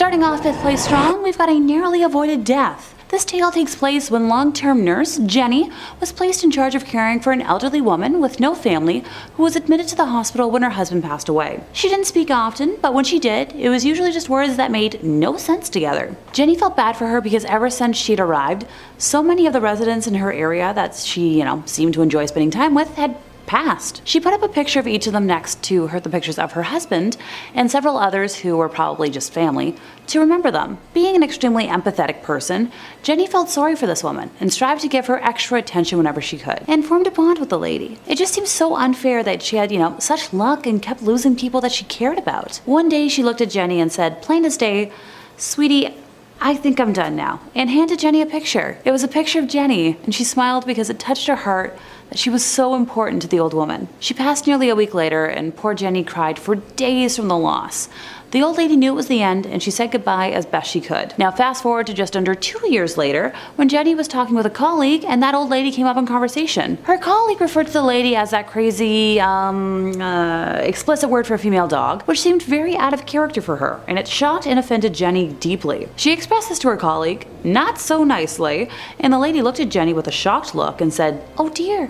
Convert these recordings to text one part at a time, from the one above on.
Starting off 5th place strong, we've got a narrowly avoided death. This tale takes place when long-term nurse Jenny was placed in charge of caring for an elderly woman with no family who was admitted to the hospital when her husband passed away. She didn't speak often, but when she did, it was usually just words that made no sense together. Jenny felt bad for her because ever since she'd arrived, so many of the residents in her area that she, seemed to enjoy spending time with had passed. She put up a picture of each of them next to the pictures of her husband and several others who were probably just family to remember them. Being an extremely empathetic person, Jenny felt sorry for this woman and strived to give her extra attention whenever she could, and formed a bond with the lady. It just seemed so unfair that she had, such luck and kept losing people that she cared about. One day she looked at Jenny and said, plain as day, "Sweetie, I think I'm done now," and handed Jenny a picture. It was a picture of Jenny, and she smiled because it touched her heart that she was so important to the old woman. She passed nearly a week later, and poor Jenny cried for days from the loss. The old lady knew it was the end, and she said goodbye as best she could. Now fast forward to just under 2 years later, when Jenny was talking with a colleague, and that old lady came up in conversation. Her colleague referred to the lady as that crazy, explicit word for a female dog, which seemed very out of character for her, and it shocked and offended Jenny deeply. She expressed this to her colleague, not so nicely, and the lady looked at Jenny with a shocked look and said, "Oh dear,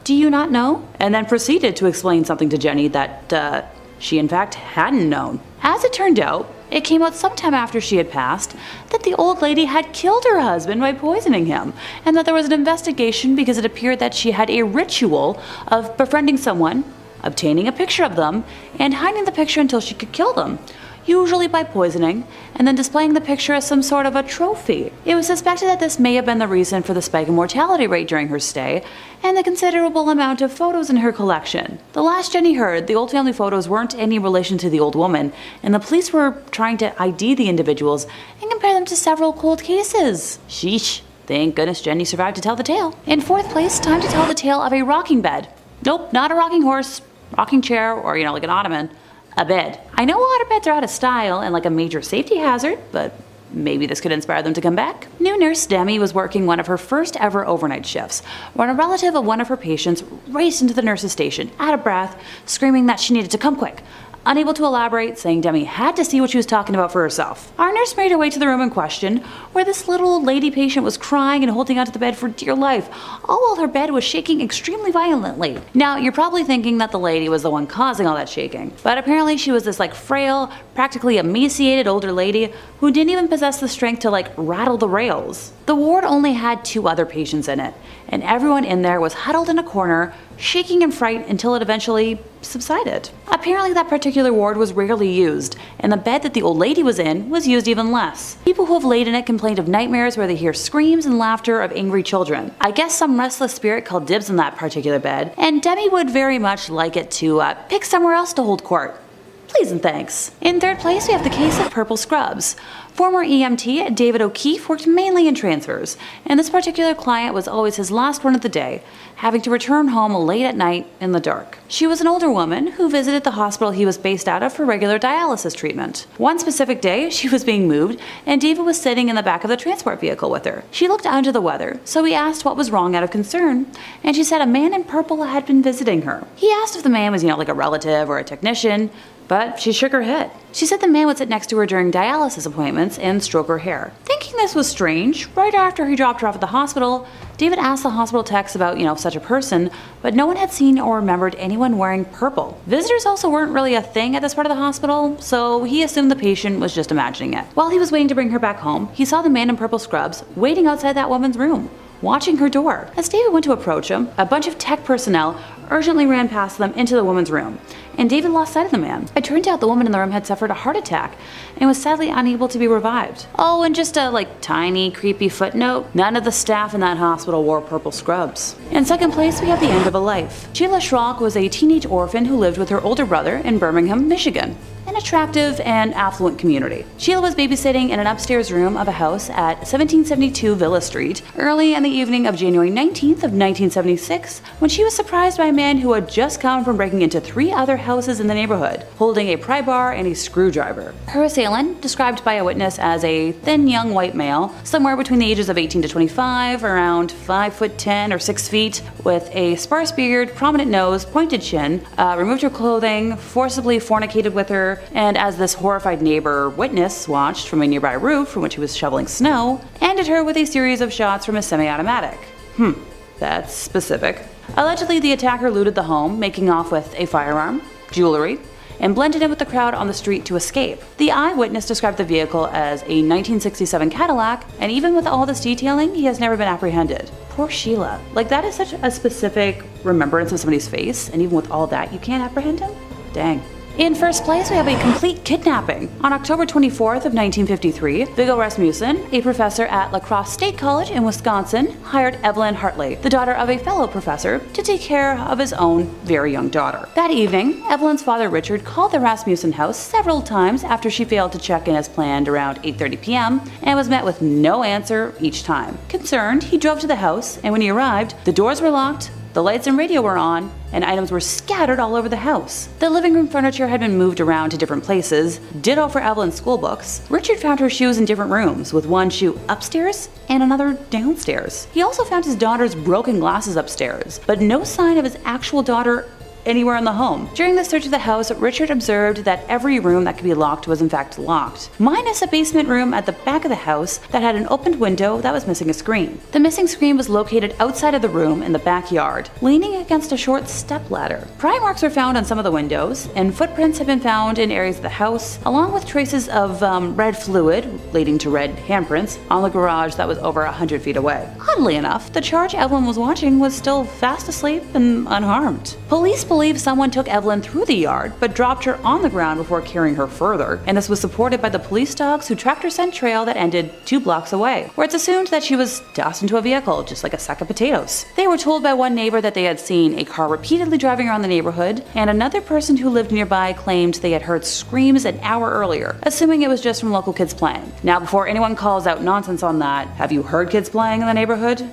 do you not know?" And then proceeded to explain something to Jenny that, she in fact hadn't known. As it turned out, it came out sometime after she had passed that the old lady had killed her husband by poisoning him, and that there was an investigation because it appeared that she had a ritual of befriending someone, obtaining a picture of them, and hiding the picture until she could kill them, usually by poisoning, and then displaying the picture as some sort of a trophy. It was suspected that this may have been the reason for the spike in mortality rate during her stay, and the considerable amount of photos in her collection. The last Jenny heard, the old family photos weren't any relation to the old woman, and the police were trying to ID the individuals and compare them to several cold cases. Sheesh. Thank goodness Jenny survived to tell the tale. In 4th place, time to tell the tale of a rocking bed. Nope, not a rocking horse, rocking chair, or like an ottoman. A bed. I know water beds are out of style and like a major safety hazard, but maybe this could inspire them to come back. New nurse Demi was working one of her first ever overnight shifts when a relative of one of her patients raced into the nurse's station, out of breath, screaming that she needed to come quick. Unable to elaborate, saying Demi had to see what she was talking about for herself. Our nurse made her way to the room in question, where this little old lady patient was crying and holding onto the bed for dear life, all while her bed was shaking extremely violently. Now, you're probably thinking that the lady was the one causing all that shaking, but apparently she was this frail, practically emaciated older lady who didn't even possess the strength to rattle the rails. The ward only had 2 other patients in it, and everyone in there was huddled in a corner, shaking in fright until it eventually subsided. Apparently that particular ward was rarely used, and the bed that the old lady was in was used even less. People who have laid in it complained of nightmares where they hear screams and laughter of angry children. I guess some restless spirit called dibs on that particular bed, and Demi would very much like it to pick somewhere else to hold court. Please and thanks. In 3rd place, we have the case of purple scrubs. Former EMT David O'Keefe worked mainly in transfers, and this particular client was always his last one of the day, having to return home late at night in the dark. She was an older woman who visited the hospital he was based out of for regular dialysis treatment. One specific day, she was being moved, and David was sitting in the back of the transport vehicle with her. She looked under the weather, so he asked what was wrong out of concern, and she said a man in purple had been visiting her. He asked if the man was, like a relative or a technician, but she shook her head. She said the man would sit next to her during dialysis appointments and stroke her hair. Thinking this was strange, right after he dropped her off at the hospital, David asked the hospital techs about, such a person, but no one had seen or remembered anyone wearing purple. Visitors also weren't really a thing at this part of the hospital, so he assumed the patient was just imagining it. While he was waiting to bring her back home, he saw the man in purple scrubs waiting outside that woman's room, watching her door. As David went to approach him, a bunch of tech personnel urgently ran past them into the woman's room, and David lost sight of the man. It turned out the woman in the room had suffered a heart attack and was sadly unable to be revived. Oh, and just a tiny creepy footnote, none of the staff in that hospital wore purple scrubs. In 2nd place, we have the end of a life. Sheila Schrock was a teenage orphan who lived with her older brother in Birmingham, Michigan, an attractive and affluent community. Sheila was babysitting in an upstairs room of a house at 1772 Villa Street early in the evening of January 19th of 1976 when she was surprised by a man who had just come from breaking into 3 other houses in the neighborhood, holding a pry bar and a screwdriver. Her assailant, described by a witness as a thin young white male, somewhere between the ages of 18 to 25, around 5'10" or 6 feet, with a sparse beard, prominent nose, pointed chin, removed her clothing, forcibly fornicated with her, and as this horrified neighbor witness watched from a nearby roof from which he was shoveling snow, ended her with a series of shots from a semi-automatic. That's specific. Allegedly, the attacker looted the home, making off with a firearm, jewelry, and blended in with the crowd on the street to escape. The eyewitness described the vehicle as a 1967 Cadillac, and even with all this detailing, he has never been apprehended. Poor Sheila. Like, that is such a specific remembrance of somebody's face, and even with all that, you can't apprehend him? Dang. In first place, we have a complete kidnapping. On October 24th of 1953, Viggo Rasmussen, a professor at La Crosse State College in Wisconsin, hired Evelyn Hartley, the daughter of a fellow professor, to take care of his own very young daughter. That evening, Evelyn's father Richard called the Rasmussen house several times after she failed to check in as planned around 8:30 p.m. and was met with no answer each time. Concerned, he drove to the house, and when he arrived, the doors were locked, the lights and radio were on, and items were scattered all over the house. The living room furniture had been moved around to different places, ditto for Evelyn's school books. Richard found her shoes in different rooms, with one shoe upstairs and another downstairs. He also found his daughter's broken glasses upstairs, but no sign of his actual daughter anywhere in the home. During the search of the house, Richard observed that every room that could be locked was in fact locked, minus a basement room at the back of the house that had an opened window that was missing a screen. The missing screen was located outside of the room in the backyard, leaning against a short step ladder. Pry marks were found on some of the windows, and footprints have been found in areas of the house, along with traces of red fluid, leading to red handprints, on the garage that was over 100 feet away. Oddly enough, the charge Evelyn was watching was still fast asleep and unharmed. Police believe someone took Evelyn through the yard, but dropped her on the ground before carrying her further, and this was supported by the police dogs who tracked her scent trail that ended 2 blocks away, where it's assumed that she was tossed into a vehicle, just like a sack of potatoes. They were told by one neighbor that they had seen a car repeatedly driving around the neighborhood, and another person who lived nearby claimed they had heard screams an hour earlier, assuming it was just from local kids playing. Now, before anyone calls out nonsense on that, have you heard kids playing in the neighborhood?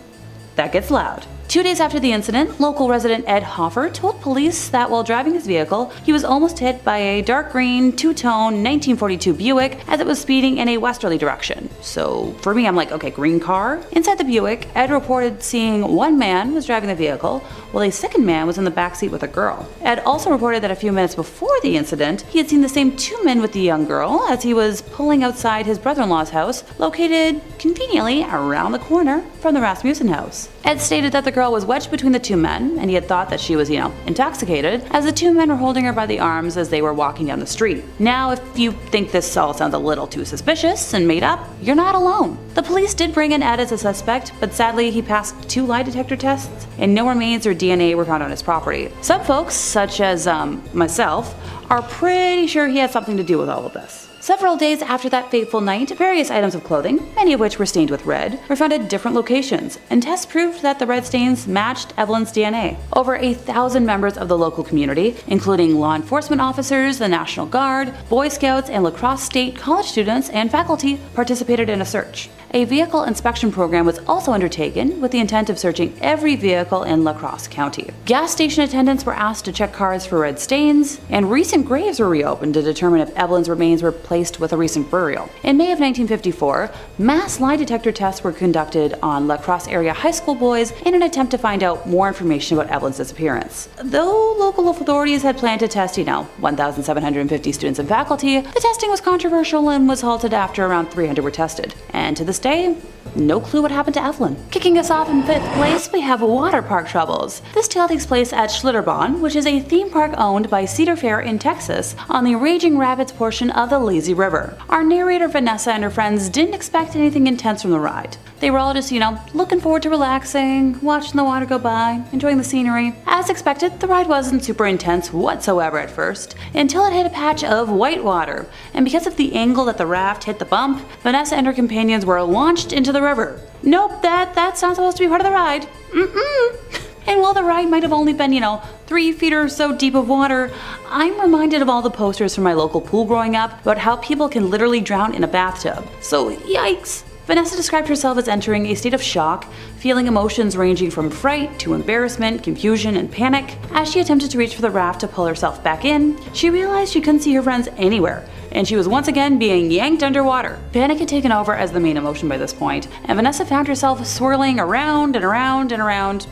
That gets loud. 2 days after the incident, local resident Ed Hoffer told police that while driving his vehicle, he was almost hit by a dark green, two-tone 1942 Buick as it was speeding in a westerly direction. So for me, I'm like, okay, green car? Inside the Buick, Ed reported seeing one man was driving the vehicle, while a second man was in the backseat with a girl. Ed also reported that a few minutes before the incident, he had seen the same 2 men with the young girl as he was pulling outside his brother-in-law's house, located conveniently around the corner from the Rasmussen house. Ed stated that the girl was wedged between the 2 men, and he had thought that she was, intoxicated, as the 2 men were holding her by the arms as they were walking down the street. Now, if you think this all sounds a little too suspicious and made up, you're not alone. The police did bring in Ed as a suspect, but sadly he passed 2 lie detector tests, and no remains or DNA were found on his property. Some folks, such as myself, are pretty sure he had something to do with all of this. Several days after that fateful night, various items of clothing, many of which were stained with red, were found at different locations, and tests proved that the red stains matched Evelyn's DNA. Over 1,000 members of the local community, including law enforcement officers, the National Guard, Boy Scouts, and La Crosse State college students and faculty participated in a search. A vehicle inspection program was also undertaken with the intent of searching every vehicle in La Crosse County. Gas station attendants were asked to check cars for red stains, and recent graves were reopened to determine if Evelyn's remains were placed with a recent burial. In May of 1954, mass lie detector tests were conducted on La Crosse area high school boys in an attempt to find out more information about Evelyn's disappearance. Though local authorities had planned to test, 1,750 students and faculty, the testing was controversial and was halted after around 300 were tested. And to this day, no clue what happened to Evelyn. Kicking us off in 5th place, we have water park troubles. This tale takes place at Schlitterbahn, which is a theme park owned by Cedar Fair in Texas, on the Raging Rapids portion of the Lazy River. Our narrator Vanessa and her friends didn't expect anything intense from the ride. They were all just, looking forward to relaxing, watching the water go by, enjoying the scenery. As expected, the ride wasn't super intense whatsoever at first, until it hit a patch of white water, and because of the angle that the raft hit the bump, Vanessa and her companions were launched into the river. Nope, that's not supposed to be part of the ride. And while the ride might have only been, 3 feet or so deep of water, I'm reminded of all the posters from my local pool growing up about how people can literally drown in a bathtub. So, yikes! Vanessa described herself as entering a state of shock, feeling emotions ranging from fright to embarrassment, confusion, and panic. As she attempted to reach for the raft to pull herself back in, she realized she couldn't see her friends anywhere, and she was once again being yanked underwater. Panic had taken over as the main emotion by this point, and Vanessa found herself swirling around and around and around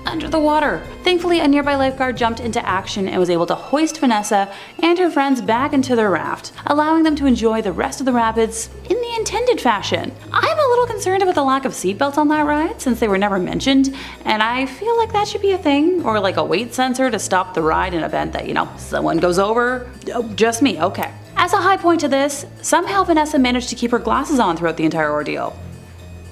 under the water. Thankfully, a nearby lifeguard jumped into action and was able to hoist Vanessa and her friends back into their raft, allowing them to enjoy the rest of the rapids in the intended fashion. I'm a little concerned about the lack of seatbelts on that ride since they were never mentioned, and I feel like that should be a thing, or like a weight sensor to stop the ride in event that, someone goes over. Oh, just me, okay. As a high point to this, somehow Vanessa managed to keep her glasses on throughout the entire ordeal.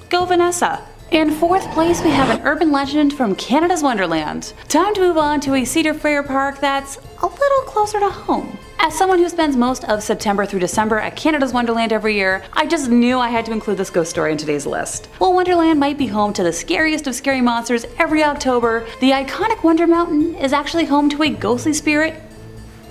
Go Vanessa! In fourth place, we have an urban legend from Canada's Wonderland. Time to move on to a Cedar Fair park that's a little closer to home. As someone who spends most of September through December at Canada's Wonderland every year, I just knew I had to include this ghost story in today's list. While Wonderland might be home to the scariest of scary monsters every October, the iconic Wonder Mountain is actually home to a ghostly spirit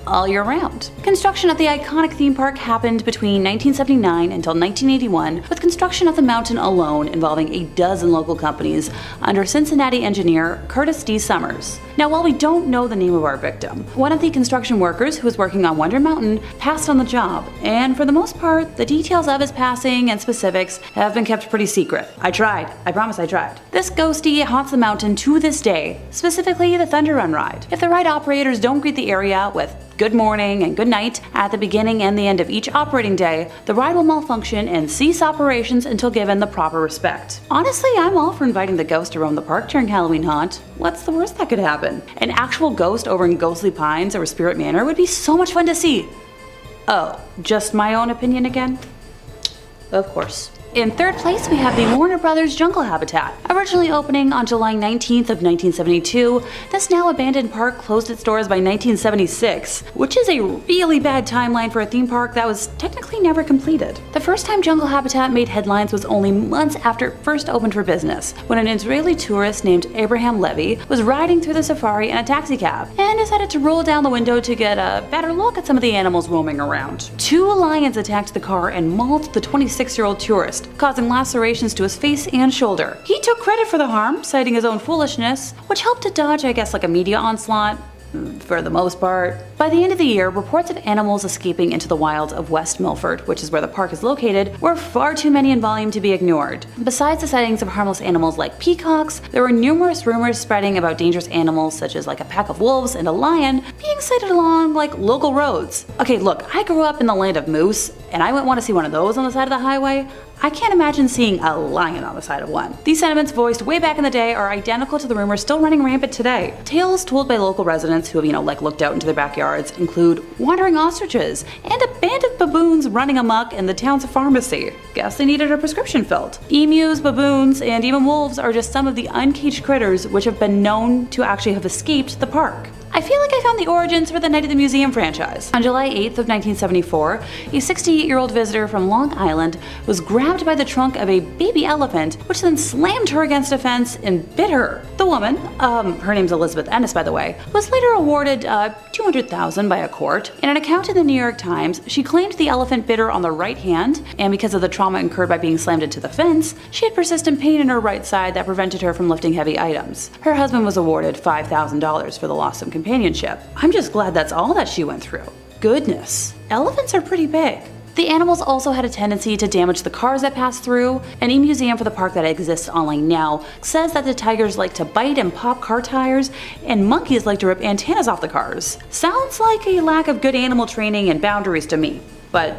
all year round. Construction of the iconic theme park happened between 1979 until 1981, with construction of the mountain alone involving a dozen local companies under Cincinnati engineer Curtis D. Summers. Now, while we don't know the name of our victim, one of the construction workers who was working on Wonder Mountain passed on the job, and for the most part, the details of his passing and specifics have been kept pretty secret. I tried. I promise I tried. This ghostie haunts the mountain to this day, specifically the Thunder Run ride. If the ride operators don't greet the area with good morning and good night at the beginning and the end of each operating day, the ride will malfunction and cease operations until given the proper respect. Honestly, I'm all for inviting the ghost to roam the park during Halloween haunt. What's the worst that could happen? An actual ghost over in Ghostly Pines or Spirit Manor would be so much fun to see. Oh, just my own opinion again? Of course. In third place, we have the Warner Brothers Jungle Habitat. Originally opening on July 19th of 1972, this now abandoned park closed its doors by 1976, which is a really bad timeline for a theme park that was technically never completed. The first time Jungle Habitat made headlines was only months after it first opened for business, when an Israeli tourist named Abraham Levy was riding through the safari in a taxicab and decided to roll down the window to get a better look at some of the animals roaming around. 2 lions attacked the car and mauled the 26-year-old tourist, causing lacerations to his face and shoulder. He took credit for the harm, citing his own foolishness, which helped to dodge, like a media onslaught, for the most part. By the end of the year, reports of animals escaping into the wilds of West Milford, which is where the park is located, were far too many in volume to be ignored. Besides the sightings of harmless animals like peacocks, there were numerous rumors spreading about dangerous animals such as a pack of wolves and a lion being sighted along local roads. Okay, look, I grew up in the land of moose, and I wouldn't want to see one of those on the side of the highway. I can't imagine seeing a lion on the side of one. These sentiments voiced way back in the day are identical to the rumors still running rampant today. Tales told by local residents who have, looked out into their backyards include wandering ostriches and a band of baboons running amok in the town's pharmacy. Guess they needed a prescription filled. Emus, baboons, and even wolves are just some of the uncaged critters which have been known to actually have escaped the park. I feel like I found the origins for the Night at the Museum franchise. On July 8th of 1974, a 68-year-old visitor from Long Island was grabbed by the trunk of a baby elephant, which then slammed her against a fence and bit her. The woman, her name's Elizabeth Ennis by the way, was later awarded $200,000 by a court. In an account in the New York Times, she claimed the elephant bit her on the right hand, and because of the trauma incurred by being slammed into the fence, she had persistent pain in her right side that prevented her from lifting heavy items. Her husband was awarded $5,000 for the loss of companionship. I'm just glad that's all that she went through. Goodness, elephants are pretty big. The animals also had a tendency to damage the cars that passed through. An e-museum for the park that exists online now says that the tigers like to bite and pop car tires, and monkeys like to rip antennas off the cars. Sounds like a lack of good animal training and boundaries to me, but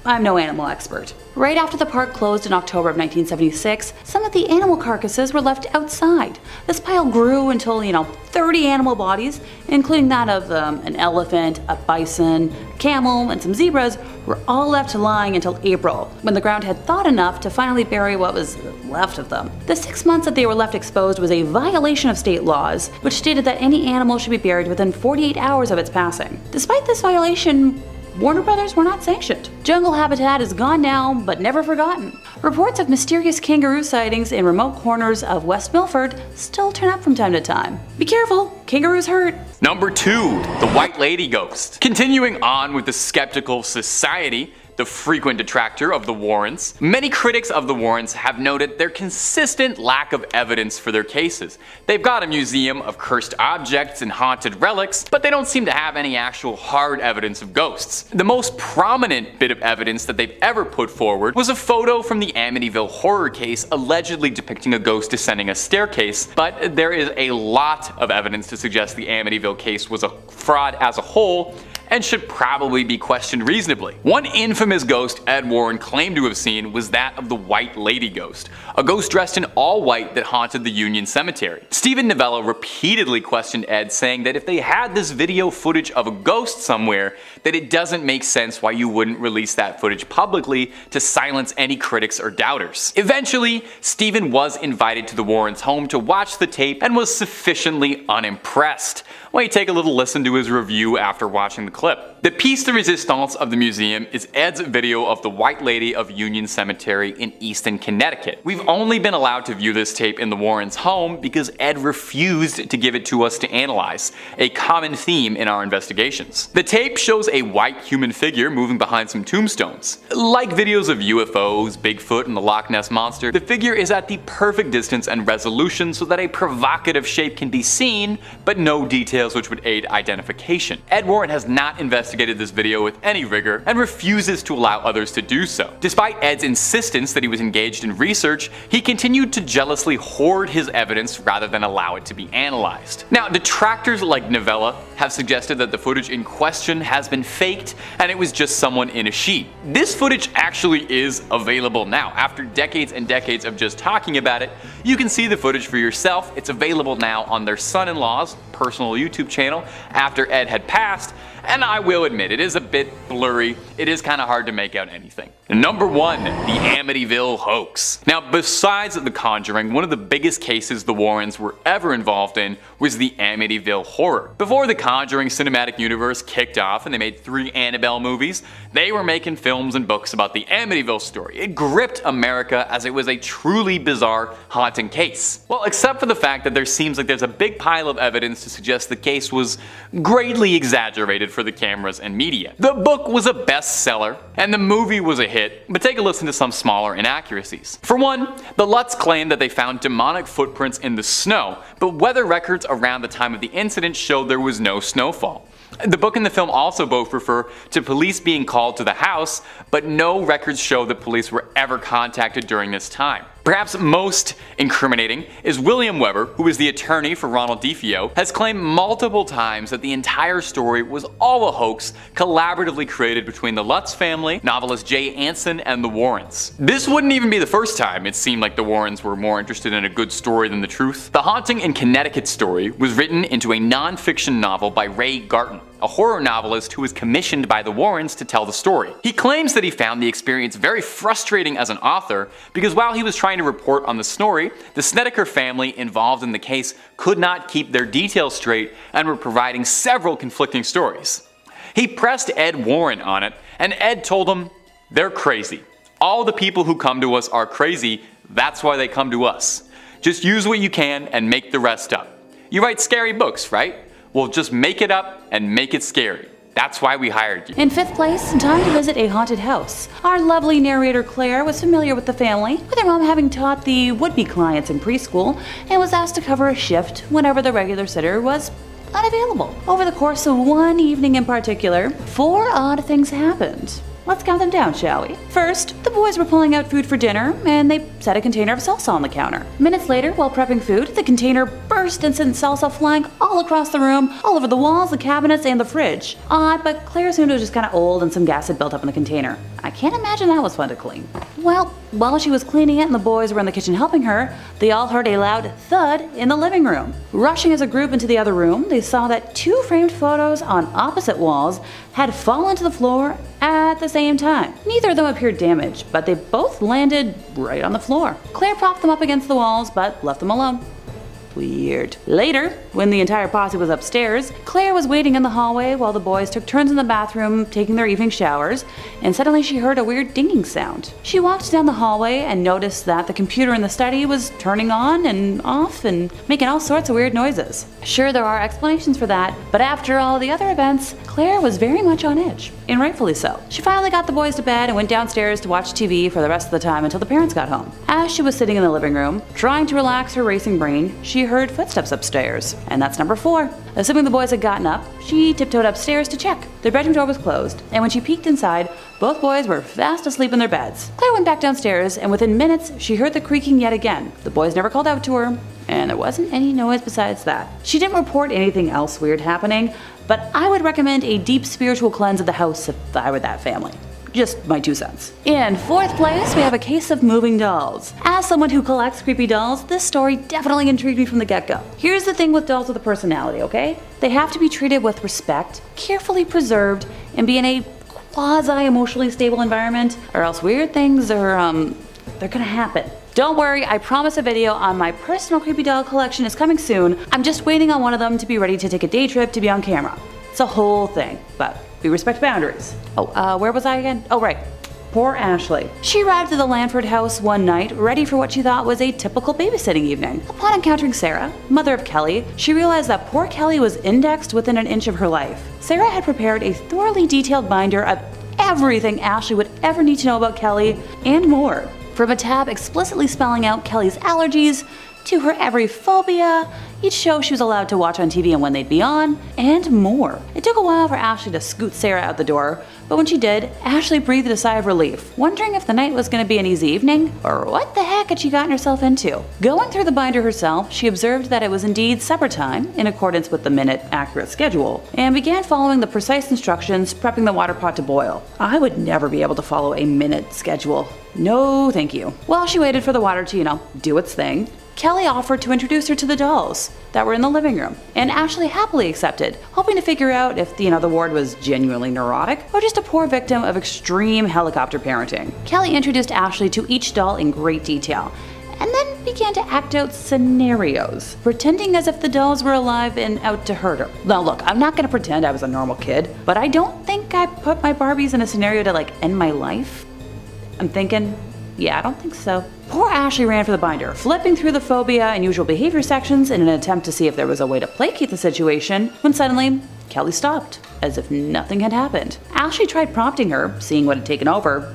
I'm no animal expert. Right after the park closed in October of 1976, some of the animal carcasses were left outside. This pile grew until, 30 animal bodies, including that of an elephant, a bison, a camel, and some zebras, were all left lying until April, when the ground had thawed enough to finally bury what was left of them. The 6 months that they were left exposed was a violation of state laws, which stated that any animal should be buried within 48 hours of its passing. Despite this violation, Warner Brothers were not sanctioned. Jungle Habitat is gone now, but never forgotten. Reports of mysterious kangaroo sightings in remote corners of West Milford still turn up from time to time. Be careful, kangaroos hurt. Number 2, the White Lady Ghost. Continuing on with the skeptical society, the frequent detractor of the Warrens. Many critics of the Warrens have noted their consistent lack of evidence for their cases. They've got a museum of cursed objects and haunted relics, but they don't seem to have any actual hard evidence of ghosts. The most prominent bit of evidence that they've ever put forward was a photo from the Amityville Horror case allegedly depicting a ghost descending a staircase, but there is a lot of evidence to suggest the Amityville case was a fraud as a whole and should probably be questioned reasonably. One infamous ghost Ed Warren claimed to have seen was that of the White Lady ghost, a ghost dressed in all white that haunted the Union Cemetery. Stephen Novello repeatedly questioned Ed, saying that if they had this video footage of a ghost somewhere, that it doesn't make sense why you wouldn't release that footage publicly to silence any critics or doubters. Eventually, Stephen was invited to the Warrens' home to watch the tape and was sufficiently unimpressed. Why don't you take a little listen to his review after watching the clip. The piece de resistance of the museum is Ed's video of the White Lady of Union Cemetery in Easton, Connecticut. We've only been allowed to view this tape in the Warrens' home because Ed refused to give it to us to analyze, a common theme in our investigations. The tape shows a white human figure moving behind some tombstones. Like videos of UFOs, Bigfoot, and the Loch Ness Monster, the figure is at the perfect distance and resolution so that a provocative shape can be seen, but no details which would aid identification. Ed Warren has not investigated this video with any rigor and refuses to allow others to do so. Despite Ed's insistence that he was engaged in research, he continued to jealously hoard his evidence rather than allow it to be analyzed. Now, detractors like Novella have suggested that the footage in question has been faked and it was just someone in a sheet. This footage actually is available now. After decades and decades of just talking about it, you can see the footage for yourself. It's available now on their son-in-law's personal YouTube channel after Ed had passed, and I will admit it is a bit blurry. It is kind of hard to make out anything. Number 1. The Amityville Hoax. Now, besides The Conjuring, one of the biggest cases the Warrens were ever involved in was the Amityville Horror. Before the Conjuring cinematic universe kicked off and they made 3 Annabelle movies, they were making films and books about the Amityville story. It gripped America as it was a truly bizarre haunting case. Well, except for the fact that there seems like there's a big pile of evidence to suggest the case was greatly exaggerated for the cameras and media. The book was a bestseller and the movie was a hit, but take a listen to some smaller inaccuracies. For one, the Lutz claimed that they found demonic footprints in the snow, but weather records around the time of the incident showed there was no snowfall. The book and the film also both refer to police being called to the house, but no records show that police were ever contacted during this time. Perhaps most incriminating is William Weber, who is the attorney for Ronald DeFeo, has claimed multiple times that the entire story was all a hoax collaboratively created between the Lutz family, novelist Jay Anson, and the Warrens. This wouldn't even be the first time it seemed like the Warrens were more interested in a good story than the truth. The Haunting in Connecticut story was written into a non-fiction novel by Ray Garton, a horror novelist who was commissioned by the Warrens to tell the story. He claims that he found the experience very frustrating as an author because while he was trying to report on the story, the Snedeker family involved in the case could not keep their details straight and were providing several conflicting stories. He pressed Ed Warren on it, and Ed told him, "They're crazy. All the people who come to us are crazy, that's why they come to us. Just use what you can and make the rest up. You write scary books, right? Well, just make it up and make it scary. That's why we hired you." In 5th place, time to visit a haunted house. Our lovely narrator Claire was familiar with the family, with her mom having taught the would-be clients in preschool and was asked to cover a shift whenever the regular sitter was unavailable. Over the course of one evening in particular, 4 odd things happened. Let's count them down, shall we? First, the boys were pulling out food for dinner, and they set a container of salsa on the counter. Minutes later, while prepping food, the container burst and sent salsa flying all across the room, all over the walls, the cabinets, and the fridge. Odd, but Claire assumed it was just kind of old and some gas had built up in the container. I can't imagine that was fun to clean. Well, while she was cleaning it and the boys were in the kitchen helping her, they all heard a loud thud in the living room. Rushing as a group into the other room, they saw that 2 framed photos on opposite walls had fallen to the floor at the same time. Neither of them appeared damaged, but they both landed right on the floor. Claire propped them up against the walls, but left them alone. Weird. Later, when the entire posse was upstairs, Claire was waiting in the hallway while the boys took turns in the bathroom taking their evening showers, and suddenly she heard a weird dinging sound. She walked down the hallway and noticed that the computer in the study was turning on and off and making all sorts of weird noises. Sure, there are explanations for that, but after all the other events, Claire was very much on edge, and rightfully so. She finally got the boys to bed and went downstairs to watch TV for the rest of the time until the parents got home. As she was sitting in the living room, trying to relax her racing brain, she heard footsteps upstairs. And that's number 4. Assuming the boys had gotten up, she tiptoed upstairs to check. Their bedroom door was closed, and when she peeked inside, both boys were fast asleep in their beds. Claire went back downstairs, and within minutes, she heard the creaking yet again. The boys never called out to her, and there wasn't any noise besides that. She didn't report anything else weird happening, but I would recommend a deep spiritual cleanse of the house if I were that family. Just my 2 cents. In 4th place, we have a case of moving dolls. As someone who collects creepy dolls, this story definitely intrigued me from the get-go. Here's the thing with dolls with a personality, okay? They have to be treated with respect, carefully preserved, and be in a quasi-emotionally stable environment, or else weird things are, they're gonna happen. Don't worry, I promise a video on my personal creepy doll collection is coming soon. I'm just waiting on one of them to be ready to take a day trip to be on camera. It's a whole thing, but we respect boundaries. Where was I again? Oh, right. Poor Ashley. She arrived at the Lanford house one night, ready for what she thought was a typical babysitting evening. Upon encountering Sarah, mother of Kelly, she realized that poor Kelly was indexed within an inch of her life. Sarah had prepared a thoroughly detailed binder of everything Ashley would ever need to know about Kelly, and more. From a tab explicitly spelling out Kelly's allergies, to her every phobia, each show she was allowed to watch on TV and when they'd be on, and more. It took a while for Ashley to scoot Sarah out the door, but when she did, Ashley breathed a sigh of relief, wondering if the night was going to be an easy evening, or what the heck had she gotten herself into. Going through the binder herself, she observed that it was indeed supper time, in accordance with the minute-accurate schedule, and began following the precise instructions, prepping the water pot to boil. I would never be able to follow a minute schedule. No, thank you. While she waited for the water to, do its thing, Kelly offered to introduce her to the dolls that were in the living room, and Ashley happily accepted, hoping to figure out if the ward was genuinely neurotic or just a poor victim of extreme helicopter parenting. Kelly introduced Ashley to each doll in great detail, and then began to act out scenarios, pretending as if the dolls were alive and out to hurt her. Now look, I'm not gonna pretend I was a normal kid, but I don't think I put my Barbies in a scenario to end my life. I'm thinking, yeah, I don't think so. Poor Ashley ran for the binder, flipping through the phobia and usual behavior sections in an attempt to see if there was a way to placate the situation, when suddenly, Kelly stopped, as if nothing had happened. Ashley tried prompting her, seeing what had taken over,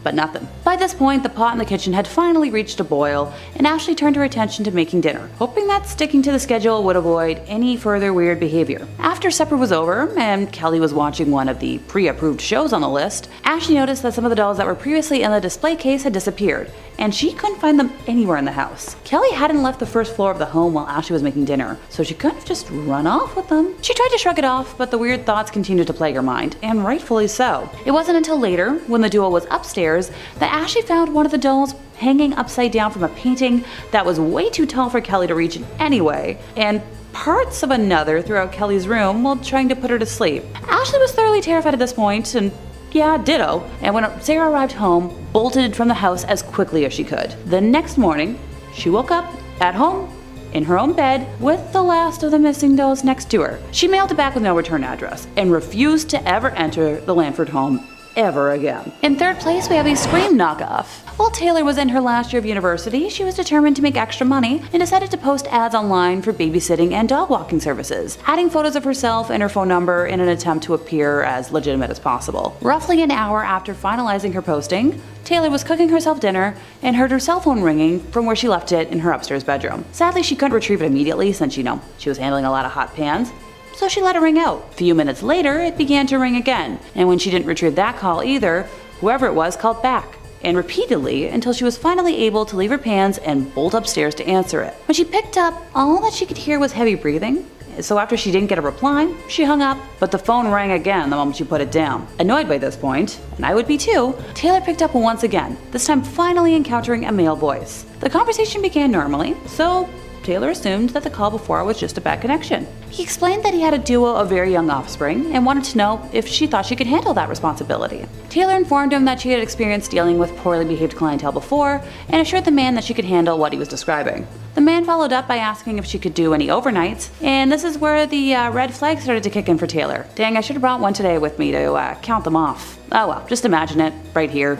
but nothing. By this point, the pot in the kitchen had finally reached a boil, and Ashley turned her attention to making dinner, hoping that sticking to the schedule would avoid any further weird behavior. After supper was over, and Kelly was watching one of the pre-approved shows on the list, Ashley noticed that some of the dolls that were previously in the display case had disappeared, and she couldn't find them anywhere in the house. Kelly hadn't left the first floor of the home while Ashley was making dinner, so she couldn't have just run off with them. She tried to shrug it off, but the weird thoughts continued to plague her mind, and rightfully so. It wasn't until later, when the duo was upstairs, that Ashley found one of the dolls hanging upside down from a painting that was way too tall for Kelly to reach in any way, and parts of another throughout Kelly's room while trying to put her to sleep. Ashley was thoroughly terrified at this point, and yeah, ditto, and when Sarah arrived home, bolted from the house as quickly as she could. The next morning, she woke up at home in her own bed with the last of the missing dolls next to her. She mailed it back with no return address and refused to ever enter the Lanford home ever again. In 3rd place, we have a Scream knockoff. While Taylor was in her last year of university, she was determined to make extra money and decided to post ads online for babysitting and dog walking services, adding photos of herself and her phone number in an attempt to appear as legitimate as possible. Roughly an hour after finalizing her posting, Taylor was cooking herself dinner and heard her cell phone ringing from where she left it in her upstairs bedroom. Sadly, she couldn't retrieve it immediately since, she was handling a lot of hot pans, so she let it ring out. A few minutes later, it began to ring again, and when she didn't retrieve that call either, whoever it was called back, and repeatedly until she was finally able to leave her pans and bolt upstairs to answer it. When she picked up, all that she could hear was heavy breathing, so after she didn't get a reply, she hung up, but the phone rang again the moment she put it down. Annoyed by this point, and I would be too, Taylor picked up once again, this time finally encountering a male voice. The conversation began normally, so Taylor assumed that the call before was just a bad connection. He explained that he had a duo of very young offspring and wanted to know if she thought she could handle that responsibility. Taylor informed him that she had experienced dealing with poorly behaved clientele before and assured the man that she could handle what he was describing. The man followed up by asking if she could do any overnights, and this is where the red flag started to kick in for Taylor. Dang, I should have brought one today with me to count them off. Oh well, just imagine it, right here.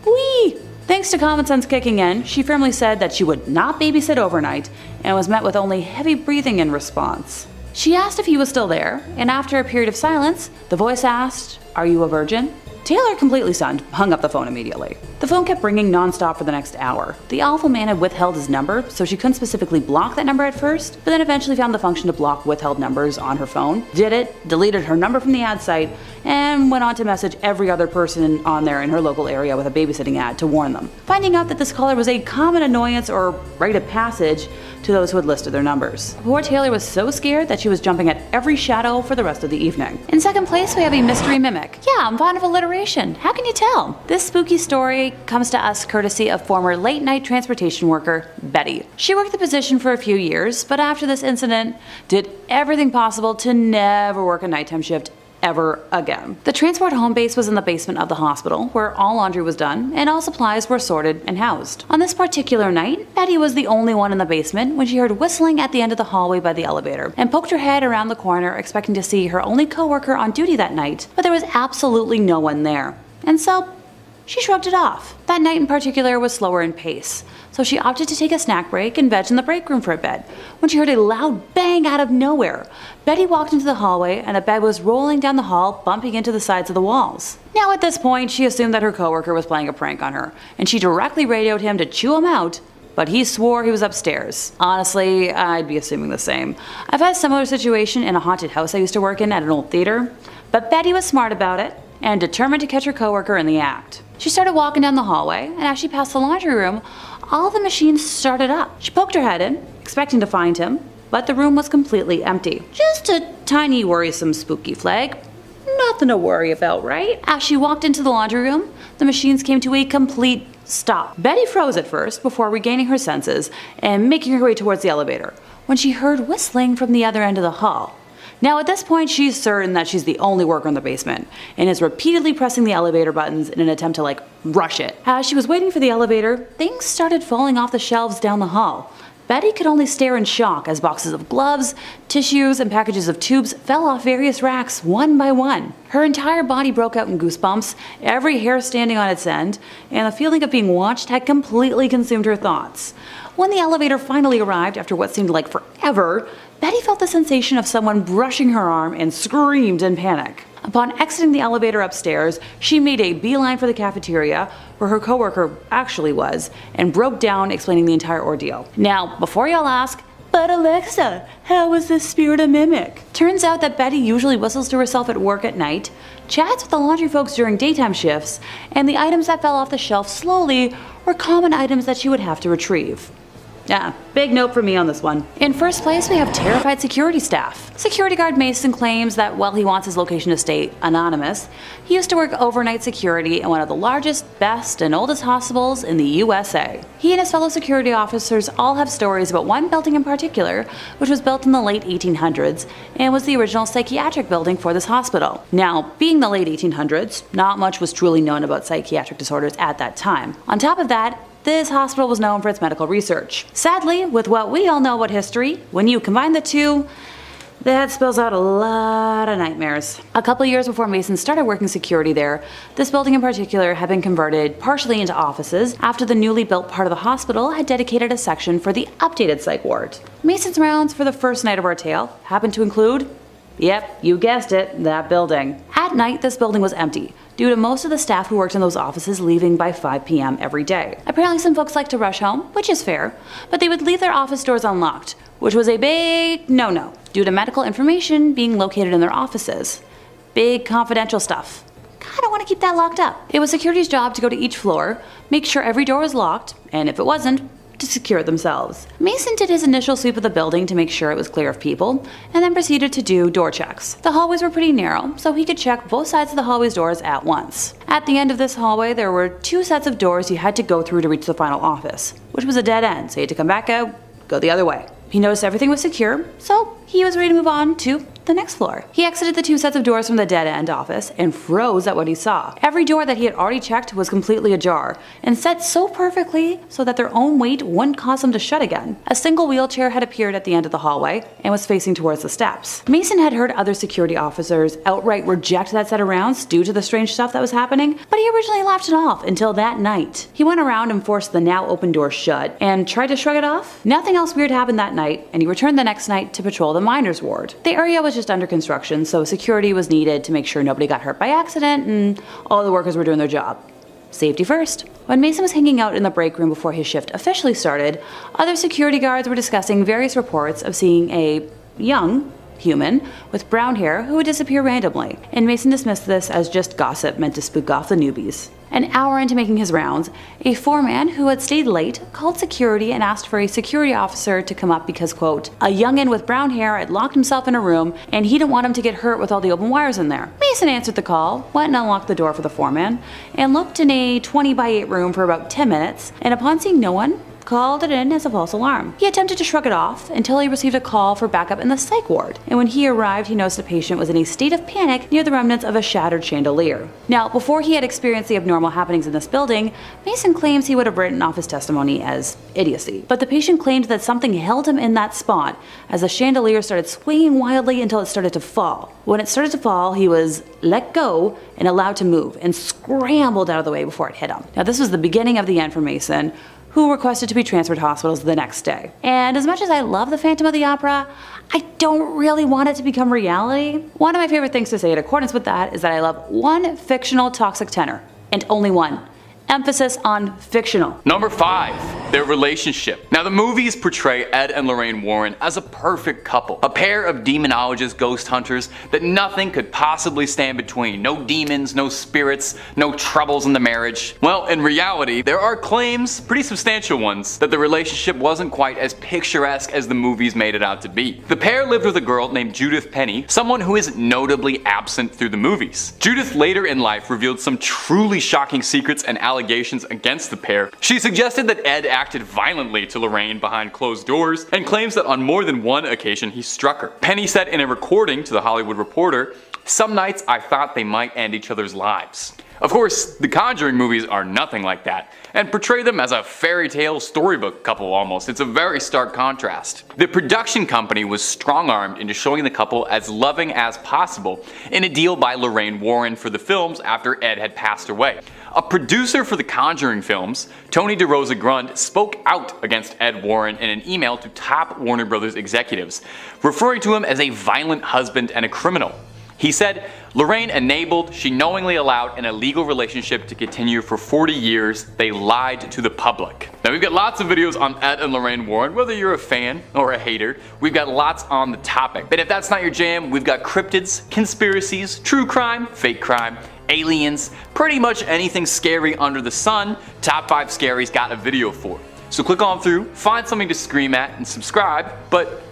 Whee! Thanks to common sense kicking in, she firmly said that she would not babysit overnight and was met with only heavy breathing in response. She asked if he was still there, and after a period of silence, the voice asked, "Are you a virgin?" Taylor, completely stunned, hung up the phone immediately. The phone kept ringing nonstop for the next hour. The awful man had withheld his number, so she couldn't specifically block that number at first, but then eventually found the function to block withheld numbers on her phone, did it, deleted her number from the ad site, and went on to message every other person on there in her local area with a babysitting ad to warn them, finding out that this caller was a common annoyance or rite of passage to those who had listed their numbers. Poor Taylor was so scared that she was jumping at every shadow for the rest of the evening. In second place, we have a mystery mimic. Yeah, I'm fond of alliteration. How can you tell? This spooky story comes to us courtesy of former late-night transportation worker Betty. She worked the position for a few years, but after this incident, did everything possible to never work a nighttime shift ever again. The transport home base was in the basement of the hospital, where all laundry was done and all supplies were sorted and housed. On this particular night, Betty was the only one in the basement when she heard whistling at the end of the hallway by the elevator and poked her head around the corner expecting to see her only coworker on duty that night, but there was absolutely no one there. And so, she shrugged it off. That night in particular was slower in pace, so she opted to take a snack break and veg in the break room for a bit, when she heard a loud bang out of nowhere. Betty walked into the hallway and a bed was rolling down the hall, bumping into the sides of the walls. Now at this point, she assumed that her coworker was playing a prank on her, and she directly radioed him to chew him out, but he swore he was upstairs. Honestly, I'd be assuming the same. I've had a similar situation in a haunted house I used to work in at an old theater, but Betty was smart about it and determined to catch her coworker in the act. She started walking down the hallway, and as she passed the laundry room, all the machines started up. She poked her head in, expecting to find him, but the room was completely empty. Just a tiny worrisome spooky flag. Nothing to worry about, right? As she walked into the laundry room, the machines came to a complete stop. Betty froze at first before regaining her senses and making her way towards the elevator, when she heard whistling from the other end of the hall. Now at this point, she's certain that she's the only worker in the basement and is repeatedly pressing the elevator buttons in an attempt to rush it. As she was waiting for the elevator, things started falling off the shelves down the hall. Betty could only stare in shock as boxes of gloves, tissues, and packages of tubes fell off various racks one by one. Her entire body broke out in goosebumps, every hair standing on its end, and the feeling of being watched had completely consumed her thoughts. When the elevator finally arrived after what seemed like forever, Betty felt the sensation of someone brushing her arm and screamed in panic. Upon exiting the elevator upstairs, she made a beeline for the cafeteria, where her coworker actually was, and broke down explaining the entire ordeal. Now, before y'all ask, but Alexa, how was this spirit a mimic? Turns out that Betty usually whistles to herself at work at night, chats with the laundry folks during daytime shifts, and the items that fell off the shelf slowly were common items that she would have to retrieve. Yeah, big note for me on this one. In first place, we have terrified security staff. Security guard Mason claims that while he wants his location to stay anonymous, he used to work overnight security in one of the largest, best, and oldest hospitals in the USA. He and his fellow security officers all have stories about one building in particular, which was built in the late 1800s and was the original psychiatric building for this hospital. Now, being the late 1800s, not much was truly known about psychiatric disorders at that time. On top of that, this hospital was known for its medical research. Sadly, with what we all know about history, when you combine the two, that spells out a lot of nightmares. A couple years before Mason started working security there, this building in particular had been converted partially into offices after the newly built part of the hospital had dedicated a section for the updated psych ward. Mason's rounds for the first night of our tale happened to include, yep, you guessed it, that building. At night, this building was empty, due to most of the staff who worked in those offices leaving by 5 p.m. every day. Apparently some folks like to rush home, which is fair, but they would leave their office doors unlocked, which was a big no-no, due to medical information being located in their offices. Big confidential stuff. Kinda want to keep that locked up. It was security's job to go to each floor, make sure every door was locked, and if it wasn't, to secure it themselves. Mason did his initial sweep of the building to make sure it was clear of people, and then proceeded to do door checks. The hallways were pretty narrow, so he could check both sides of the hallway's doors at once. At the end of this hallway, there were 2 sets of doors you had to go through to reach the final office, which was a dead end, so you had to come back out, go the other way. He noticed everything was secure, so he was ready to move on to the next floor. He exited the 2 sets of doors from the dead-end office and froze at what he saw. Every door that he had already checked was completely ajar, and set so perfectly so that their own weight wouldn't cause them to shut again. A single wheelchair had appeared at the end of the hallway and was facing towards the steps. Mason had heard other security officers outright reject that set of rounds due to the strange stuff that was happening, but he originally laughed it off until that night. He went around and forced the now open door shut and tried to shrug it off. Nothing else weird happened that night, and he returned the next night to patrol the miners' ward. The area was just under construction, so security was needed to make sure nobody got hurt by accident and all the workers were doing their job. Safety first. When Mason was hanging out in the break room before his shift officially started, other security guards were discussing various reports of seeing a young human with brown hair who would disappear randomly, and Mason dismissed this as just gossip meant to spook off the newbies. An hour into making his rounds, a foreman who had stayed late called security and asked for a security officer to come up because, quote, a youngin' with brown hair had locked himself in a room and he didn't want him to get hurt with all the open wires in there. Mason answered the call, went and unlocked the door for the foreman, and looked in a 20x8 room for about 10 minutes, and upon seeing no one, called it in as a false alarm. He attempted to shrug it off until he received a call for backup in the psych ward, and when he arrived he noticed the patient was in a state of panic near the remnants of a shattered chandelier. Now, before he had experienced the abnormal happenings in this building, Mason claims he would have written off his testimony as idiocy, but the patient claimed that something held him in that spot as the chandelier started swinging wildly until it started to fall. When it started to fall, he was let go and allowed to move, and scrambled out of the way before it hit him. Now, this was the beginning of the end for Mason, who requested to be transferred to hospitals the next day. And as much as I love the Phantom of the Opera, I don't really want it to become reality. One of my favorite things to say in accordance with that is that I love one fictional toxic tenor, and only one. Emphasis on fictional. Number 5, their relationship. Now the movies portray Ed and Lorraine Warren as a perfect couple, a pair of demonologist ghost hunters that nothing could possibly stand between. No demons, no spirits, no troubles in the marriage. Well, in reality, there are claims, pretty substantial ones, that the relationship wasn't quite as picturesque as the movies made it out to be. The pair lived with a girl named Judith Penny, someone who is notably absent through the movies. Judith later in life revealed some truly shocking secrets and allegations against the pair. She suggested that Ed acted violently to Lorraine behind closed doors, and claims that on more than one occasion he struck her. Penny said in a recording to The Hollywood Reporter, "Some nights I thought they might end each other's lives." Of course, the Conjuring movies are nothing like that, and portray them as a fairy tale storybook couple almost. It's a very stark contrast. The production company was strong-armed into showing the couple as loving as possible in a deal by Lorraine Warren for the films after Ed had passed away. A producer for the Conjuring films, Tony DeRosa Grund, spoke out against Ed Warren in an email to top Warner Brothers executives, referring to him as a violent husband and a criminal. He said, Lorraine enabled, she knowingly allowed an illegal relationship to continue for 40 years. They lied to the public. Now we've got lots of videos on Ed and Lorraine Warren, whether you're a fan or a hater. We've got lots on the topic. But if that's not your jam, we've got cryptids, conspiracies, true crime, fake crime, aliens, pretty much anything scary under the sun. Top 5 Scary's got a video for. So click on through, find something to scream at, and subscribe, but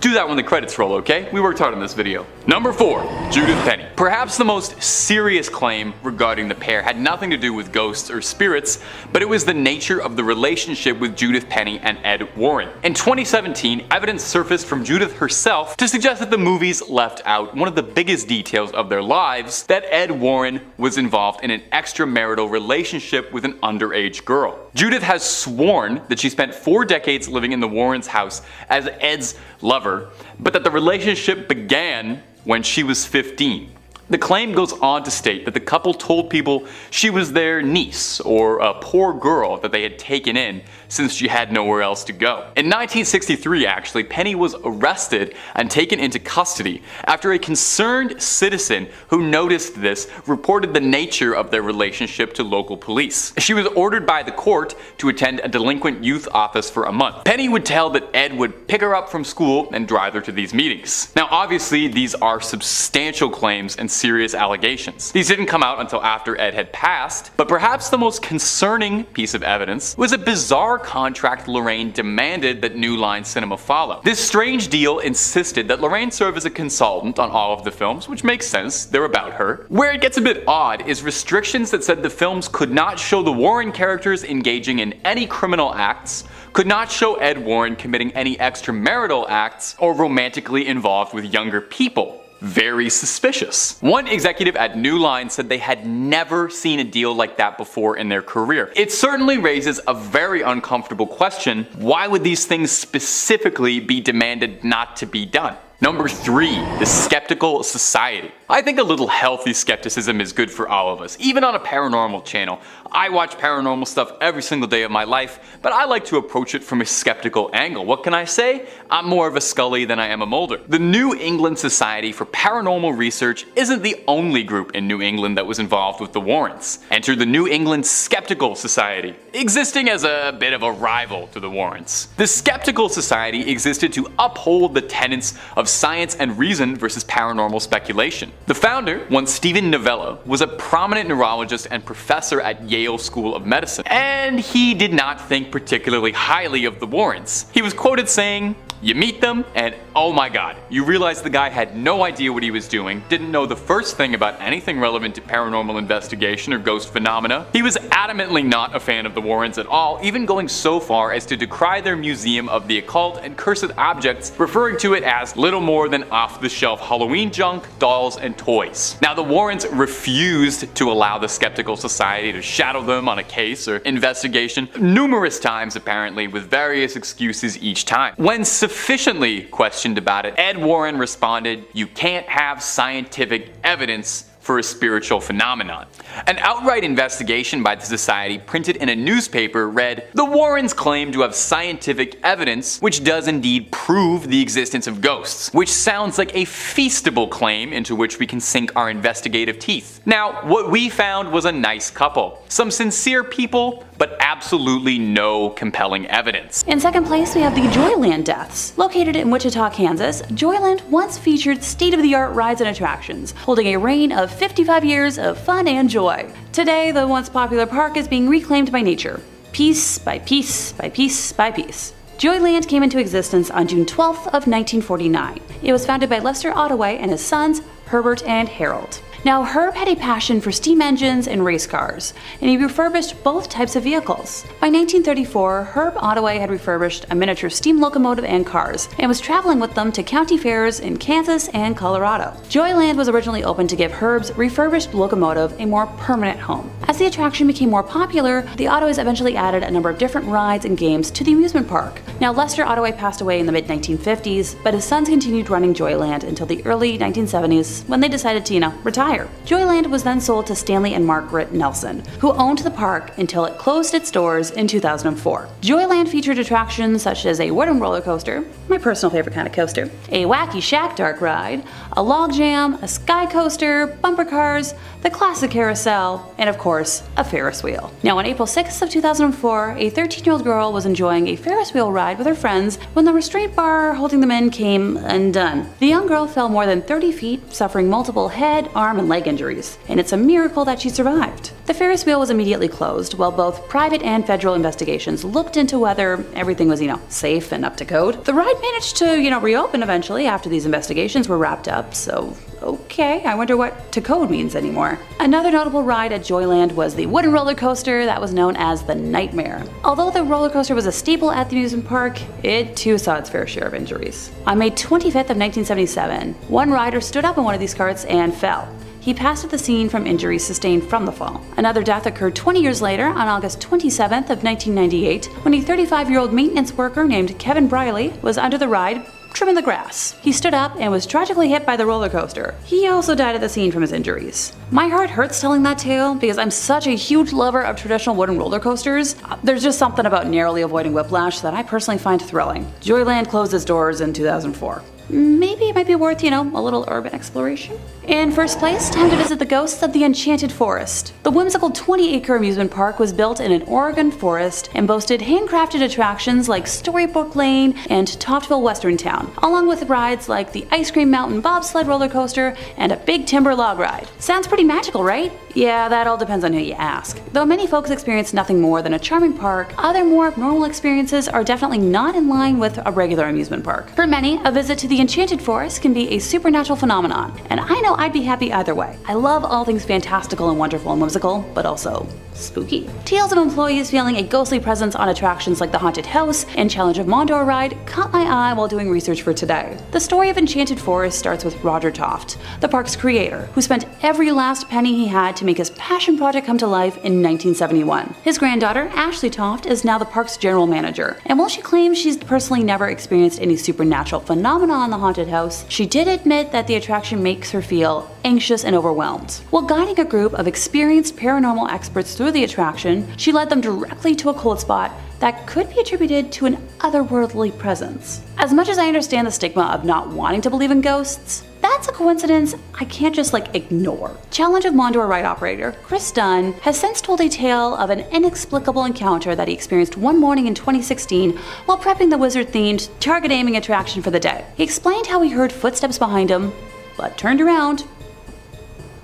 do that when the credits roll, okay? We worked hard on this video. Number 4, Judith Penny. Perhaps the most serious claim regarding the pair had nothing to do with ghosts or spirits, but it was the nature of the relationship with Judith Penny and Ed Warren. In 2017, evidence surfaced from Judith herself to suggest that the movies left out one of the biggest details of their lives, that Ed Warren was involved in an extramarital relationship with an underage girl. Judith has sworn that she spent 4 decades living in the Warrens' house as Ed's lover, but that the relationship began when she was 15. The claim goes on to state that the couple told people she was their niece, or a poor girl that they had taken in since she had nowhere else to go. In 1963 actually, Penny was arrested and taken into custody after a concerned citizen who noticed this reported the nature of their relationship to local police. She was ordered by the court to attend a delinquent youth office for a month. Penny would tell that Ed would pick her up from school and drive her to these meetings. Now obviously these are substantial claims and serious allegations. These didn't come out until after Ed had passed, but perhaps the most concerning piece of evidence was a bizarre contract Lorraine demanded that New Line Cinema follow. This strange deal insisted that Lorraine serve as a consultant on all of the films, which makes sense, they're about her. Where it gets a bit odd is restrictions that said the films could not show the Warren characters engaging in any criminal acts, could not show Ed Warren committing any extramarital acts, or romantically involved with younger people. very suspicious. One executive at New Line said they had never seen a deal like that before in their career. It certainly raises a very uncomfortable question: why would these things specifically be demanded not to be done? Number 3, the skeptical society. I think a little healthy skepticism is good for all of us, even on a paranormal channel. I watch paranormal stuff every single day of my life, but I like to approach it from a skeptical angle. What can I say? I'm more of a Scully than I am a Mulder. The New England Society for Paranormal Research isn't the only group in New England that was involved with the Warrens. Enter the New England Skeptical Society, existing as a bit of a rival to the Warrens. The Skeptical Society existed to uphold the tenets of science and reason versus paranormal speculation. The founder, one Stephen Novello, was a prominent neurologist and professor at Yale School of Medicine, and he did not think particularly highly of the Warrens. He was quoted saying, "You meet them, and oh my god, you realize the guy had no idea what he was doing, didn't know the first thing about anything relevant to paranormal investigation or ghost phenomena." He was adamantly not a fan of the Warrens at all, even going so far as to decry their museum of the occult and cursed objects, referring to it as little more than off-the-shelf Halloween junk, dolls, and toys. Now, the Warrens refused to allow the Skeptical Society to shadow them on a case or investigation numerous times, apparently, with various excuses each time. When sufficiently questioned about it, Ed Warren responded, "You can't have scientific evidence for a spiritual phenomenon." An outright investigation by the society printed in a newspaper read, "The Warrens claim to have scientific evidence which does indeed prove the existence of ghosts," which sounds like a feastable claim into which we can sink our investigative teeth. Now, what we found was a nice couple. Some sincere people, but absolutely no compelling evidence. In second place, we have the Joyand Deaths. Located in Wichita, Kansas, Joyland once featured state-of-the-art rides and attractions, holding a reign of 55 years of fun and joy. Today, the once popular park is being reclaimed by nature, piece by piece by piece by piece. Joyland came into existence on June 12th of 1949. It was founded by Lester Ottaway and his sons, Herbert and Harold. Now, Herb had a passion for steam engines and race cars, and he refurbished both types of vehicles. By 1934, Herb Ottaway had refurbished a miniature steam locomotive and cars, and was traveling with them to county fairs in Kansas and Colorado. Joyland was originally opened to give Herb's refurbished locomotive a more permanent home. As the attraction became more popular, the Ottoways eventually added a number of different rides and games to the amusement park. Now, Lester Ottaway passed away in the mid-1950s, but his sons continued running Joyland until the early 1970s, when they decided to, retire. Joyland was then sold to Stanley and Margaret Nelson, who owned the park until it closed its doors in 2004. Joyland featured attractions such as a wooden roller coaster, my personal favorite kind of coaster, a wacky shack dark ride, a log jam, a sky coaster, bumper cars, the classic carousel, and of course, a Ferris wheel. Now, on April 6th of 2004, a 13-year-old girl was enjoying a Ferris wheel ride with her friends when the restraint bar holding them in came undone. The young girl fell more than 30 feet, suffering multiple head, arm, and leg injuries, and it's a miracle that she survived. The Ferris wheel was immediately closed, while both private and federal investigations looked into whether everything was, safe and up to code. The ride managed to, reopen eventually after these investigations were wrapped up, so okay, I wonder what to code means anymore. Another notable ride at Joyland was the wooden roller coaster that was known as the Nightmare. Although the roller coaster was a staple at the amusement park, it too saw its fair share of injuries. On May 25th of 1977, one rider stood up in one of these carts and fell. He passed at the scene from injuries sustained from the fall. Another death occurred 20 years later on August 27th of 1998 when a 35-year-old maintenance worker named Kevin Briley was under the ride trimming the grass. He stood up and was tragically hit by the roller coaster. He also died at the scene from his injuries. My heart hurts telling that tale because I'm such a huge lover of traditional wooden roller coasters. There's just something about narrowly avoiding whiplash that I personally find thrilling. Joyland closed its doors in 2004. Maybe it might be worth, a little urban exploration. In first place, time to visit the ghosts of the Enchanted Forest. The whimsical 20-acre amusement park was built in an Oregon forest and boasted handcrafted attractions like Storybook Lane and Toftville Western Town, along with rides like the Ice Cream Mountain bobsled roller coaster and a big timber log ride. Sounds pretty magical, right? Yeah, that all depends on who you ask. Though many folks experience nothing more than a charming park, other more abnormal experiences are definitely not in line with a regular amusement park. For many, a visit to the Enchanted Forest can be a supernatural phenomenon, and I know I'd be happy either way. I love all things fantastical and wonderful and whimsical, but also spooky. Tales of employees feeling a ghostly presence on attractions like the Haunted House and Challenge of Mondor ride caught my eye while doing research for today. The story of Enchanted Forest starts with Roger Toft, the park's creator, who spent every last penny he had to make his passion project come to life in 1971. His granddaughter, Ashley Toft, is now the park's general manager, and while she claims she's personally never experienced any supernatural phenomena on the Haunted House, she did admit that the attraction makes her feel anxious and overwhelmed. While guiding a group of experienced paranormal experts through the attraction, she led them directly to a cold spot that could be attributed to an otherworldly presence. As much as I understand the stigma of not wanting to believe in ghosts, that's a coincidence I can't just ignore. Challenge of Mondor ride operator Chris Dunn has since told a tale of an inexplicable encounter that he experienced one morning in 2016 while prepping the wizard-themed target aiming attraction for the day. He explained how he heard footsteps behind him, but turned around.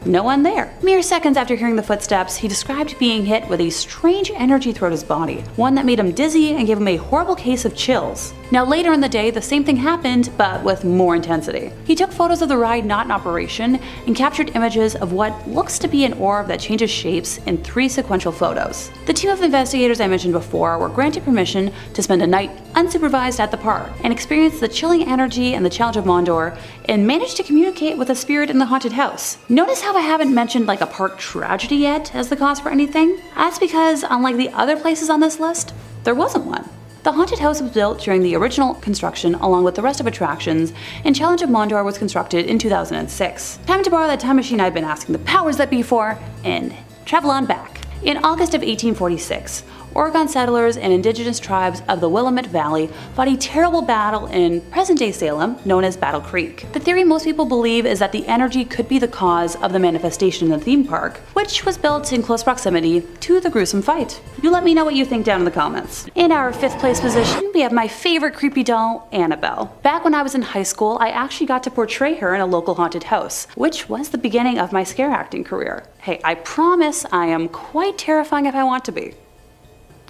No one there. Mere seconds after hearing the footsteps, he described being hit with a strange energy throughout his body, one that made him dizzy and gave him a horrible case of chills. Now later in the day, the same thing happened, but with more intensity. He took photos of the ride not in operation and captured images of what looks to be an orb that changes shapes in 3 sequential photos. The team of investigators I mentioned before were granted permission to spend a night unsupervised at the park and experience the chilling energy and the Challenge of Mondor and managed to communicate with a spirit in the haunted house. Notice how I haven't mentioned a park tragedy yet as the cause for anything? That's because, unlike the other places on this list, there wasn't one. The haunted house was built during the original construction along with the rest of attractions, and Challenge of Mondor was constructed in 2006. Time to borrow that time machine I've been asking the powers that be for, and travel on back. In August of 1846, Oregon settlers and indigenous tribes of the Willamette Valley fought a terrible battle in present-day Salem known as Battle Creek. The theory most people believe is that the energy could be the cause of the manifestation in the theme park, which was built in close proximity to the gruesome fight. You let me know what you think down in the comments. In our 5th place position, we have my favorite creepy doll, Annabelle. Back when I was in high school, I actually got to portray her in a local haunted house, which was the beginning of my scare acting career. Hey, I promise I am quite terrifying if I want to be.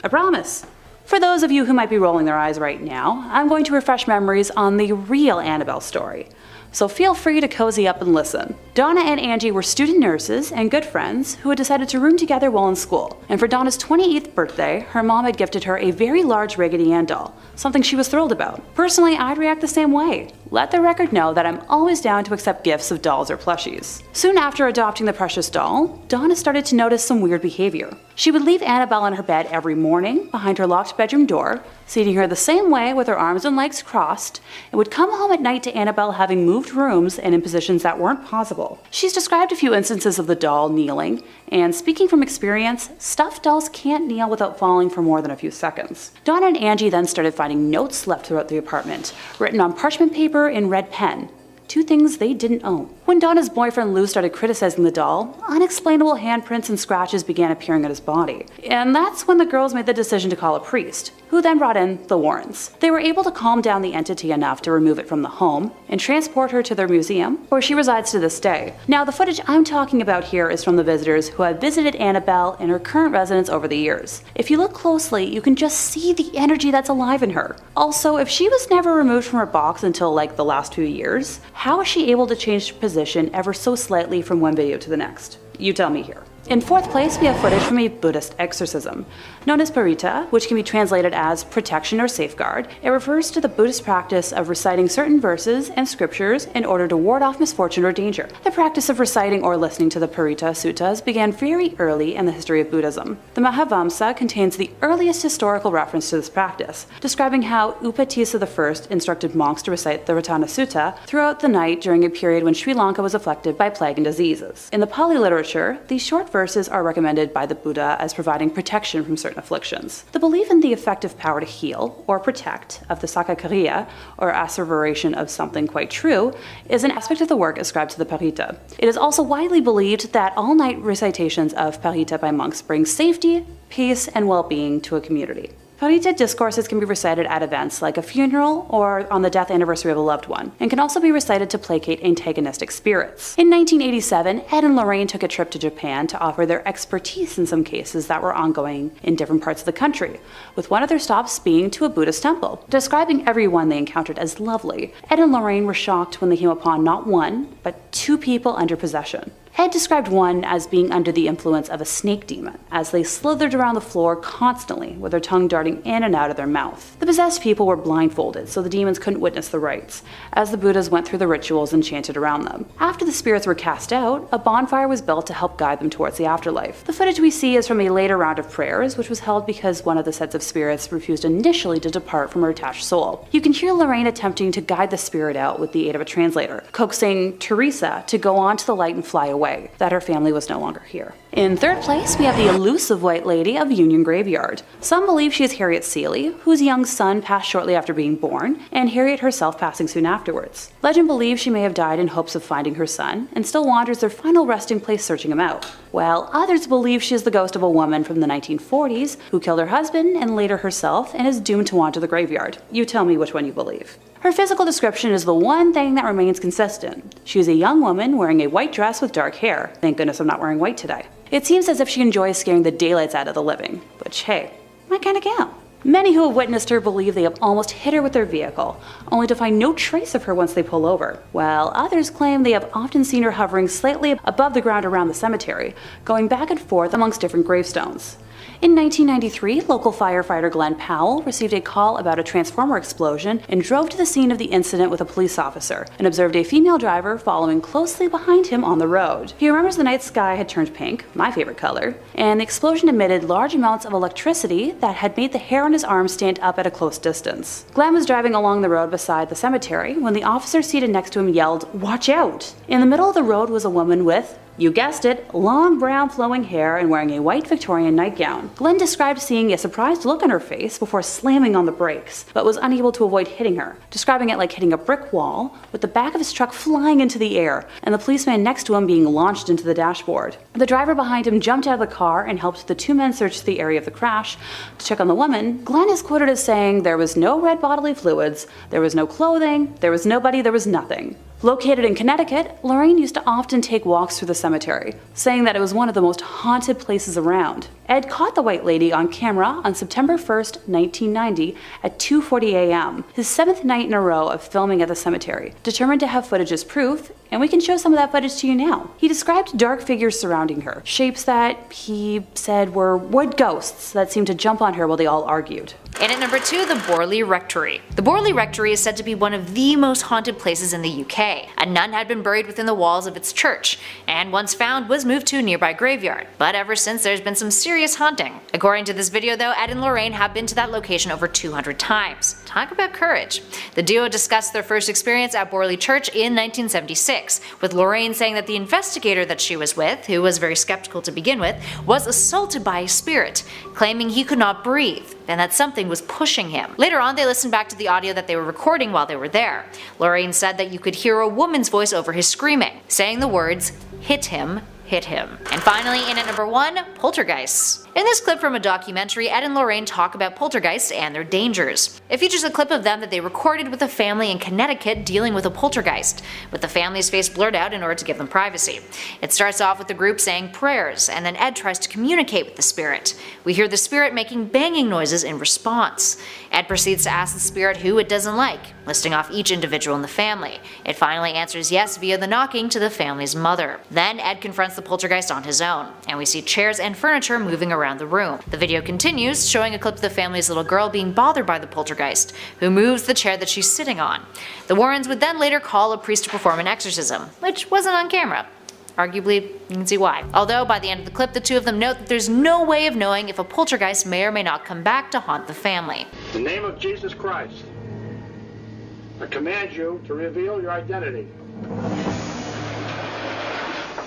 I promise. For those of you who might be rolling their eyes right now, I'm going to refresh memories on the real Annabelle story. So feel free to cozy up and listen. Donna and Angie were student nurses and good friends who had decided to room together while in school. And for Donna's 28th birthday, her mom had gifted her a very large Raggedy Ann doll, something she was thrilled about. Personally, I'd react the same way. Let the record know that I'm always down to accept gifts of dolls or plushies. Soon after adopting the precious doll, Donna started to notice some weird behavior. She would leave Annabelle in her bed every morning behind her locked bedroom door, seating her the same way with her arms and legs crossed, and would come home at night to Annabelle having moved rooms and in positions that weren't possible. She's described a few instances of the doll kneeling, and speaking from experience, stuffed dolls can't kneel without falling for more than a few seconds. Donna and Angie then started finding notes left throughout the apartment, written on parchment paper in red pen, 2 things they didn't own. When Donna's boyfriend Lou started criticizing the doll, unexplainable handprints and scratches began appearing on his body. And that's when the girls made the decision to call a priest, who then brought in the Warrens. They were able to calm down the entity enough to remove it from the home and transport her to their museum, where she resides to this day. Now, the footage I'm talking about here is from the visitors who have visited Annabelle in her current residence over the years. If you look closely, you can just see the energy that's alive in her. Also, if she was never removed from her box until the last few years, how is she able to change position ever so slightly from one video to the next? You tell me here. In 4th place, we have footage from a Buddhist exorcism. Known as Parita, which can be translated as protection or safeguard, it refers to the Buddhist practice of reciting certain verses and scriptures in order to ward off misfortune or danger. The practice of reciting or listening to the Parita suttas began very early in the history of Buddhism. The Mahavamsa contains the earliest historical reference to this practice, describing how Upatissa I instructed monks to recite the Ratana Sutta throughout the night during a period when Sri Lanka was afflicted by plague and diseases. In the Pali literature, these short verses are recommended by the Buddha as providing protection from certain afflictions. The belief in the effective power to heal or protect of the Sakakariya, or asseveration of something quite true, is an aspect of the work ascribed to the Parita. It is also widely believed that all-night recitations of Parita by monks bring safety, peace, and well-being to a community. Parita discourses can be recited at events like a funeral or on the death anniversary of a loved one, and can also be recited to placate antagonistic spirits. In 1987, Ed and Lorraine took a trip to Japan to offer their expertise in some cases that were ongoing in different parts of the country, with one of their stops being to a Buddhist temple. Describing everyone they encountered as lovely, Ed and Lorraine were shocked when they came upon not one, but two people under possession. Ed described one as being under the influence of a snake demon, as they slithered around the floor constantly, with their tongue darting in and out of their mouth. The possessed people were blindfolded, so the demons couldn't witness the rites, as the Buddhas went through the rituals and chanted around them. After the spirits were cast out, a bonfire was built to help guide them towards the afterlife. The footage we see is from a later round of prayers, which was held because one of the sets of spirits refused initially to depart from her attached soul. You can hear Lorraine attempting to guide the spirit out with the aid of a translator, coaxing Teresa to go on to the light and fly away, that her family was no longer here. In third place, we have the elusive White Lady of Union Graveyard. Some believe she is Harriet Seeley, whose young son passed shortly after being born, and Harriet herself passing soon afterwards. Legend believes she may have died in hopes of finding her son, and still wanders their final resting place searching him out, while others believe she is the ghost of a woman from the 1940s who killed her husband and later herself and is doomed to wander the graveyard. You tell me which one you believe. Her physical description is the one thing that remains consistent. She is a young woman wearing a white dress with dark hair. Thank goodness I'm not wearing white today. It seems as if she enjoys scaring the daylights out of the living, which, hey, my kind of gal. Many who have witnessed her believe they have almost hit her with their vehicle, only to find no trace of her once they pull over, while others claim they have often seen her hovering slightly above the ground around the cemetery, going back and forth amongst different gravestones. In 1993, local firefighter Glenn Powell received a call about a transformer explosion and drove to the scene of the incident with a police officer and observed a female driver following closely behind him on the road. He remembers the night sky had turned pink, my favorite color, and the explosion emitted large amounts of electricity that had made the hair on his arm stand up at a close distance. Glenn was driving along the road beside the cemetery when the officer seated next to him yelled, "Watch out!" In the middle of the road was a woman with, you guessed it, long brown flowing hair and wearing a white Victorian nightgown. Glenn described seeing a surprised look on her face before slamming on the brakes, but was unable to avoid hitting her, describing it like hitting a brick wall, with the back of his truck flying into the air and the policeman next to him being launched into the dashboard. The driver behind him jumped out of the car and helped the two men search the area of the crash to check on the woman. Glenn is quoted as saying, "There was no red bodily fluids, there was no clothing, there was nobody, there was nothing." Located in Connecticut, Lorraine used to often take walks through the cemetery, saying that it was one of the most haunted places around. Ed caught the White Lady on camera on September 1st, 1990 at 2:40 a.m., his 7th night in a row of filming at the cemetery, determined to have footage as proof, and we can show some of that footage to you now. He described dark figures surrounding her, shapes that he said were wood ghosts that seemed to jump on her while they all argued. And at number 2, the Borley Rectory. The Borley Rectory is said to be one of the most haunted places in the UK. A nun had been buried within the walls of its church, and once found was moved to a nearby graveyard. But ever since, there's been some serious haunting. According to this video though, Ed and Lorraine have been to that location over 200 times. Talk about courage. The duo discussed their first experience at Borley Church in 1976, with Lorraine saying that the investigator that she was with, who was very skeptical to begin with, was assaulted by a spirit, claiming he could not breathe, and that something was pushing him. Later on, they listened back to the audio that they were recording while they were there. Lorraine said that you could hear a woman's voice over his screaming, saying the words, "Hit him, hit him." And finally, in at number 1, Poltergeists. In this clip from a documentary, Ed and Lorraine talk about poltergeists and their dangers. It features a clip of them that they recorded with a family in Connecticut dealing with a poltergeist, with the family's face blurred out in order to give them privacy. It starts off with the group saying prayers, and then Ed tries to communicate with the spirit. We hear the spirit making banging noises in response. Ed proceeds to ask the spirit who it doesn't like, listing off each individual in the family. It finally answers yes via the knocking to the family's mother. Then Ed confronts the poltergeist on his own, and we see chairs and furniture moving around the room. The video continues, showing a clip of the family's little girl being bothered by the poltergeist, who moves the chair that she's sitting on. The Warrens would then later call a priest to perform an exorcism, which wasn't on camera. Arguably, you can see why. Although by the end of the clip, the two of them note that there's no way of knowing if a poltergeist may or may not come back to haunt the family. In the name of Jesus Christ, I command you to reveal your identity.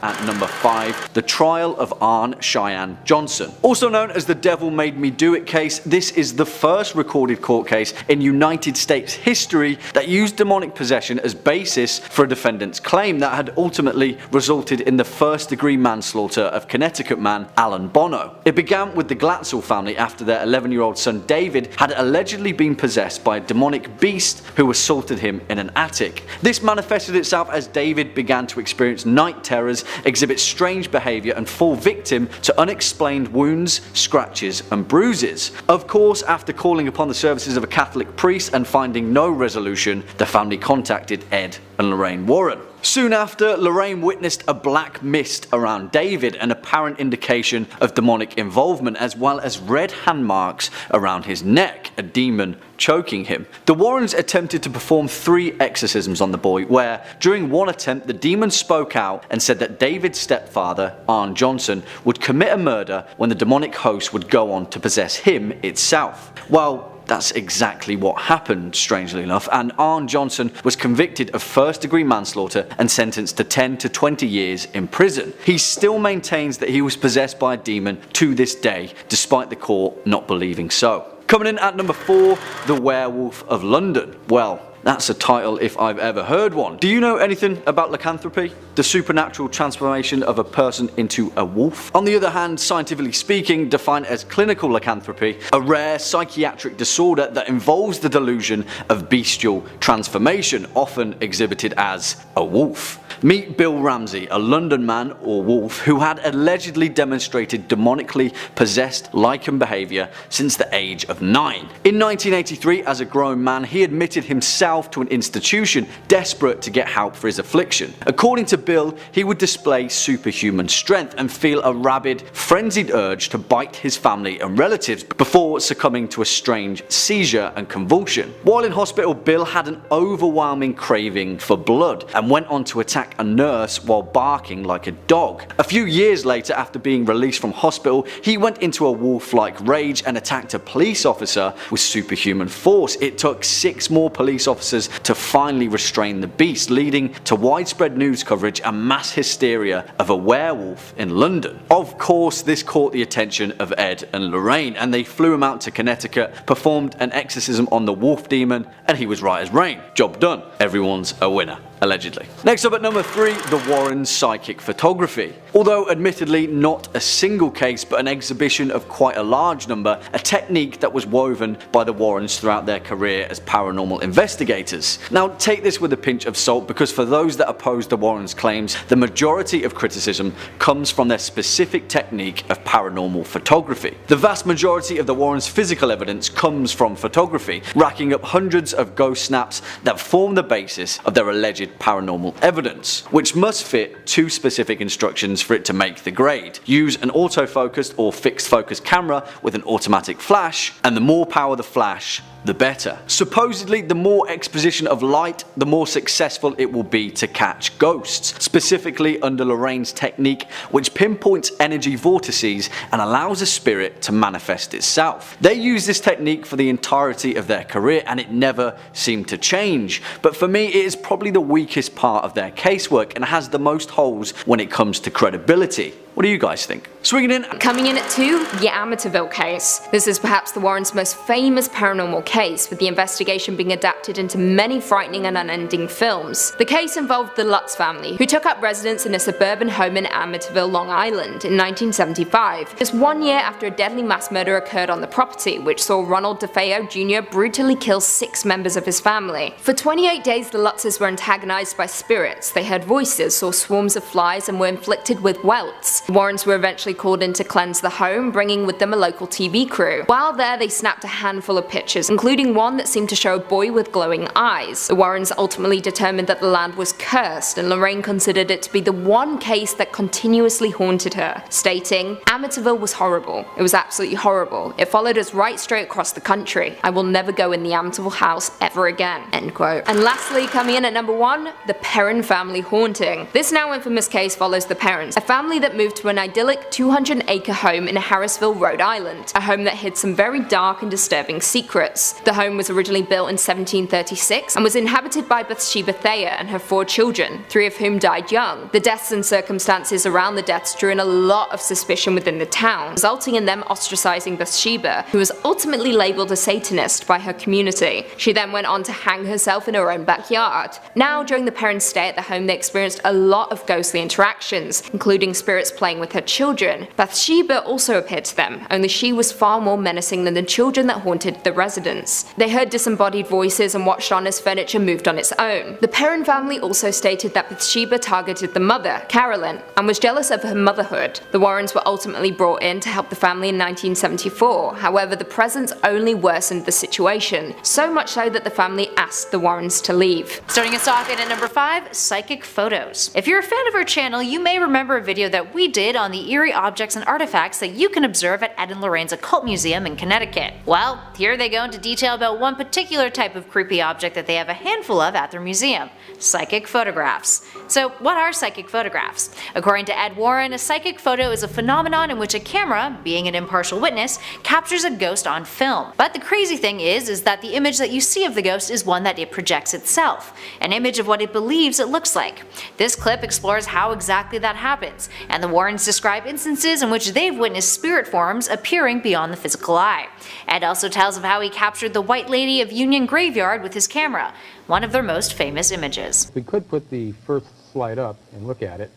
at number 5, the trial of Joyand Johnson. Also known as the Devil Made Me Do It case, this is the first recorded court case in United States history that used demonic possession as basis for a defendant's claim that had ultimately resulted in the first-degree manslaughter of Connecticut man Alan Bono. It began with the Glatzel family after their 11-year-old son David had allegedly been possessed by a demonic beast who assaulted him in an attic. This manifested itself as David began to experience night terrors, exhibit strange behaviour and fall victim to unexplained wounds, scratches and bruises. Of course, after calling upon the services of a Catholic priest and finding no resolution, the family contacted Ed and Lorraine Warren. Soon after, Lorraine witnessed a black mist around David, an apparent indication of demonic involvement, as well as red hand marks around his neck, a demon choking him. The Warrens attempted to perform 3 exorcisms on the boy, where during one attempt the demon spoke out and said that David's stepfather, Arn Johnson, would commit a murder when the demonic host would go on to possess him itself. Well, that's exactly what happened, strangely enough, and Arn Johnson was convicted of first-degree manslaughter and sentenced to 10 to 20 years in prison. He still maintains that he was possessed by a demon to this day, despite the court not believing so. Coming in at number 4, The Werewolf of London. Well, that's a title if I've ever heard one. Do you know anything about lycanthropy? The supernatural transformation of a person into a wolf? On the other hand, scientifically speaking, defined as clinical lycanthropy, a rare psychiatric disorder that involves the delusion of bestial transformation, often exhibited as a wolf. Meet Bill Ramsey, a London man or wolf who had allegedly demonstrated demonically possessed lichen behaviour since the age of 9. In 1983, as a grown man, he admitted himself to an institution desperate to get help for his affliction. According to Bill, he would display superhuman strength and feel a rabid, frenzied urge to bite his family and relatives before succumbing to a strange seizure and convulsion. While in hospital, Bill had an overwhelming craving for blood and went on to attack a nurse while barking like a dog. A few years later, after being released from hospital, he went into a wolf-like rage and attacked a police officer with superhuman force. It took 6 more police officers to finally restrain the beast, leading to widespread news coverage and mass hysteria of a werewolf in London. Of course, this caught the attention of Ed and Lorraine, and they flew him out to Connecticut, performed an exorcism on the wolf demon, and he was right as rain. Job done. Everyone's a winner. Allegedly. Next up at number 3, the Warrens' psychic photography. Although admittedly not a single case but an exhibition of quite a large number, a technique that was woven by the Warrens throughout their career as paranormal investigators. Now take this with a pinch of salt, because for those that oppose the Warrens' claims, the majority of criticism comes from their specific technique of paranormal photography. The vast majority of the Warrens' physical evidence comes from photography, racking up hundreds of ghost snaps that form the basis of their alleged paranormal evidence, which must fit 2 specific instructions for it to make the grade. Use an autofocused or fixed focus camera with an automatic flash, and the more power the flash, the better. Supposedly, the more exposition of light, the more successful it will be to catch ghosts, specifically under Lorraine's technique, which pinpoints energy vortices and allows a spirit to manifest itself. They used this technique for the entirety of their career and it never seemed to change, but for me it is probably the weakest part of their casework and has the most holes when it comes to credibility. What do you guys think? Swinging in. Coming in at 2, the Amityville Case. This is perhaps the Warrens' most famous paranormal case, with the investigation being adapted into many frightening and unending films. The case involved the Lutz family, who took up residence in a suburban home in Amityville, Long Island in 1975, just 1 year after a deadly mass murder occurred on the property, which saw Ronald DeFeo Jr. brutally kill 6 members of his family. For 28 days, the Lutzes were antagonized by spirits. They heard voices, saw swarms of flies, and were inflicted with welts. The Warrens were eventually called in to cleanse the home, bringing with them a local TV crew. While there, they snapped a handful of pictures, including one that seemed to show a boy with glowing eyes. The Warrens ultimately determined that the land was cursed, and Lorraine considered it to be the one case that continuously haunted her, stating, "Amityville was horrible. It was absolutely horrible. It followed us right straight across the country. I will never go in the Amityville house ever again." End quote. And lastly, coming in at number 1, the Perin family haunting. This now infamous case follows the Perins, a family that moved moved to an idyllic 200-acre home in Harrisville, Rhode Island, a home that hid some very dark and disturbing secrets. The home was originally built in 1736 and was inhabited by Bathsheba Thayer and her 4 children, 3 of whom died young. The deaths and circumstances around the deaths drew in a lot of suspicion within the town, resulting in them ostracizing Bathsheba, who was ultimately labeled a Satanist by her community. She then went on to hang herself in her own backyard. Now, during the Perin stay at the home, they experienced a lot of ghostly interactions, including spirits playing with her children. Bathsheba also appeared to them, only she was far more menacing than the children that haunted the residence. They heard disembodied voices and watched on as furniture moved on its own. The Perin family also stated that Bathsheba targeted the mother, Carolyn, and was jealous of her motherhood. The Warrens were ultimately brought in to help the family in 1974, however the presence only worsened the situation, so much so that the family asked the Warrens to leave. Starting us off in at number 5, psychic photos. If you're a fan of our channel, you may remember a video that we did on the eerie objects and artifacts that you can observe at Ed and Lorraine's Occult Museum in Connecticut. Well, here they go into detail about one particular type of creepy object that they have a handful of at their museum: psychic photographs. So what are psychic photographs? According to Ed Warren, a psychic photo is a phenomenon in which a camera, being an impartial witness, captures a ghost on film. But the crazy thing is that the image that you see of the ghost is one that it projects itself, an image of what it believes it looks like. This clip explores how exactly that happens, and the Warrens describe instances in which they've witnessed spirit forms appearing beyond the physical eye. Ed also tells of how he captured the White Lady of Union Graveyard with his camera, one of their most famous images. We could put the first slide up and look at it.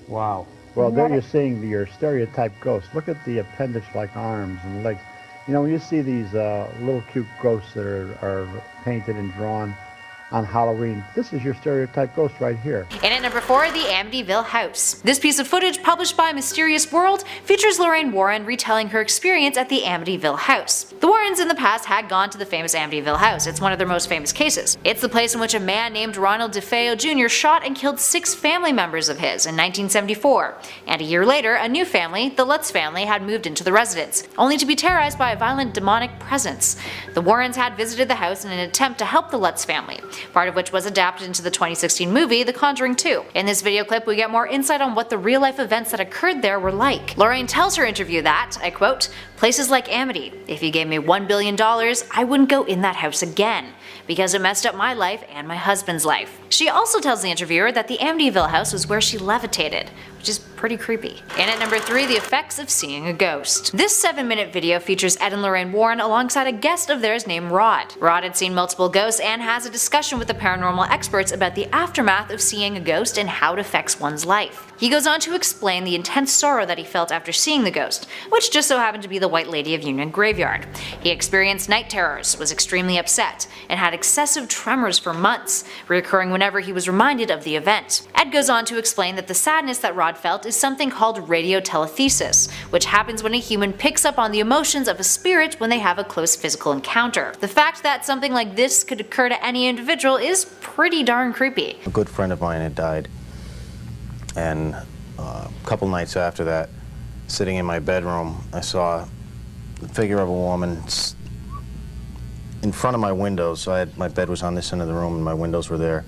Wow. Well, there you're seeing your stereotype ghost. Look at the appendage-like arms and legs. You know, when you see these little cute ghosts that are painted and drawn on Halloween, this is your stereotype ghost right here. And at number 4, the Amityville House. This piece of footage, published by Mysterious World, features Lorraine Warren retelling her experience at the Amityville House. The Warrens in the past had gone to the famous Amityville House. It's one of their most famous cases. It's the place in which a man named Ronald DeFeo Jr. shot and killed 6 family members of his in 1974. And a year later, a new family, the Lutz family, had moved into the residence, only to be terrorized by a violent demonic presence. The Warrens had visited the house in an attempt to help the Lutz family, part of which was adapted into the 2016 movie The Conjuring 2. In this video clip, we get more insight on what the real-life events that occurred there were like. Lorraine tells her interview that, I quote, "Places like Amity, if you gave me $1 billion, I wouldn't go in that house again, because it messed up my life and my husband's life." She also tells the interviewer that the Amityville house was where she levitated, which is pretty creepy. And at number 3, the effects of seeing a ghost. This 7-minute video features Ed and Lorraine Warren alongside a guest of theirs named Rod. Rod had seen multiple ghosts and has a discussion with the paranormal experts about the aftermath of seeing a ghost and how it affects one's life. He goes on to explain the intense sorrow that he felt after seeing the ghost, which just so happened to be the White Lady of Union Graveyard. He experienced night terrors, was extremely upset, and had excessive tremors for months, reoccurring whenever he was reminded of the event. Ed goes on to explain that the sadness that Rod felt is something called radiotelethesis, which happens when a human picks up on the emotions of a spirit when they have a close physical encounter. The fact that something like this could occur to any individual is pretty darn creepy. A good friend of mine had died, and a couple nights after that, sitting in my bedroom, I saw the figure of a woman in front of my windows. So my bed was on this end of the room and my windows were there.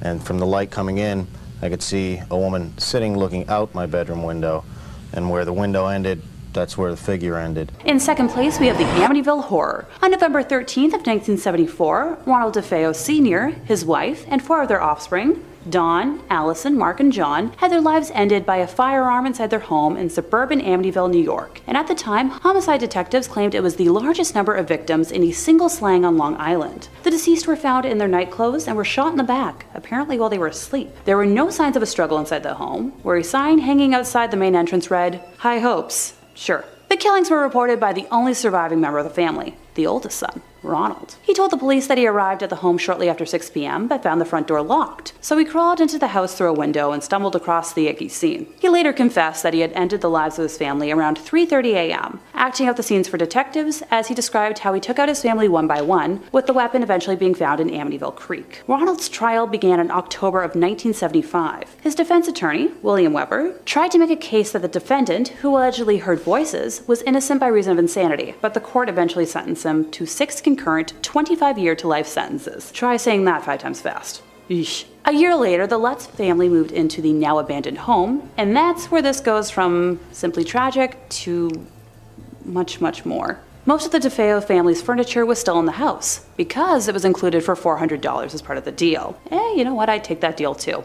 And from the light coming in, I could see a woman sitting looking out my bedroom window, and where the window ended, that's where the figure ended. In second place, we have the Amityville Horror. On November 13th of 1974, Ronald DeFeo Sr., his wife, and 4 of their offspring, Dawn, Allison, Mark, and John, had their lives ended by a firearm inside their home in suburban Amityville, New York. And at the time, homicide detectives claimed it was the largest number of victims in a single slang on Long Island. The deceased were found in their nightclothes and were shot in the back, apparently while they were asleep. There were no signs of a struggle inside the home, where a sign hanging outside the main entrance read, "High hopes." Sure. The killings were reported by the only surviving member of the family, the oldest son, Ronald. He told the police that he arrived at the home shortly after 6 p.m. but found the front door locked, so he crawled into the house through a window and stumbled across the icky scene. He later confessed that he had ended the lives of his family around 3:30 a.m., acting out the scenes for detectives as he described how he took out his family one by one, with the weapon eventually being found in Amityville Creek. Ronald's trial began in October of 1975. His defense attorney, William Weber, tried to make a case that the defendant, who allegedly heard voices, was innocent by reason of insanity, but the court eventually sentenced him to 6 concurrent 25-year to life sentences. Try saying that 5 times fast. Eesh. A year later, the Lutz family moved into the now abandoned home, and that's where this goes from simply tragic to much, much more. Most of the DeFeo family's furniture was still in the house, because it was included for $400 as part of the deal. You know what, I'd take that deal too.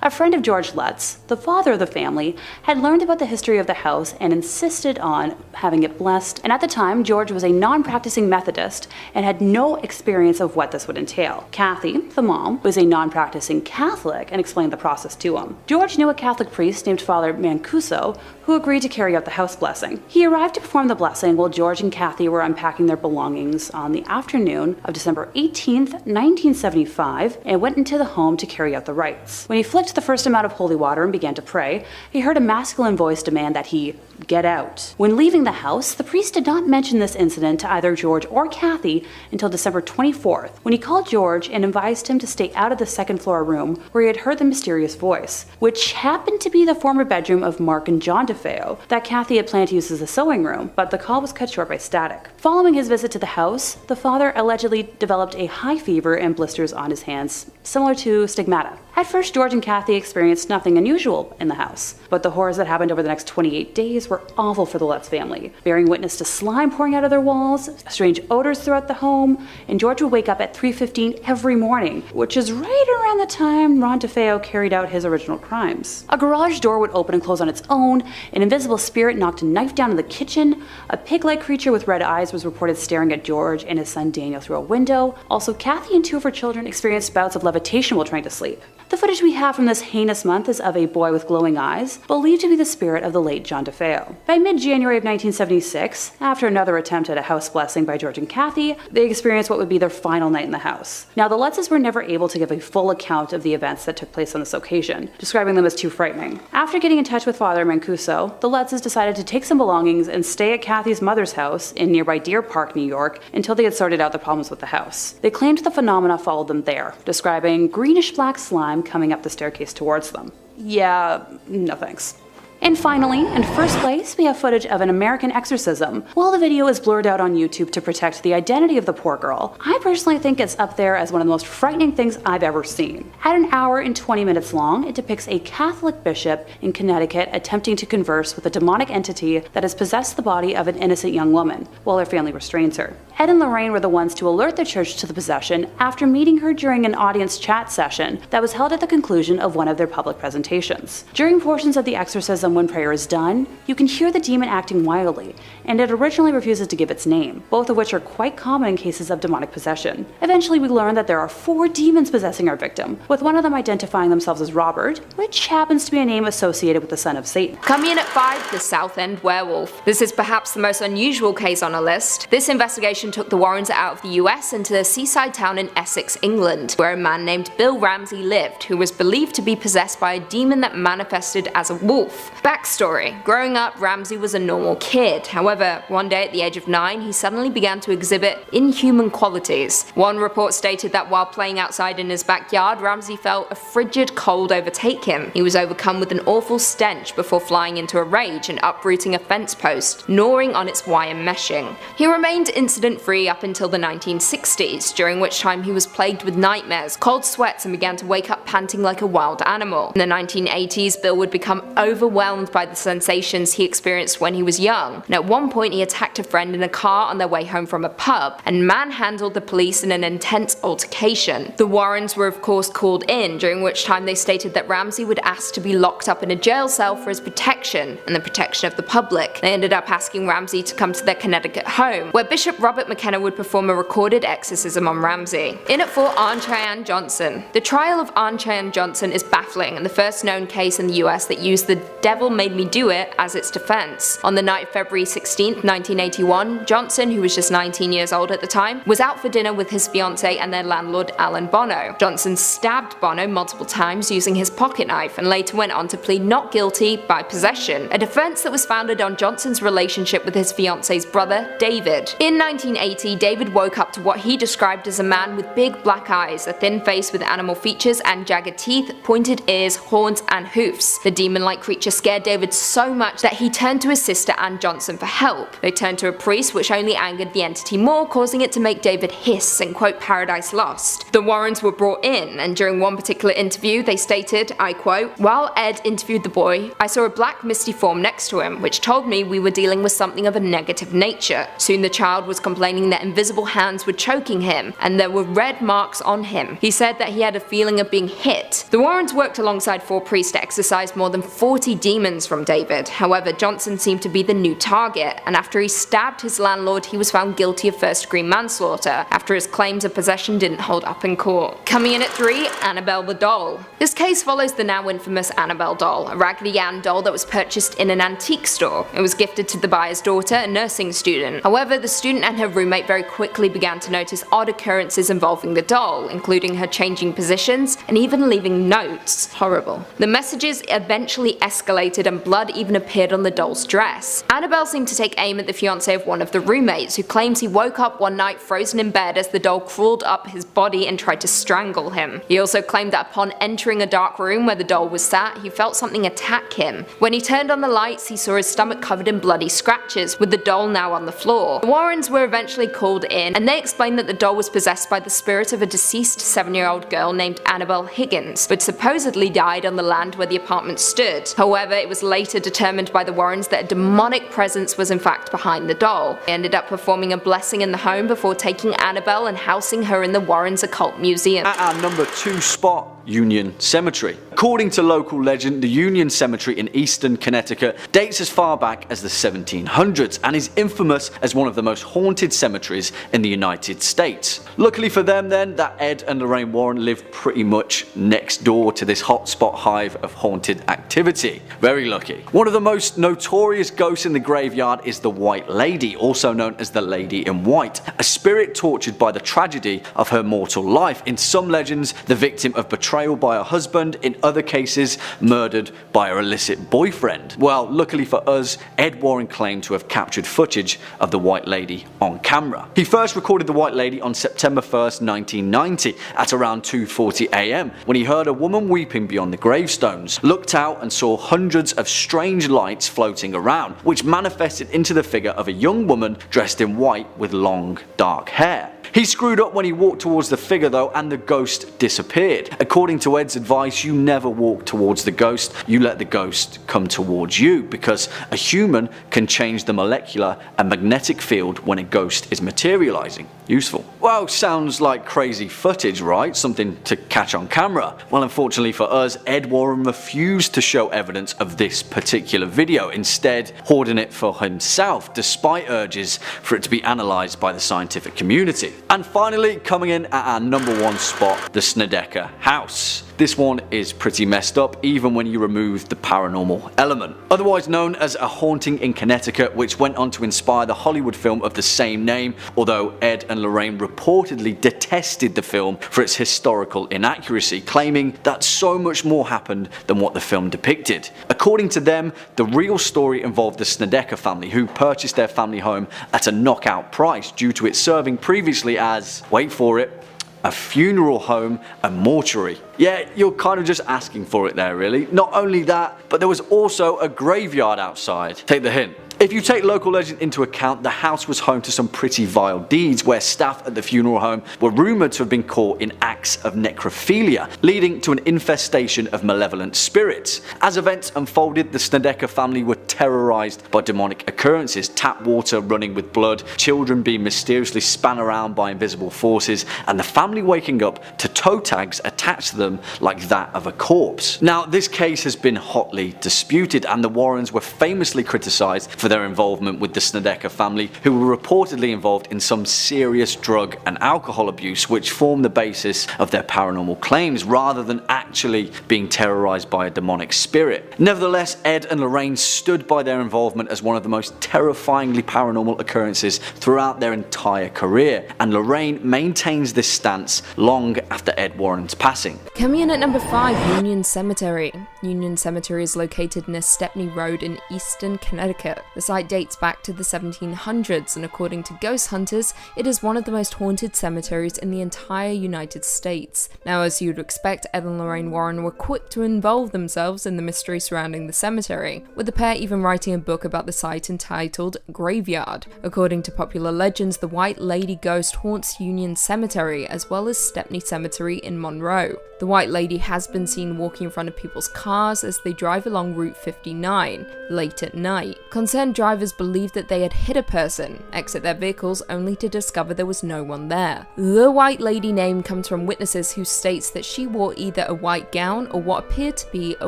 A friend of George Lutz, the father of the family, had learned about the history of the house and insisted on having it blessed, and at the time, George was a non-practicing Methodist and had no experience of what this would entail. Kathy, the mom, was a non-practicing Catholic and explained the process to him. George knew a Catholic priest named Father Mancuso who agreed to carry out the house blessing. He arrived to perform the blessing while George and Kathy were unpacking their belongings on the afternoon of December 18th, 1975, and went into the home to carry out the rites. When he flicked the first amount of holy water and began to pray, he heard a masculine voice demand that he get out. When leaving the house, the priest did not mention this incident to either George or Kathy until December 24th, when he called George and advised him to stay out of the second floor room where he had heard the mysterious voice, which happened to be the former bedroom of Mark and John DeFeo that Kathy had planned to use as a sewing room, but the call was cut short by static. Following his visit to the house, the father allegedly developed a high fever and blisters on his hands, similar to stigmata. At first, George and Kathy experienced nothing unusual in the house, but the horrors that happened over the next 28 days were awful for the Lutz family, bearing witness to slime pouring out of their walls, strange odors throughout the home, and George would wake up at 3:15 every morning, which is right around the time Ron DeFeo carried out his original crimes. A garage door would open and close on its own, an invisible spirit knocked a knife down in the kitchen, a pig-like creature with red eyes was reported staring at George and his son Daniel through a window. Also, Kathy and two of her children experienced bouts of levitation while trying to sleep. The footage we have from this heinous month is of a boy with glowing eyes, believed to be the spirit of the late John DeFeo. By mid-January of 1976, after another attempt at a house blessing by George and Kathy, they experienced what would be their final night in the house. Now, the Lutzes were never able to give a full account of the events that took place on this occasion, describing them as too frightening. After getting in touch with Father Mancuso, the Lutzes decided to take some belongings and stay at Kathy's mother's house in nearby Deer Park, New York, until they had sorted out the problems with the house. They claimed the phenomena followed them there, describing greenish-black slime coming up the staircase towards them. Yeah, no thanks. And finally, in first place, we have footage of an American exorcism. While the video is blurred out on YouTube to protect the identity of the poor girl, I personally think it's up there as one of the most frightening things I've ever seen. At an hour and 20 minutes long, it depicts a Catholic bishop in Connecticut attempting to converse with a demonic entity that has possessed the body of an innocent young woman, while her family restrains her. Ed and Lorraine were the ones to alert the church to the possession after meeting her during an audience chat session that was held at the conclusion of one of their public presentations. During portions of the exorcism when prayer is done, you can hear the demon acting wildly, and it originally refuses to give its name, both of which are quite common in cases of demonic possession. Eventually, we learn that there are 4 demons possessing our victim, with one of them identifying themselves as Robert, which happens to be a name associated with the son of Satan. Coming in at 5, the South End Werewolf. This is perhaps the most unusual case on our list. This investigation took the Warrens out of the US into a seaside town in Essex, England, where a man named Bill Ramsey lived, who was believed to be possessed by a demon that manifested as a wolf. Backstory. Growing up, Ramsey was a normal kid. However, one day at the age of 9, he suddenly began to exhibit inhuman qualities. One report stated that while playing outside in his backyard, Ramsey felt a frigid cold overtake him. He was overcome with an awful stench before flying into a rage and uprooting a fence post, gnawing on its wire meshing. He remained incident-free up until the 1960s, during which time he was plagued with nightmares, cold sweats, and began to wake up panting like a wild animal. In the 1980s, Bill would become overwhelmed by the sensations he experienced when he was young, and at one point he attacked a friend in a car on their way home from a pub and manhandled the police in an intense altercation. The Warrens were of course called in, during which time they stated that Ramsey would ask to be locked up in a jail cell for his protection and the protection of the public. They ended up asking Ramsey to come to their Connecticut home, where Bishop Robert McKenna would perform a recorded exorcism on Ramsey. In at 4, Cheyenne Johnson. The trial of Cheyenne Johnson is baffling and the first known case in the US that used the devil made me do it as its defense. On the night of February 16, 1981, Johnson, who was just 19 years old at the time, was out for dinner with his fiancée and their landlord Alan Bono. Johnson stabbed Bono multiple times using his pocket knife and later went on to plead not guilty by possession, a defense that was founded on Johnson's relationship with his fiancée's brother, David. In 1980, David woke up to what he described as a man with big black eyes, a thin face with animal features, and jagged teeth, pointed ears, horns, and hoofs. The demon-like creature scared David so much that he turned to his sister Ann Johnson for help. They turned to a priest, which only angered the entity more, causing it to make David hiss and quote Paradise Lost. The Warrens were brought in, and during one particular interview they stated, I quote, "While Ed interviewed the boy, I saw a black misty form next to him, which told me we were dealing with something of a negative nature. Soon the child was complaining that invisible hands were choking him, and there were red marks on him. He said that he had a feeling of being hit." The Warrens worked alongside 4 priests to exorcise more than 40 demons from David. However, Johnson seemed to be the new target, and after he stabbed his landlord, he was found guilty of first-degree manslaughter after his claims of possession didn't hold up in court. Coming in at 3, Annabelle the doll. This case follows the now infamous Annabelle doll, a Raggedy Ann doll that was purchased in an antique store. It was gifted to the buyer's daughter, a nursing student. However, the student and her roommate very quickly began to notice odd occurrences involving the doll, including her changing positions and even leaving notes. Horrible. The messages eventually escalated and blood even appeared on the doll's dress. Annabelle seemed to take aim at the fiancé of one of the roommates, who claims he woke up one night frozen in bed as the doll crawled up his body and tried to strangle him. He also claimed that upon entering a dark room where the doll was sat, he felt something attack him. When he turned on the lights, he saw his stomach covered in bloody scratches, with the doll now on the floor. The Warrens were eventually called in, and they explained that the doll was possessed by the spirit of a deceased 7-year-old girl named Annabelle Higgins, which supposedly died on the land where the apartment stood. However, it was later determined by the Warrens that a demonic presence was in fact behind the doll. They ended up performing a blessing in the home before taking Annabelle and housing her in the Warrens Occult Museum. At our number 2 spot, Union Cemetery. According to local legend, the Union Cemetery in eastern Connecticut dates as far back as the 1700s and is infamous as one of the most haunted cemeteries in the United States. Luckily for them then, that Ed and Lorraine Warren lived pretty much next door to this hotspot hive of haunted activity. Very lucky. One of the most notorious ghosts in the graveyard is the White Lady, also known as the Lady in White, a spirit tortured by the tragedy of her mortal life. In some legends, the victim of betrayal by her husband, in other cases murdered by her illicit boyfriend. Well, luckily for us, Ed Warren claimed to have captured footage of the White Lady on camera. He first recorded the White Lady on September 1st, 1990 at around 2:40 AM when he heard a woman weeping beyond the gravestones, looked out and saw hundreds of strange lights floating around, which manifested into the figure of a young woman dressed in white with long dark hair. He screwed up when he walked towards the figure though, and the ghost disappeared. According to Ed's advice, you never walk towards the ghost, you let the ghost come towards you, because a human can change the molecular and magnetic field when a ghost is materializing. Useful. Well, sounds like crazy footage, right? Something to catch on camera. Well, unfortunately for us, Ed Warren refused to show evidence of this particular video, instead hoarding it for himself, despite urges for it to be analysed by the scientific community. And finally, coming in at our number 1 spot, the Snedeker House. This one is pretty messed up even when you remove the paranormal element. Otherwise known as a haunting in Connecticut, which went on to inspire the Hollywood film of the same name, although Ed and Lorraine reportedly detested the film for its historical inaccuracy, claiming that so much more happened than what the film depicted. According to them, the real story involved the Snedeker family, who purchased their family home at a knockout price due to it serving previously as, wait for it, a funeral home and mortuary. Yeah, you're kind of just asking for it there really. Not only that, but there was also a graveyard outside. Take the hint. If you take local legend into account, the house was home to some pretty vile deeds, where staff at the funeral home were rumoured to have been caught in acts of necrophilia, leading to an infestation of malevolent spirits. As events unfolded, the Snedeker family were terrorised by demonic occurrences, tap water running with blood, children being mysteriously spun around by invisible forces, and the family waking up to toe tags attached to them like that of a corpse. Now, this case has been hotly disputed, and the Warrens were famously criticised for their involvement with the Snedeker family, who were reportedly involved in some serious drug and alcohol abuse, which formed the basis of their paranormal claims rather than actually being terrorized by a demonic spirit. Nevertheless, Ed and Lorraine stood by their involvement as one of the most terrifyingly paranormal occurrences throughout their entire career, and Lorraine maintains this stance long after Ed Warren's passing. Coming in at number 5, Union Cemetery. Union Cemetery is located near Stepney Road in eastern Connecticut. The site dates back to the 1700s, and according to ghost hunters, it is one of the most haunted cemeteries in the entire United States. Now, as you'd expect, Ed and Lorraine Warren were quick to involve themselves in the mystery surrounding the cemetery, with the pair even writing a book about the site entitled Graveyard. According to popular legends, the White Lady ghost haunts Union Cemetery as well as Stepney Cemetery in Monroe. The White Lady has been seen walking in front of people's cars as they drive along Route 59, late at night. Concerned drivers believed that they had hit a person, exit their vehicles only to discover there was no one there. The White Lady name comes from witnesses who states that she wore either a white gown or what appeared to be a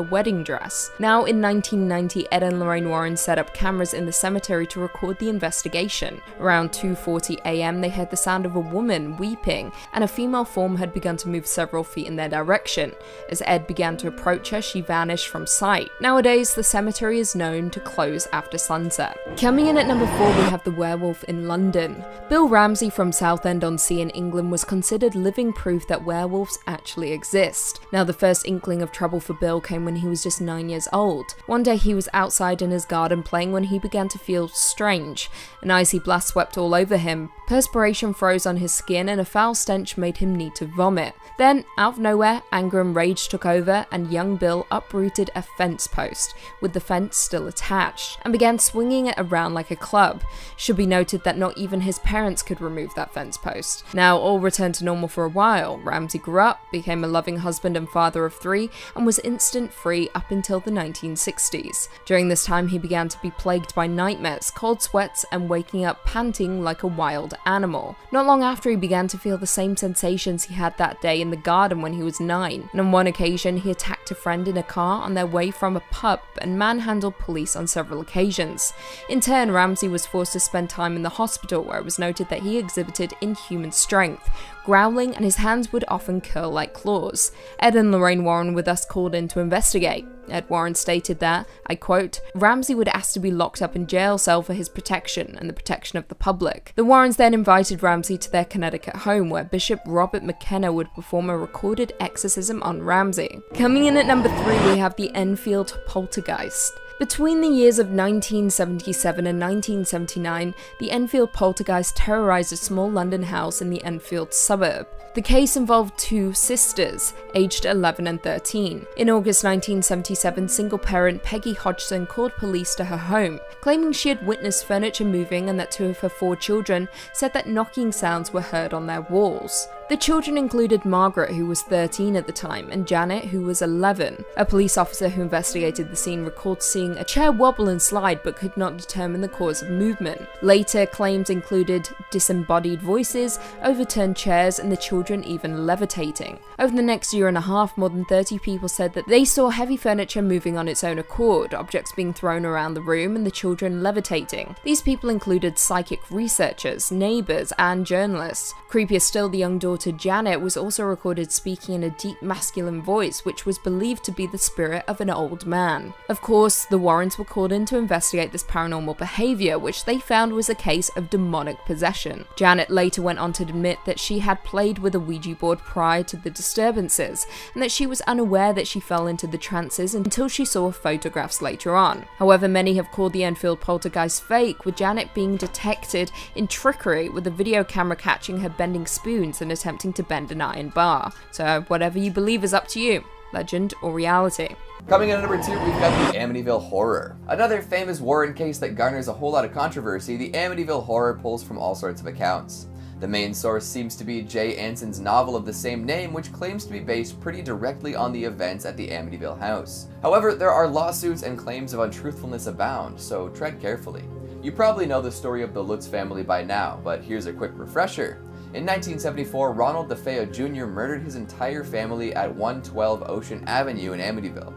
wedding dress. Now, in 1990, Ed and Lorraine Warren set up cameras in the cemetery to record the investigation. Around 2:40 a.m., they heard the sound of a woman weeping, and a female form had begun to move several feet in their direction. As Ed began to approach her, she vanished from sight. Nowadays, the cemetery is known to close after sunset. Coming in at number 4, we have the Werewolf in London. Bill Ramsey from Southend-on-Sea in England was considered living proof that werewolves actually exist. Now, the first inkling of trouble for Bill came when he was just 9 years old. One day he was outside in his garden playing when he began to feel strange. An icy blast swept all over him, perspiration froze on his skin, and a foul stench made him need to vomit. Then, out of nowhere, anger and rage took over, and young Bill uprooted a fence post, with the fence still attached, and began swinging it around like a club. Should be noted that not even his parents could remove that fence post. Now, all returned to normal for a while. Ramsey grew up, became a loving husband and father of 3, and was instant-free up until the 1960s. During this time, he began to be plagued by nightmares, cold sweats, and waking up panting like a wild animal. Not long after, he began to feel the same sensations he had that day in the garden when he was 9, and on one occasion he attacked a friend in a car on their way from a pub and manhandled police on several occasions. In turn, Ramsey was forced to spend time in the hospital, where it was noted that he exhibited inhuman strength, growling, and his hands would often curl like claws. Ed and Lorraine Warren were thus called in to investigate. Ed Warren stated that, I quote, "Ramsey would ask to be locked up in jail cell for his protection and the protection of the public." The Warrens then invited Ramsey to their Connecticut home, where Bishop Robert McKenna would perform a recorded exorcism on Ramsey. Coming in at number 3, we have the Enfield Poltergeist. Between the years of 1977 and 1979, the Enfield Poltergeist terrorized a small London house in the Enfield suburb. The case involved 2 sisters, aged 11 and 13. In August 1977, single parent Peggy Hodgson called police to her home, claiming she had witnessed furniture moving and that 2 of her 4 children said that knocking sounds were heard on their walls. The children included Margaret, who was 13 at the time, and Janet, who was 11. A police officer who investigated the scene recalled seeing a chair wobble and slide but could not determine the cause of movement. Later, claims included disembodied voices, overturned chairs, and the children even levitating. Over the next year and a half, more than 30 people said that they saw heavy furniture moving on its own accord, objects being thrown around the room, and the children levitating. These people included psychic researchers, neighbours, and journalists. Creepier still, the young daughter Janet was also recorded speaking in a deep masculine voice, which was believed to be the spirit of an old man. Of course, the Warrens were called in to investigate this paranormal behaviour, which they found was a case of demonic possession. Janet later went on to admit that she had played with a Ouija board prior to the disturbances, and that she was unaware that she fell into the trances until she saw photographs later on. However, many have called the Enfield Poltergeist fake, with Janet being detected in trickery, with a video camera catching her bending spoons and attempting to bend an iron bar. So whatever you believe is up to you, legend or reality. Coming in at number 2, we've got the Amityville Horror. Another famous Warren case that garners a whole lot of controversy, the Amityville Horror pulls from all sorts of accounts. The main source seems to be Jay Anson's novel of the same name, which claims to be based pretty directly on the events at the Amityville House. However, there are lawsuits and claims of untruthfulness abound, so tread carefully. You probably know the story of the Lutz family by now, but here's a quick refresher. In 1974, Ronald DeFeo Jr. murdered his entire family at 112 Ocean Avenue in Amityville.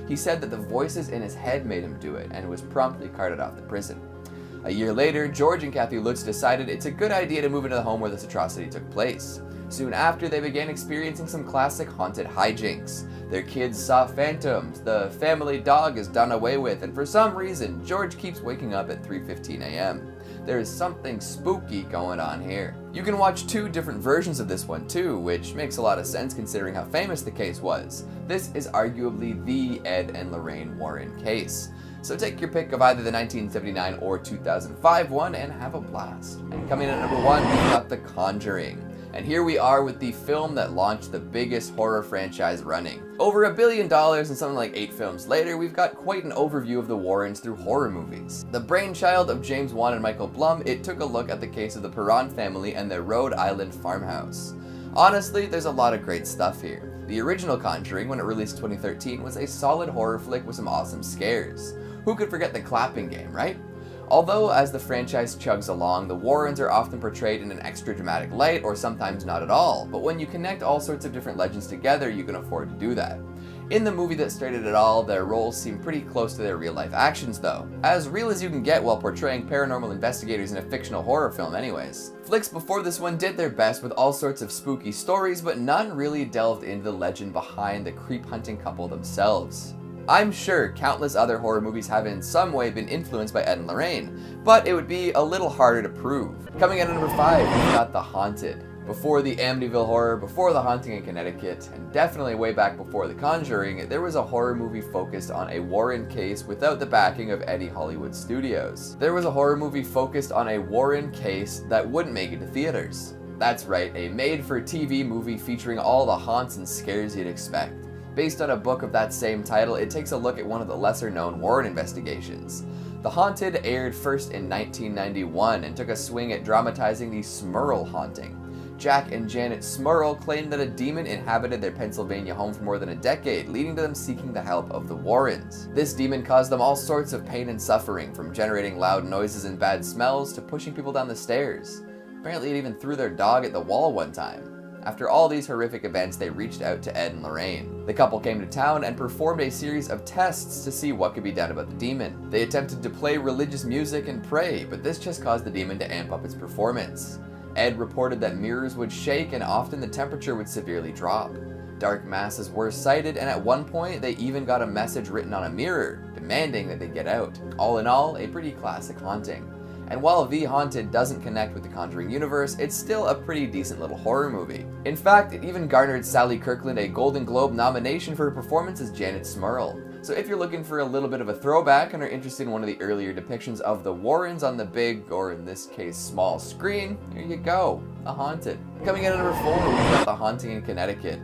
He said that the voices in his head made him do it, and was promptly carted off the prison. A year later, George and Kathy Lutz decided it's a good idea to move into the home where this atrocity took place. Soon after, they began experiencing some classic haunted hijinks. Their kids saw phantoms, the family dog is done away with, and for some reason, George keeps waking up at 3:15 a.m. There is something spooky going on here. You can watch 2 different versions of this one too, which makes a lot of sense considering how famous the case was. This is arguably the Ed and Lorraine Warren case. So take your pick of either the 1979 or 2005 one and have a blast. And coming in at number 1, we've got The Conjuring. And here we are with the film that launched the biggest horror franchise running. Over $1 billion and something like 8 films later, we've got quite an overview of the Warrens through horror movies. The brainchild of James Wan and Michael Blum, it took a look at the case of the Perin family and their Rhode Island farmhouse. Honestly, there's a lot of great stuff here. The original Conjuring, when it released in 2013, was a solid horror flick with some awesome scares. Who could forget the clapping game, right? Although, as the franchise chugs along, the Warrens are often portrayed in an extra dramatic light, or sometimes not at all, but when you connect all sorts of different legends together, you can afford to do that. In the movie that started it all, their roles seem pretty close to their real-life actions though. As real as you can get while portraying paranormal investigators in a fictional horror film anyways. Flicks before this one did their best with all sorts of spooky stories, but none really delved into the legend behind the creep-hunting couple themselves. I'm sure countless other horror movies have in some way been influenced by Ed and Lorraine, but it would be a little harder to prove. Coming in at number 5, we've got The Haunted. Before the Amityville Horror, before The Haunting in Connecticut, and definitely way back before The Conjuring, there was a horror movie focused on a Warren case without the backing of any Hollywood studios. There was a horror movie focused on a Warren case that wouldn't make it to theaters. That's right, a made-for-TV movie featuring all the haunts and scares you'd expect. Based on a book of that same title, it takes a look at one of the lesser-known Warren investigations. The Haunted aired first in 1991 and took a swing at dramatizing the Smurl haunting. Jack and Janet Smurl claimed that a demon inhabited their Pennsylvania home for more than a decade, leading to them seeking the help of the Warrens. This demon caused them all sorts of pain and suffering, from generating loud noises and bad smells to pushing people down the stairs. Apparently it even threw their dog at the wall one time. After all these horrific events, they reached out to Ed and Lorraine. The couple came to town and performed a series of tests to see what could be done about the demon. They attempted to play religious music and pray, but this just caused the demon to amp up its performance. Ed reported that mirrors would shake and often the temperature would severely drop. Dark masses were sighted, and at one point they even got a message written on a mirror, demanding that they get out. All in all, a pretty classic haunting. And while The Haunted doesn't connect with the Conjuring universe, it's still a pretty decent little horror movie. In fact, it even garnered Sally Kirkland a Golden Globe nomination for her performance as Janet Smurl. So if you're looking for a little bit of a throwback and are interested in one of the earlier depictions of the Warrens on the big, or in this case small screen, here you go, The Haunted. Coming in at number 4, we've got The Haunting in Connecticut.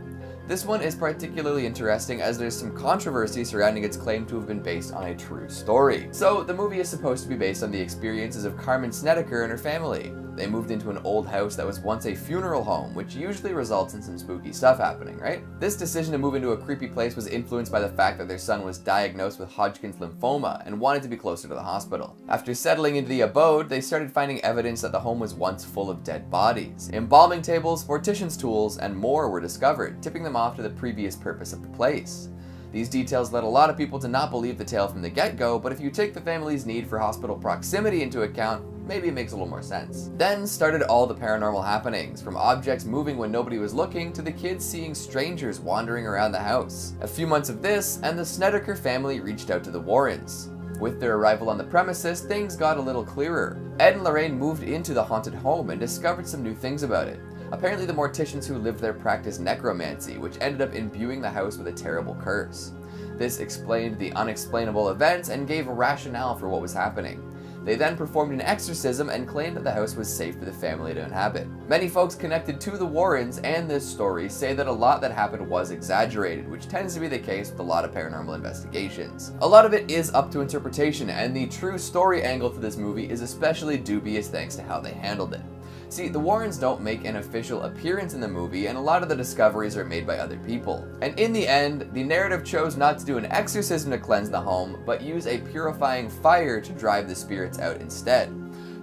This one is particularly interesting as there's some controversy surrounding its claim to have been based on a true story. So the movie is supposed to be based on the experiences of Carmen Snedeker and her family. They moved into an old house that was once a funeral home, which usually results in some spooky stuff happening, right? This decision to move into a creepy place was influenced by the fact that their son was diagnosed with Hodgkin's lymphoma and wanted to be closer to the hospital. After settling into the abode, they started finding evidence that the home was once full of dead bodies. Embalming tables, mortician's tools, and more were discovered, tipping them off to the previous purpose of the place. These details led a lot of people to not believe the tale from the get-go, but if you take the family's need for hospital proximity into account, maybe it makes a little more sense. Then started all the paranormal happenings, from objects moving when nobody was looking to the kids seeing strangers wandering around the house. A few months of this, and the Snedeker family reached out to the Warrens. With their arrival on the premises, things got a little clearer. Ed and Lorraine moved into the haunted home and discovered some new things about it. Apparently the morticians who lived there practiced necromancy, which ended up imbuing the house with a terrible curse. This explained the unexplainable events and gave a rationale for what was happening. They then performed an exorcism and claimed that the house was safe for the family to inhabit. Many folks connected to the Warrens and this story say that a lot that happened was exaggerated, which tends to be the case with a lot of paranormal investigations. A lot of it is up to interpretation, and the true story angle to this movie is especially dubious thanks to how they handled it. See, the Warrens don't make an official appearance in the movie, and a lot of the discoveries are made by other people. And in the end, the narrative chose not to do an exorcism to cleanse the home, but use a purifying fire to drive the spirits out instead.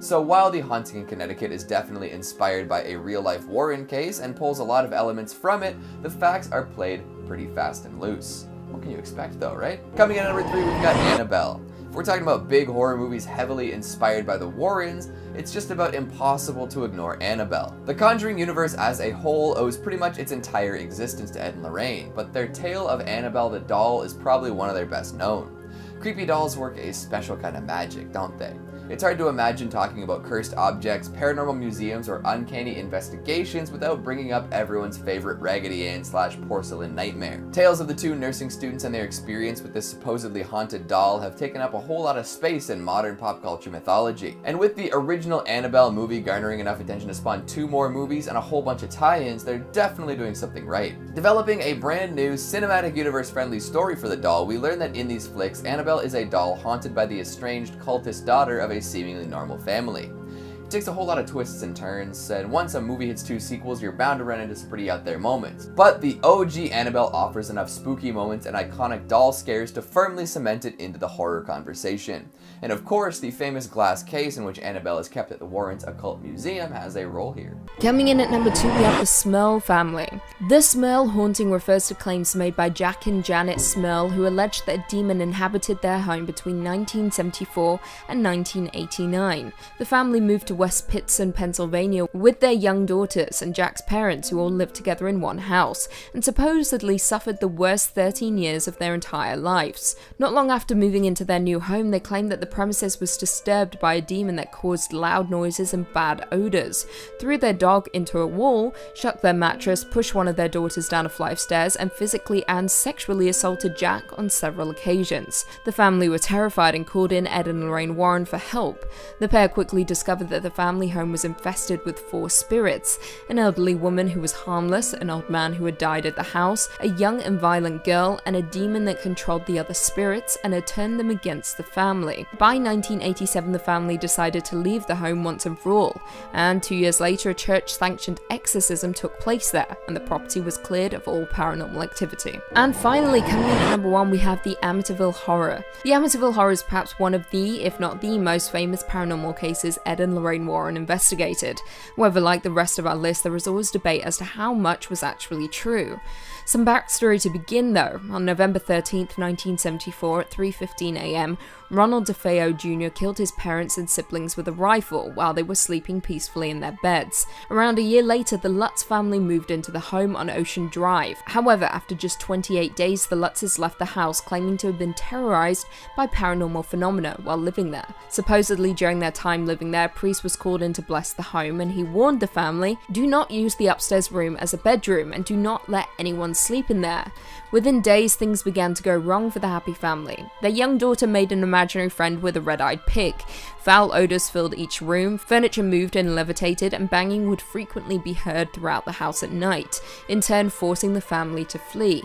So while The Haunting in Connecticut is definitely inspired by a real-life Warren case and pulls a lot of elements from it, the facts are played pretty fast and loose. What can you expect though, right? Coming in at number 3, we've got Annabelle. If we're talking about big horror movies heavily inspired by the Warrens, it's just about impossible to ignore Annabelle. The Conjuring universe as a whole owes pretty much its entire existence to Ed and Lorraine, but their tale of Annabelle the doll is probably one of their best known. Creepy dolls work a special kind of magic, don't they? It's hard to imagine talking about cursed objects, paranormal museums, or uncanny investigations without bringing up everyone's favorite Raggedy Ann / porcelain nightmare. Tales of the two nursing students and their experience with this supposedly haunted doll have taken up a whole lot of space in modern pop culture mythology. And with the original Annabelle movie garnering enough attention to spawn 2 more movies and a whole bunch of tie-ins, they're definitely doing something right. Developing a brand new cinematic universe friendly story for the doll, we learn that in these flicks, Annabelle is a doll haunted by the estranged cultist daughter of a seemingly normal family. It takes a whole lot of twists and turns, and once a movie hits 2 sequels, you're bound to run into some pretty out there moments. But the OG Annabelle offers enough spooky moments and iconic doll scares to firmly cement it into the horror conversation. And of course, the famous glass case in which Annabelle is kept at the Warrens Occult Museum has a role here. Coming in at number 2, we have the Smurl family. The Smurl haunting refers to claims made by Jack and Janet Smurl, who alleged that a demon inhabited their home between 1974 and 1989. The family moved to West Pittston, Pennsylvania with their young daughters and Jack's parents, who all lived together in one house, and supposedly suffered the worst 13 years of their entire lives. Not long after moving into their new home, they claimed that the premises was disturbed by a demon that caused loud noises and bad odors, threw their dog into a wall, shook their mattress, pushed one of their daughters down a flight of stairs, and physically and sexually assaulted Jack on several occasions. The family were terrified and called in Ed and Lorraine Warren for help. The pair quickly discovered that the family home was infested with 4 spirits: an elderly woman who was harmless, an old man who had died at the house, a young and violent girl, and a demon that controlled the other spirits and had turned them against the family. By 1987, the family decided to leave the home once and for all, and 2 years later a church-sanctioned exorcism took place there, and the property was cleared of all paranormal activity. And finally, coming in at number 1, we have the Amityville Horror. The Amityville Horror is perhaps one of the, if not the most famous paranormal cases Ed and Lorraine Warren investigated. However, like the rest of our list, there is always debate as to how much was actually true. Some backstory to begin though. On November 13th, 1974 at 3:15 AM, Ronald DeFeo Jr. killed his parents and siblings with a rifle while they were sleeping peacefully in their beds. Around a year later, the Lutz family moved into the home on Ocean Drive. However, after just 28 days, the Lutzes left the house claiming to have been terrorized by paranormal phenomena while living there. Supposedly, during their time living there, a priest was called in to bless the home, and he warned the family, do not use the upstairs room as a bedroom and do not let anyone sleep in there. Within days, things began to go wrong for the happy family. Their young daughter made an imaginary friend with a red-eyed pig. Foul odors filled each room, furniture moved and levitated, and banging would frequently be heard throughout the house at night, in turn forcing the family to flee.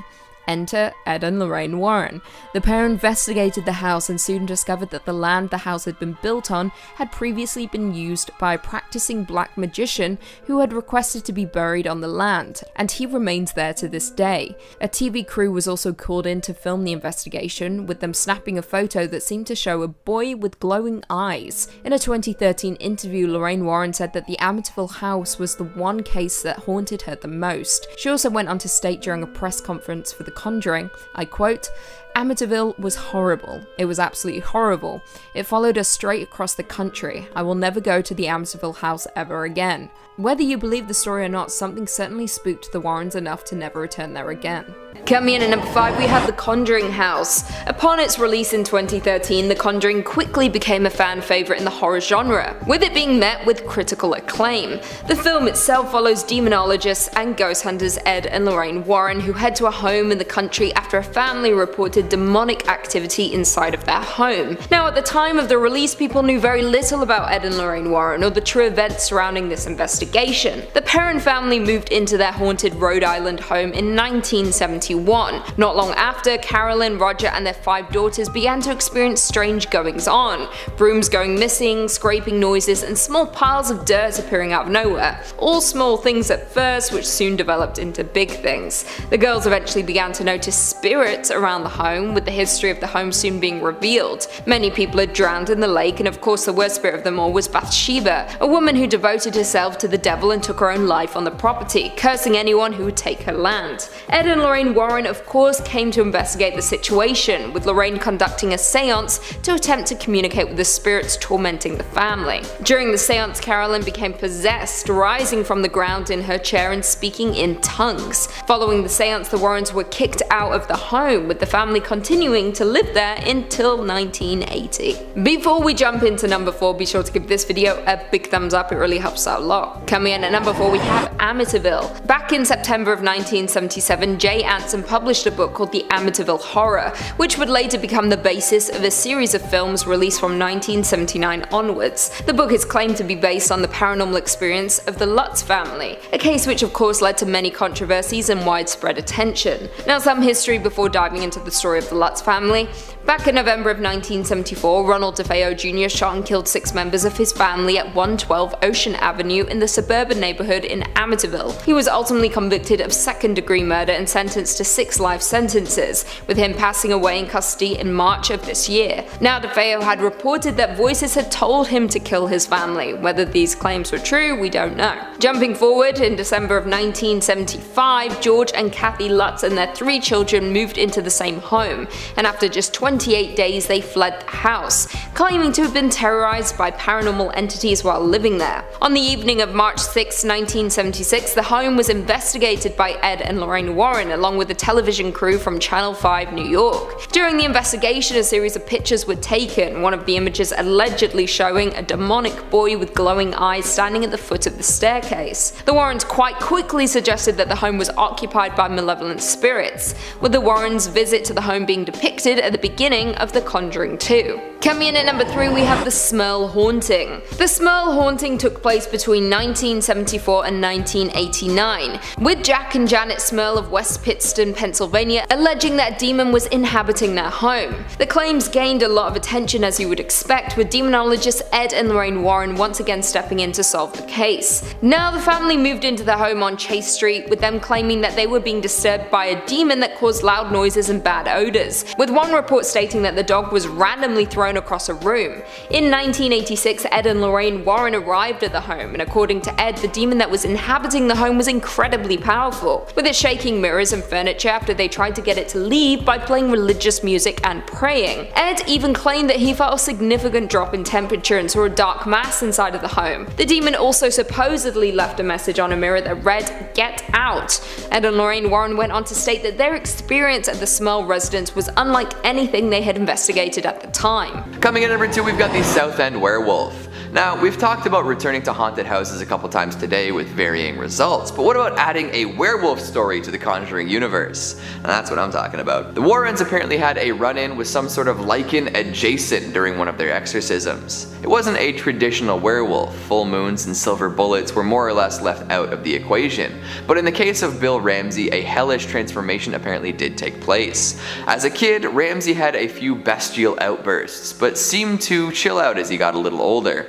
Enter Ed and Lorraine Warren. The pair investigated the house and soon discovered that the land the house had been built on had previously been used by a practicing black magician who had requested to be buried on the land, and he remains there to this day. A TV crew was also called in to film the investigation, with them snapping a photo that seemed to show a boy with glowing eyes. In a 2013 interview, Lorraine Warren said that the Amityville House was the one case that haunted her the most. She also went on to state during a press conference for The Conjuring, I quote, Amityville was horrible. It was absolutely horrible. It followed us straight across the country. I will never go to the Amityville house ever again. Whether you believe the story or not, something certainly spooked the Warrens enough to never return there again. Coming in at number 5, we have The Conjuring House. Upon its release in 2013, The Conjuring quickly became a fan favourite in the horror genre, with it being met with critical acclaim. The film itself follows demonologists and ghost hunters Ed and Lorraine Warren, who head to a home in the country after a family reported demonic activity inside of their home. Now, at the time of the release, people knew very little about Ed and Lorraine Warren or the true events surrounding this investigation. The Perin family moved into their haunted Rhode Island home in 1971. Not long after, Carolyn, Roger, and their 5 daughters began to experience strange goings-on. Brooms going missing, scraping noises, and small piles of dirt appearing out of nowhere. All small things at first, which soon developed into big things. The girls eventually began to notice spirits around the home, with the history of the home soon being revealed. Many people had drowned in the lake, and of course the worst spirit of them all was Bathsheba, a woman who devoted herself to the devil and took her own life on the property, cursing anyone who would take her land. Ed and Lorraine Lorraine Warren of course came to investigate the situation, with Lorraine conducting a seance to attempt to communicate with the spirits tormenting the family. During the seance, Carolyn became possessed, rising from the ground in her chair and speaking in tongues. Following the seance, the Warrens were kicked out of the home, with the family continuing to live there until 1980. Before we jump into number 4, be sure to give this video a big thumbs up, it really helps out a lot. Coming in at number 4 we have Amityville. Back in September of 1977, Jay Anson published a book called the Amityville Horror, which would later become the basis of a series of films released from 1979 onwards. The book is claimed to be based on the paranormal experience of the Lutz family, a case which of course led to many controversies and widespread attention. Now, some history before diving into the story of the Lutz family. Back in November of 1974, Ronald DeFeo Jr. shot and killed 6 members of his family at 112 Ocean Avenue in the suburban neighborhood in Amityville. He was ultimately convicted of second-degree murder and sentenced to 6 life sentences, with him passing away in custody in March of this year. Now, DeFeo had reported that voices had told him to kill his family. Whether these claims were true, we don't know. Jumping forward, in December of 1975, George and Kathy Lutz and their 3 children moved into the same home, and after just 28 days they fled the house, claiming to have been terrorized by paranormal entities while living there. On the evening of March 6, 1976, the home was investigated by Ed and Lorraine Warren along with a television crew from Channel 5 New York. During the investigation, a series of pictures were taken, one of the images allegedly showing a demonic boy with glowing eyes standing at the foot of the staircase. The Warrens quite quickly suggested that the home was occupied by malevolent spirits, with the Warrens' visit to the home being depicted at the beginning of The Conjuring 2. Coming in at number 3 we have the Smurl Haunting. The Smurl Haunting took place between 1974 and 1989, with Jack and Janet Smurl of West Pittston, Pennsylvania, alleging that a demon was inhabiting their home. The claims gained a lot of attention, as you would expect, with demonologists Ed and Lorraine Warren once again stepping in to solve the case. Now the family moved into their home on Chase Street, with them claiming that they were being disturbed by a demon that caused loud noises and bad odors, with one report stating that the dog was randomly thrown across a room. In 1986, Ed and Lorraine Warren arrived at the home, and according to Ed, the demon that was inhabiting the home was incredibly powerful, with it shaking mirrors and furniture after they tried to get it to leave by playing religious music and praying. Ed even claimed that he felt a significant drop in temperature and saw a dark mass inside of the home. The demon also supposedly left a message on a mirror that read, "Get out." Ed and Lorraine Warren went on to state that their experience at the Smurl residence was unlike anything they had investigated at the time. Coming in at number 2, we've got the South End Werewolf. Now, we've talked about returning to haunted houses a couple times today with varying results, but what about adding a werewolf story to the Conjuring universe? And that's what I'm talking about. The Warrens apparently had a run-in with some sort of lichen adjacent during one of their exorcisms. It wasn't a traditional werewolf. Full moons and silver bullets were more or less left out of the equation, but in the case of Bill Ramsey, a hellish transformation apparently did take place. As a kid, Ramsey had a few bestial outbursts, but seemed to chill out as he got a little older.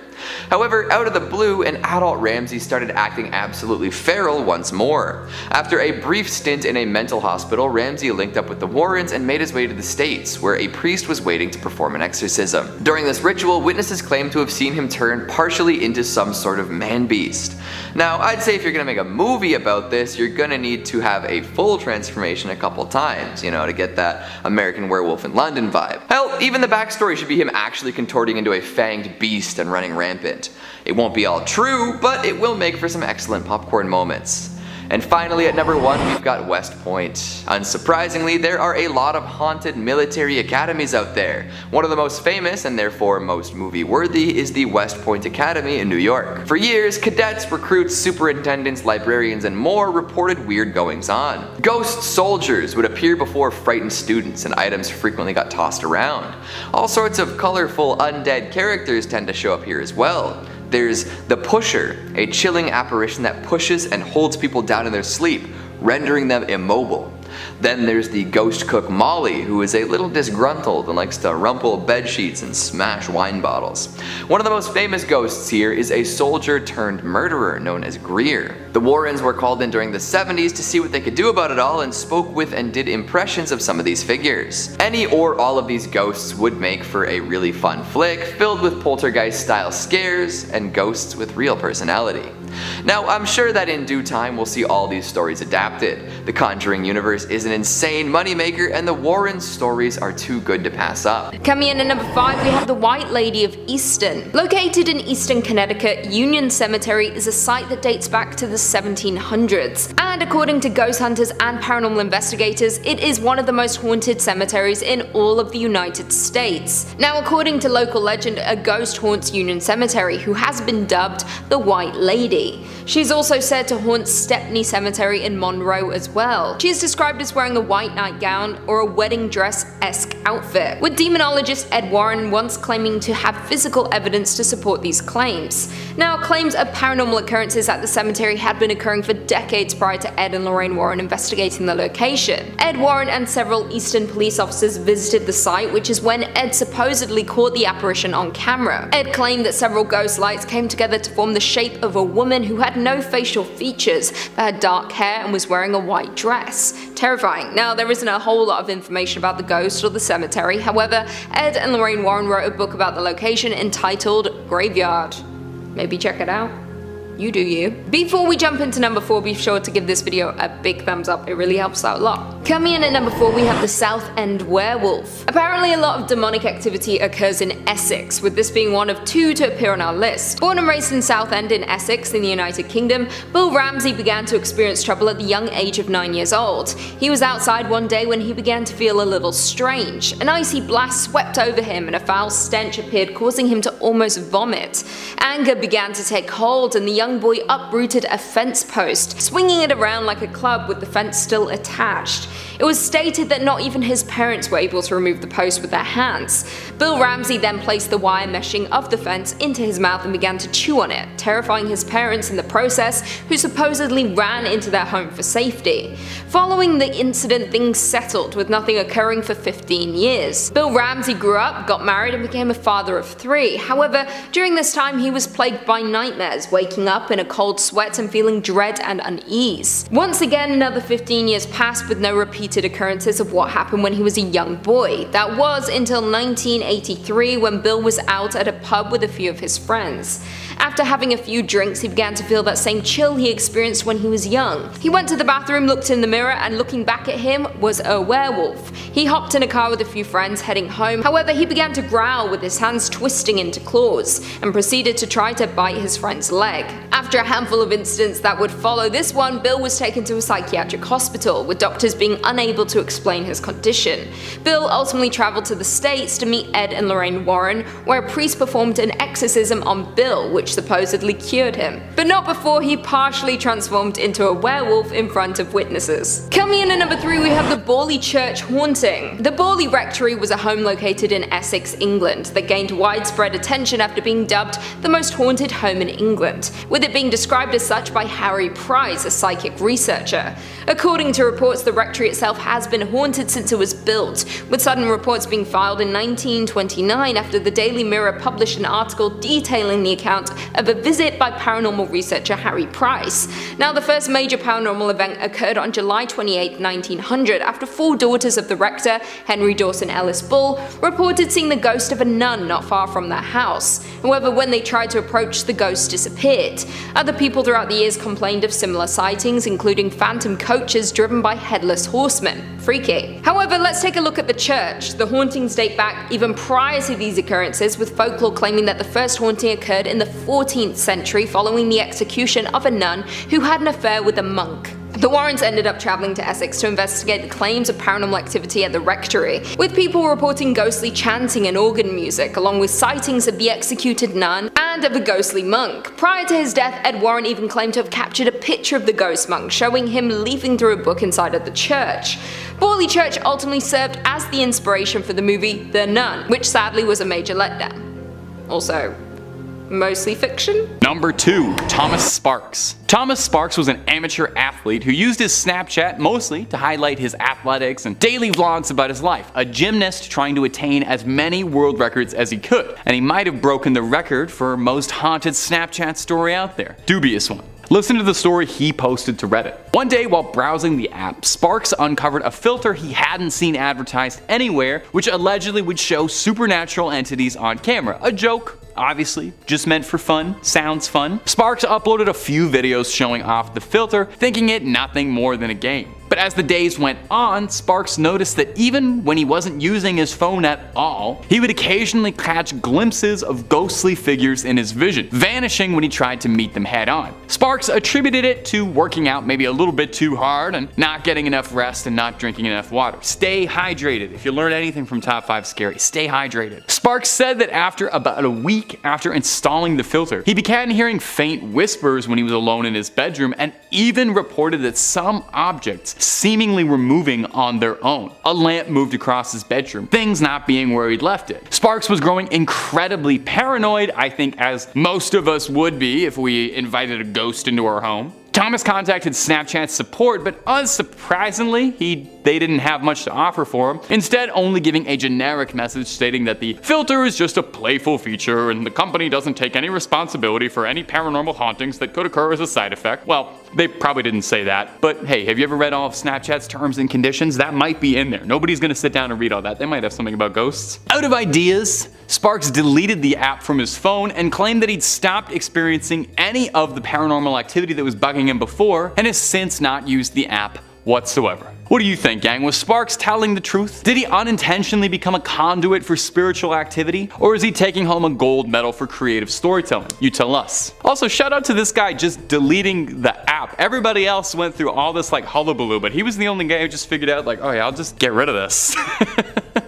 However, out of the blue, an adult Ramsey started acting absolutely feral once more. After a brief stint in a mental hospital, Ramsey linked up with the Warrens and made his way to the States, where a priest was waiting to perform an exorcism. During this ritual, witnesses claimed to have seen him turn partially into some sort of man-beast. Now, I'd say if you're gonna make a movie about this, you're gonna need to have a full transformation a couple times, you know, to get that American Werewolf in London vibe. Hell, even the backstory should be him actually contorting into a fanged beast and running rampant. It won't be all true, but it will make for some excellent popcorn moments. And finally, at number 1, we've got West Point. Unsurprisingly, there are a lot of haunted military academies out there. One of the most famous, and therefore most movie-worthy, is the West Point Academy in New York. For years, cadets, recruits, superintendents, librarians, and more reported weird goings-on. Ghost soldiers would appear before frightened students, and items frequently got tossed around. All sorts of colorful undead characters tend to show up here as well. There's the Pusher, a chilling apparition that pushes and holds people down in their sleep, rendering them immobile. Then there's the ghost cook Molly, who is a little disgruntled and likes to rumple bed sheets and smash wine bottles. One of the most famous ghosts here is a soldier turned murderer known as Greer. The Warrens were called in during the 70s to see what they could do about it all and spoke with and did impressions of some of these figures. Any or all of these ghosts would make for a really fun flick filled with poltergeist style scares and ghosts with real personality. Now, I'm sure that in due time we'll see all these stories adapted. The Conjuring universe is an insane moneymaker, and the Warren stories are too good to pass up. Coming in at number 5, we have the White Lady of Easton. Located in Easton, Connecticut, Union Cemetery is a site that dates back to the 1700s. And according to ghost hunters and paranormal investigators, it is one of the most haunted cemeteries in all of the United States. Now, according to local legend, a ghost haunts Union Cemetery who has been dubbed the White Lady. She's also said to haunt Stepney Cemetery in Monroe as well. She is described as wearing a white nightgown or a wedding dress-esque outfit, with demonologist Ed Warren once claiming to have physical evidence to support these claims. Now, claims of paranormal occurrences at the cemetery had been occurring for decades prior to Ed and Lorraine Warren investigating the location. Ed Warren and several Easton police officers visited the site, which is when Ed supposedly caught the apparition on camera. Ed claimed that several ghost lights came together to form the shape of a woman who had no facial features, that had dark hair and was wearing a white dress. Terrifying. Now, there isn't a whole lot of information about the ghost or the cemetery, however, Ed and Lorraine Warren wrote a book about the location entitled Graveyard. Maybe check it out. You do you. Before we jump into number 4, be sure to give this video a big thumbs up, it really helps out a lot. Coming in at number 4, we have the South End Werewolf. Apparently a lot of demonic activity occurs in Essex, with this being one of 2 to appear on our list. Born and raised in South End in Essex in the United Kingdom, Bill Ramsey began to experience trouble at the young age of 9 years old. He was outside one day when he began to feel a little strange. An icy blast swept over him and a foul stench appeared, causing him to almost vomit. Anger began to take hold and the young boy uprooted a fence post, swinging it around like a club with the fence still attached. It was stated that not even his parents were able to remove the post with their hands. Bill Ramsey then placed the wire meshing of the fence into his mouth and began to chew on it, terrifying his parents in the process, who supposedly ran into their home for safety. Following the incident, things settled, with nothing occurring for 15 years. Bill Ramsey grew up, got married, and became a father of 3. However, during this time he was plagued by nightmares, waking up in a cold sweat and feeling dread and unease. Once again, another 15 years passed with no repeated occurrences of what happened when he was a young boy. That was until 1983, when Bill was out at a pub with a few of his friends. After having a few drinks, he began to feel that same chill he experienced when he was young. He went to the bathroom, looked in the mirror, and looking back at him was a werewolf. He hopped in a car with a few friends heading home. However, he began to growl with his hands twisting into claws and proceeded to try to bite his friend's leg. After a handful of incidents that would follow this one, Bill was taken to a psychiatric hospital, with doctors being unable to explain his condition. Bill ultimately traveled to the States to meet Ed and Lorraine Warren, where a priest performed an exorcism on Bill, which supposedly cured him. But not before he partially transformed into a werewolf in front of witnesses. Coming in at number 3, we have the Borley Church haunting. The Borley Rectory was a home located in Essex, England, that gained widespread attention after being dubbed the most haunted home in England, with it being described as such by Harry Price, a psychic researcher. According to reports, the rectory itself has been haunted since it was built, with sudden reports being filed in 1929 after the Daily Mirror published an article detailing the account of a visit by paranormal researcher Harry Price. Now, the first major paranormal event occurred on July 28, 1900, after 4 daughters of the rector, Henry Dawson Ellis Bull, reported seeing the ghost of a nun not far from their house. However, when they tried to approach, the ghost disappeared. Other people throughout the years complained of similar sightings, including phantom coaches driven by headless horsemen. Freaky. However, let's take a look at the church. The hauntings date back even prior to these occurrences, with folklore claiming that the first haunting occurred in the 14th century following the execution of a nun who had an affair with a monk. The Warrens ended up traveling to Essex to investigate the claims of paranormal activity at the rectory, with people reporting ghostly chanting and organ music, along with sightings of the executed nun and of a ghostly monk. Prior to his death, Ed Warren even claimed to have captured a picture of the ghost monk, showing him leafing through a book inside of the church. Borley Church ultimately served as the inspiration for the movie The Nun, which sadly was a major letdown. Also, mostly fiction? Number 2. Thomas Sparks. Thomas Sparks was an amateur athlete who used his Snapchat mostly to highlight his athletics and daily vlogs about his life, a gymnast trying to attain as many world records as he could, and he might have broken the record for most haunted Snapchat story out there. Dubious one. Listen to the story he posted to Reddit. One day while browsing the app, Sparks uncovered a filter he hadn't seen advertised anywhere, which allegedly would show supernatural entities on camera. A joke, obviously, just meant for fun. Sounds fun. Sparks uploaded a few videos showing off the filter, thinking it nothing more than a game. But as the days went on, Sparks noticed that even when he wasn't using his phone at all, he would occasionally catch glimpses of ghostly figures in his vision, vanishing when he tried to meet them head on. Sparks attributed it to working out maybe a little bit too hard and not getting enough rest and not drinking enough water. Stay hydrated. If you learn anything from Top 5 Scary, stay hydrated. Sparks said that after about a week after installing the filter, he began hearing faint whispers when he was alone in his bedroom, and even reported that some objects seemingly were moving on their own. A lamp moved across his bedroom, things not being where he'd left it. Sparks was growing incredibly paranoid, I think as most of us would be if we invited a ghost into our home. Thomas contacted Snapchat support, but unsurprisingly, they didn't have much to offer for him, instead only giving a generic message stating that the filter is just a playful feature and the company doesn't take any responsibility for any paranormal hauntings that could occur as a side effect. Well, they probably didn't say that, but hey, have you ever read all of Snapchat's terms and conditions? That might be in there. Nobody's gonna sit down and read all that. They might have something about ghosts. Out of ideas, Sparks deleted the app from his phone and claimed that he'd stopped experiencing any of the paranormal activity that was bugging him before, and has since not used the app whatsoever. What do you think, gang? Was Sparks telling the truth? Did he unintentionally become a conduit for spiritual activity? Or is he taking home a gold medal for creative storytelling? You tell us. Also, shout out to this guy just deleting the app. Everybody else went through all this like hullabaloo, but he was the only guy who just figured out like, oh yeah, I'll just get rid of this.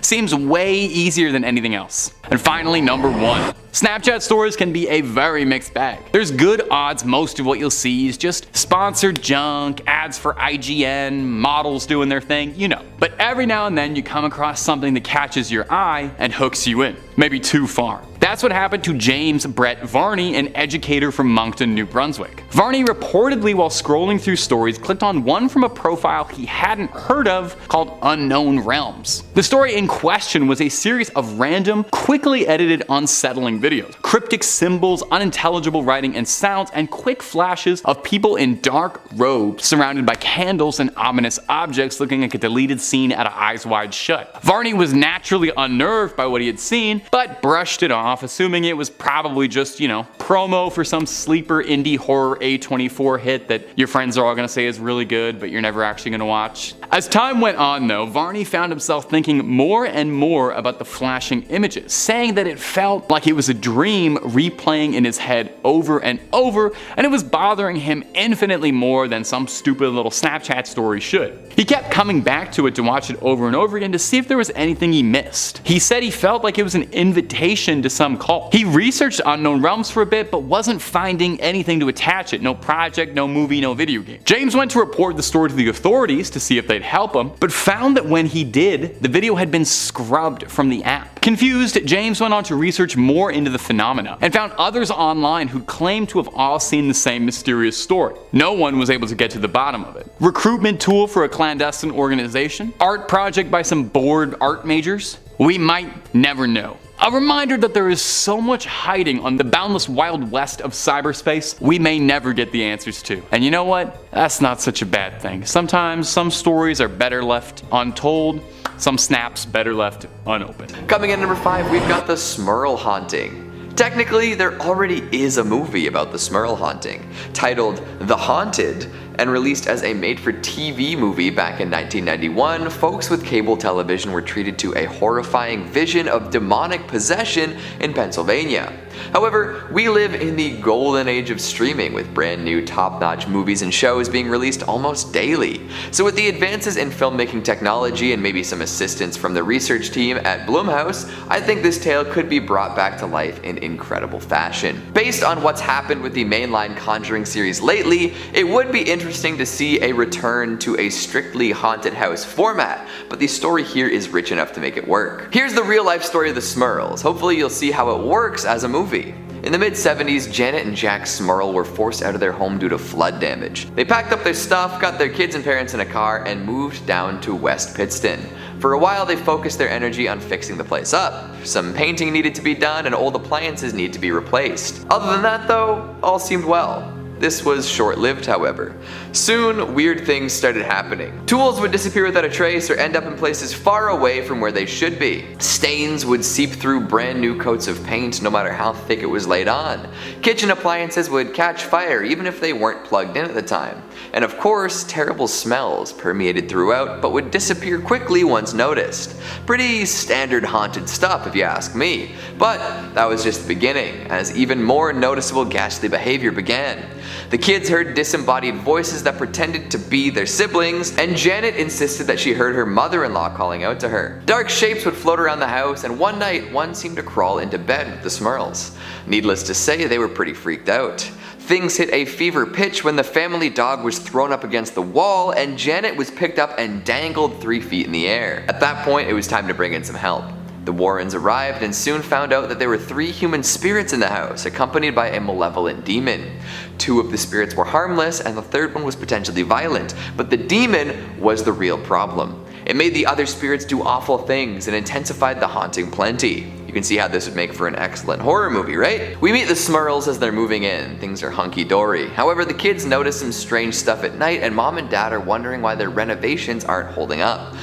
Seems way easier than anything else. And finally, number 1. Snapchat stories can be a very mixed bag. There's good odds most of what you'll see is just sponsored junk, ads for IGN, models doing their thing, you know. But every now and then you come across something that catches your eye and hooks you in, maybe too far. That's what happened to James Brett Varney, an educator from Moncton, New Brunswick. Varney reportedly, while scrolling through stories, clicked on one from a profile he hadn't heard of called Unknown Realms. The story in question was a series of random, quickly edited, unsettling videos. Cryptic symbols, unintelligible writing and sounds, and quick flashes of people in dark robes surrounded by candles and ominous objects looking like a deleted scene out of Eyes Wide Shut. Varney was naturally unnerved by what he had seen, but brushed it off, assuming it was probably just, you know, promo for some sleeper indie horror A24 hit that your friends are all gonna say is really good, but you're never actually gonna watch. As time went on though, Varney found himself thinking more and more about the flashing images, saying that it felt like it was a dream replaying in his head over and over, and it was bothering him infinitely more than some stupid little Snapchat story should. He kept coming back to it to watch it over and over again to see if there was anything he missed. He said he felt like it was an invitation to some cult. He researched Unknown Realms for a bit, but wasn't finding anything to attach it. No project, no movie, no video game. James went to report the story to the authorities to see if they'd help him, but found that when he did, the video had been scrubbed from the app. Confused, James went on to research more into the phenomena and found others online who claimed to have all seen the same mysterious story. No one was able to get to the bottom of it. Recruitment tool for a clandestine organization? Art project by some bored art majors? We might never know. A reminder that there is so much hiding on the boundless wild west of cyberspace we may never get the answers to. And you know what? That's not such a bad thing. Sometimes some stories are better left untold, some snaps better left unopened. Coming in number 5, we've got the Smurl haunting. Technically, there already is a movie about the Smurl haunting, titled The Haunted, and released as a made-for-TV movie back in 1991. Folks with cable television were treated to a horrifying vision of demonic possession in Pennsylvania. However, we live in the golden age of streaming, with brand new top-notch movies and shows being released almost daily. So with the advances in filmmaking technology and maybe some assistance from the research team at Blumhouse, I think this tale could be brought back to life in incredible fashion. Based on what's happened with the mainline Conjuring series lately, it would be interesting to see a return to a strictly haunted house format, but the story here is rich enough to make it work. Here's the real-life story of the Smurls. Hopefully you'll see how it works as a movie. In the mid-70s, Janet and Jack Smurl were forced out of their home due to flood damage. They packed up their stuff, got their kids and parents in a car, and moved down to West Pittston. For a while, they focused their energy on fixing the place up. Some painting needed to be done, and old appliances need to be replaced. Other than that though, all seemed well. This was short-lived, however. Soon, weird things started happening. Tools would disappear without a trace or end up in places far away from where they should be. Stains would seep through brand new coats of paint no matter how thick it was laid on. Kitchen appliances would catch fire even if they weren't plugged in at the time. And of course, terrible smells permeated throughout but would disappear quickly once noticed. Pretty standard haunted stuff if you ask me. But that was just the beginning, as even more noticeable ghastly behavior began. The kids heard disembodied voices that pretended to be their siblings, and Janet insisted that she heard her mother-in-law calling out to her. Dark shapes would float around the house, and one night, one seemed to crawl into bed with the Smurls. Needless to say, they were pretty freaked out. Things hit a fever pitch when the family dog was thrown up against the wall and Janet was picked up and dangled 3 feet in the air. At that point, it was time to bring in some help. The Warrens arrived and soon found out that there were 3 human spirits in the house, accompanied by a malevolent demon. 2 of the spirits were harmless and the 3rd one was potentially violent, but the demon was the real problem. It made the other spirits do awful things and intensified the haunting plenty. You can see how this would make for an excellent horror movie, right? We meet the Smurls as they're moving in. Things are hunky-dory. However, the kids notice some strange stuff at night and mom and dad are wondering why their renovations aren't holding up.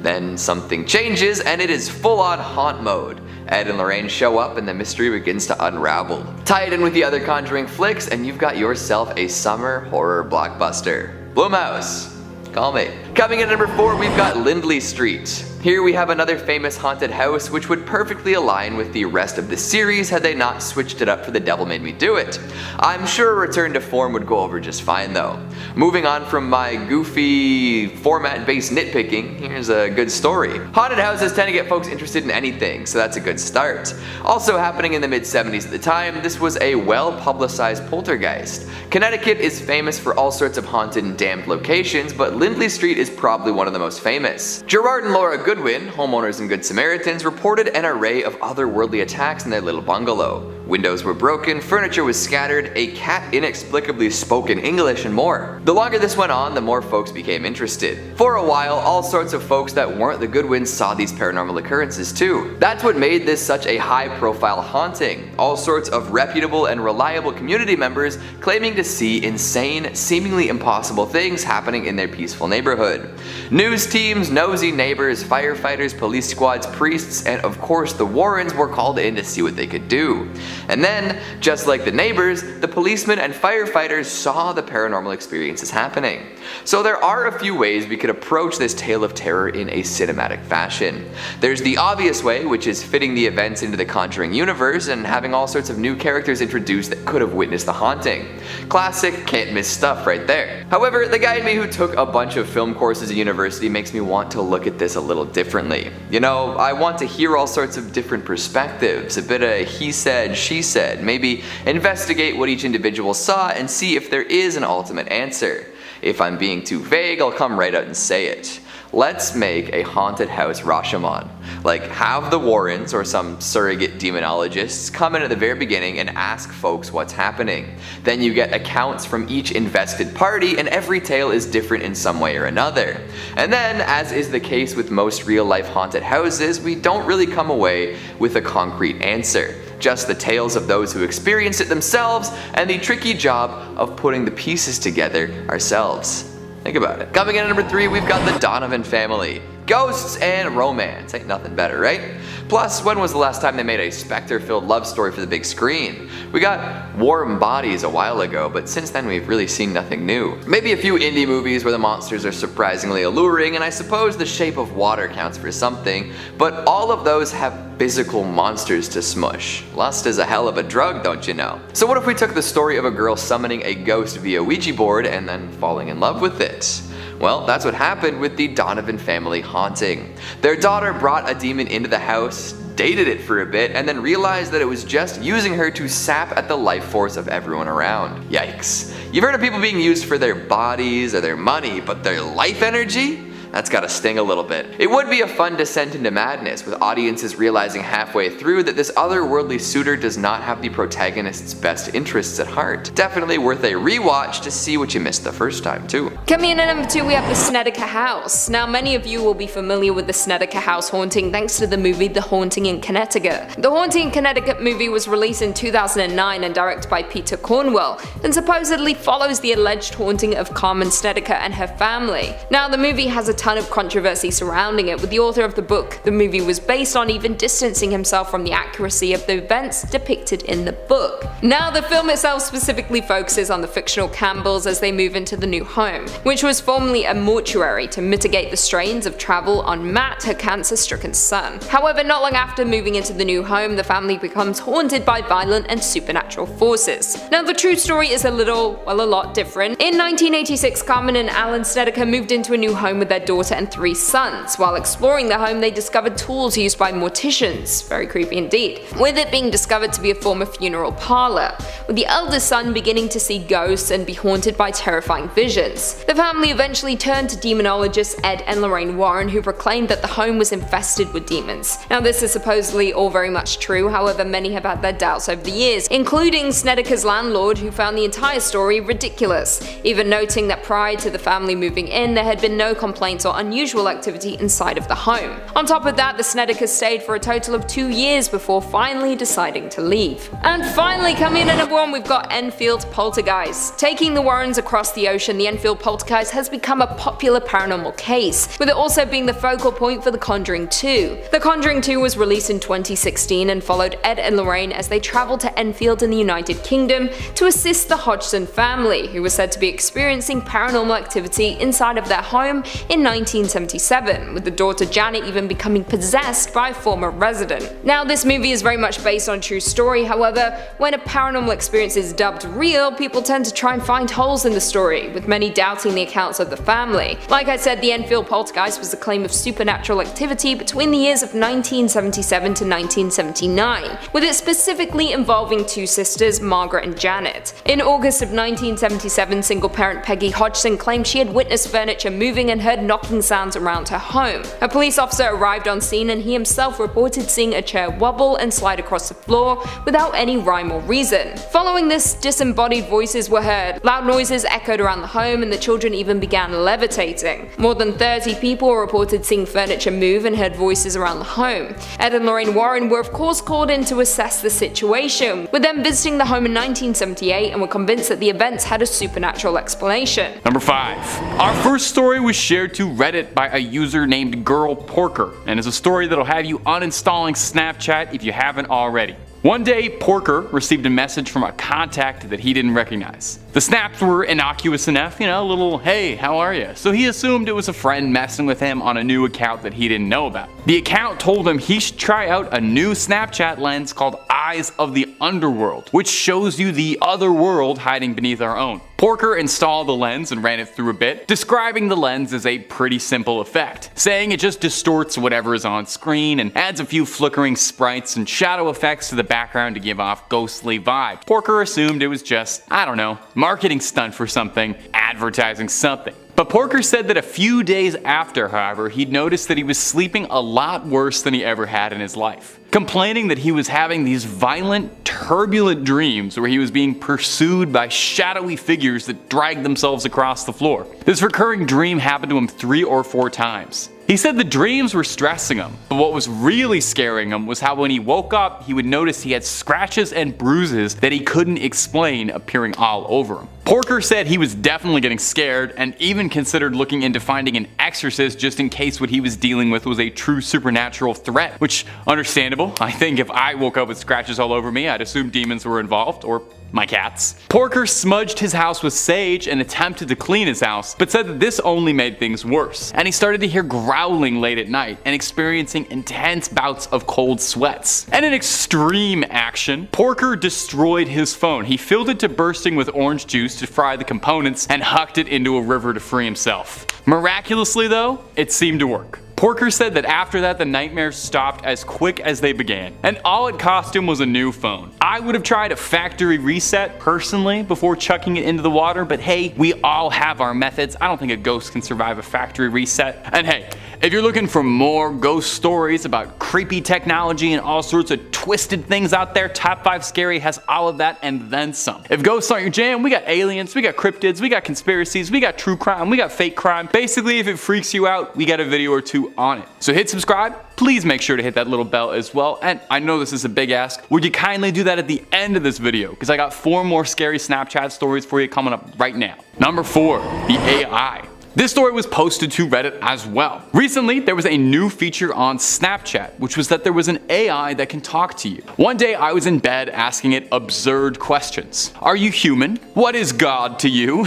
Then something changes and it is full-on haunt mode. Ed and Lorraine show up and the mystery begins to unravel. Tie it in with the other Conjuring flicks and you've got yourself a summer horror blockbuster. Blumhouse, call me. Coming in at number 4, we've got Lindley Street. Here we have another famous haunted house which would perfectly align with the rest of the series had they not switched it up for The Devil Made Me Do It. I'm sure a return to form would go over just fine though. Moving on from my goofy format-based nitpicking, here's a good story. Haunted houses tend to get folks interested in anything, so that's a good start. Also happening in the mid-70s at the time, this was a well-publicized poltergeist. Connecticut is famous for all sorts of haunted and damned locations, but Lindley Street is probably one of the most famous. Gerard and Laura Goodwin, homeowners and Good Samaritans, reported an array of otherworldly attacks in their little bungalow. Windows were broken, furniture was scattered, a cat inexplicably spoke in English, and more. The longer this went on, the more folks became interested. For a while, all sorts of folks that weren't the Goodwins saw these paranormal occurrences too. That's what made this such a high-profile haunting. All sorts of reputable and reliable community members claiming to see insane, seemingly impossible things happening in their peaceful neighborhood. News teams, nosy neighbors, firefighters, police squads, priests, and of course the Warrens were called in to see what they could do. And then, just like the neighbors, the policemen and firefighters saw the paranormal experiences happening. So there are a few ways we could approach this tale of terror in a cinematic fashion. There's the obvious way, which is fitting the events into the Conjuring universe and having all sorts of new characters introduced that could have witnessed the haunting. Classic, can't miss stuff right there. However, the guy in me who took a bunch of film courses at university makes me want to look at this a little differently. You know, I want to hear all sorts of different perspectives, a bit of he said, she said, maybe investigate what each individual saw and see if there is an ultimate answer. If I'm being too vague, I'll come right out and say it. Let's make a haunted house Rashomon. Like, have the Warrens or some surrogate demonologists come in at the very beginning and ask folks what's happening. Then you get accounts from each invested party and every tale is different in some way or another. And then, as is the case with most real-life haunted houses, we don't really come away with a concrete answer. Just the tales of those who experienced it themselves and the tricky job of putting the pieces together ourselves. Think about it. Coming in at number 3, we've got the Donovan family. Ghosts and romance. Ain't nothing better, right? Plus, when was the last time they made a specter-filled love story for the big screen? We got Warm Bodies a while ago, but since then we've really seen nothing new. Maybe a few indie movies where the monsters are surprisingly alluring, and I suppose The Shape of Water counts for something, but all of those have physical monsters to smush. Lust is a hell of a drug, don't you know? So what if we took the story of a girl summoning a ghost via Ouija board and then falling in love with it? Well, that's what happened with the Donovan family haunting. Their daughter brought a demon into the house, dated it for a bit, and then realized that it was just using her to sap at the life force of everyone around. Yikes. You've heard of people being used for their bodies or their money, but their life energy? That's gotta sting a little bit. It would be a fun descent into madness, with audiences realizing halfway through that this otherworldly suitor does not have the protagonist's best interests at heart. Definitely worth a rewatch to see what you missed the first time too. Coming in at number 2, we have the Snedeker House. Now, many of you will be familiar with the Snedeker House haunting thanks to the movie The Haunting in Connecticut. The Haunting in Connecticut movie was released in 2009 and directed by Peter Cornwell, and supposedly follows the alleged haunting of Carmen Snedeker and her family. Now, the movie has a ton of controversy surrounding it, with the author of the book the movie was based on even distancing himself from the accuracy of the events depicted in the book. Now, the film itself specifically focuses on the fictional Campbells as they move into the new home, which was formerly a mortuary to mitigate the strains of travel on Matt, her cancer-stricken son. However, not long after moving into the new home, the family becomes haunted by violent and supernatural forces. Now, the true story is a lot different. In 1986, Carmen and Alan Snedeker moved into a new home with their daughter and 3 sons. While exploring the home, they discovered tools used by morticians. Very creepy indeed. With it being discovered to be a former funeral parlor, with the eldest son beginning to see ghosts and be haunted by terrifying visions. The family eventually turned to demonologists Ed and Lorraine Warren, who proclaimed that the home was infested with demons. Now, this is supposedly all very much true, however many have had their doubts over the years, including Snedeker's landlord, who found the entire story ridiculous, even noting that prior to the family moving in, there had been no complaints or unusual activity inside of the home. On top of that, the Snedekers stayed for a total of 2 years before finally deciding to leave. And finally, coming in at number 1, we've got Enfield Poltergeist. Taking the Warrens across the ocean, the Enfield Poltergeist has become a popular paranormal case, with it also being the focal point for The Conjuring 2. The Conjuring 2 was released in 2016 and followed Ed and Lorraine as they traveled to Enfield in the United Kingdom to assist the Hodgson family, who was said to be experiencing paranormal activity inside of their home in 1977, with the daughter Janet even becoming possessed by a former resident. Now, this movie is very much based on a true story, however, when a paranormal experience is dubbed real, people tend to try and find holes in the story, with many doubting the accounts of the family. Like I said, the Enfield Poltergeist was a claim of supernatural activity between the years of 1977 to 1979, with it specifically involving 2 sisters, Margaret and Janet. In August of 1977, single-parent Peggy Hodgson claimed she had witnessed furniture moving and heard knocking sounds around her home. A police officer arrived on scene and he himself reported seeing a chair wobble and slide across the floor without any rhyme or reason. Following this, disembodied voices were heard, loud noises echoed around the home, and the children even began levitating. More than 30 people reported seeing furniture move and heard voices around the home. Ed and Lorraine Warren were of course called in to assess the situation, with them visiting the home in 1978 and were convinced that the events had a supernatural explanation. Number 5. Our first story was shared to Reddit by a user named Girl Porker, and is a story that'll have you uninstalling Snapchat if you haven't already. One day, Porker received a message from a contact that he didn't recognize. The snaps were innocuous enough, a little, hey, how are you? So he assumed it was a friend messing with him on a new account that he didn't know about. The account told him he should try out a new Snapchat lens called Eyes of the Underworld, which shows you the other world hiding beneath our own. Porker installed the lens and ran it through a bit, describing the lens as a pretty simple effect, saying it just distorts whatever is on screen and adds a few flickering sprites and shadow effects to the background to give off ghostly vibes. Porker assumed it was just, I don't know, marketing stunt for something, advertising something. But Porker said that a few days after, however, he'd noticed that he was sleeping a lot worse than he ever had in his life, complaining that he was having these violent, turbulent dreams where he was being pursued by shadowy figures that dragged themselves across the floor. This recurring dream happened to him 3 or 4 times. He said the dreams were stressing him, but what was really scaring him was how when he woke up, he would notice he had scratches and bruises that he couldn't explain appearing all over him. Porker said he was definitely getting scared and even considered looking into finding an exorcist just in case what he was dealing with was a true supernatural threat, which, understandable. I think if I woke up with scratches all over me, I'd assume demons were involved, or my cats. Porker smudged his house with sage and attempted to clean his house, but said that this only made things worse, and he started to hear growling late at night and experiencing intense bouts of cold sweats. And in extreme action, Porker destroyed his phone. He filled it to bursting with orange juice to fry the components and hucked it into a river to free himself. Miraculously though, it seemed to work. Porker said that after that the nightmares stopped as quick as they began, and all it cost him was a new phone. I would have tried a factory reset personally before chucking it into the water, but hey, we all have our methods. I don't think a ghost can survive a factory reset. And hey, if you're looking for more ghost stories about creepy technology and all sorts of twisted things out there, Top 5 Scary has all of that and then some. If ghosts aren't your jam, we got aliens, we got cryptids, we got conspiracies, we got true crime, we got fake crime. Basically, if it freaks you out, we got a video or two on it. So hit subscribe, please make sure to hit that little bell as well, and I know this is a big ask, would you kindly do that at the end of this video, because I got 4 more scary Snapchat stories for you coming up right now. Number 4, the AI. This story was posted to Reddit as well. Recently, there was a new feature on Snapchat, which was that there was an AI that can talk to you. One day, I was in bed asking it absurd questions. Are you human? What is God to you?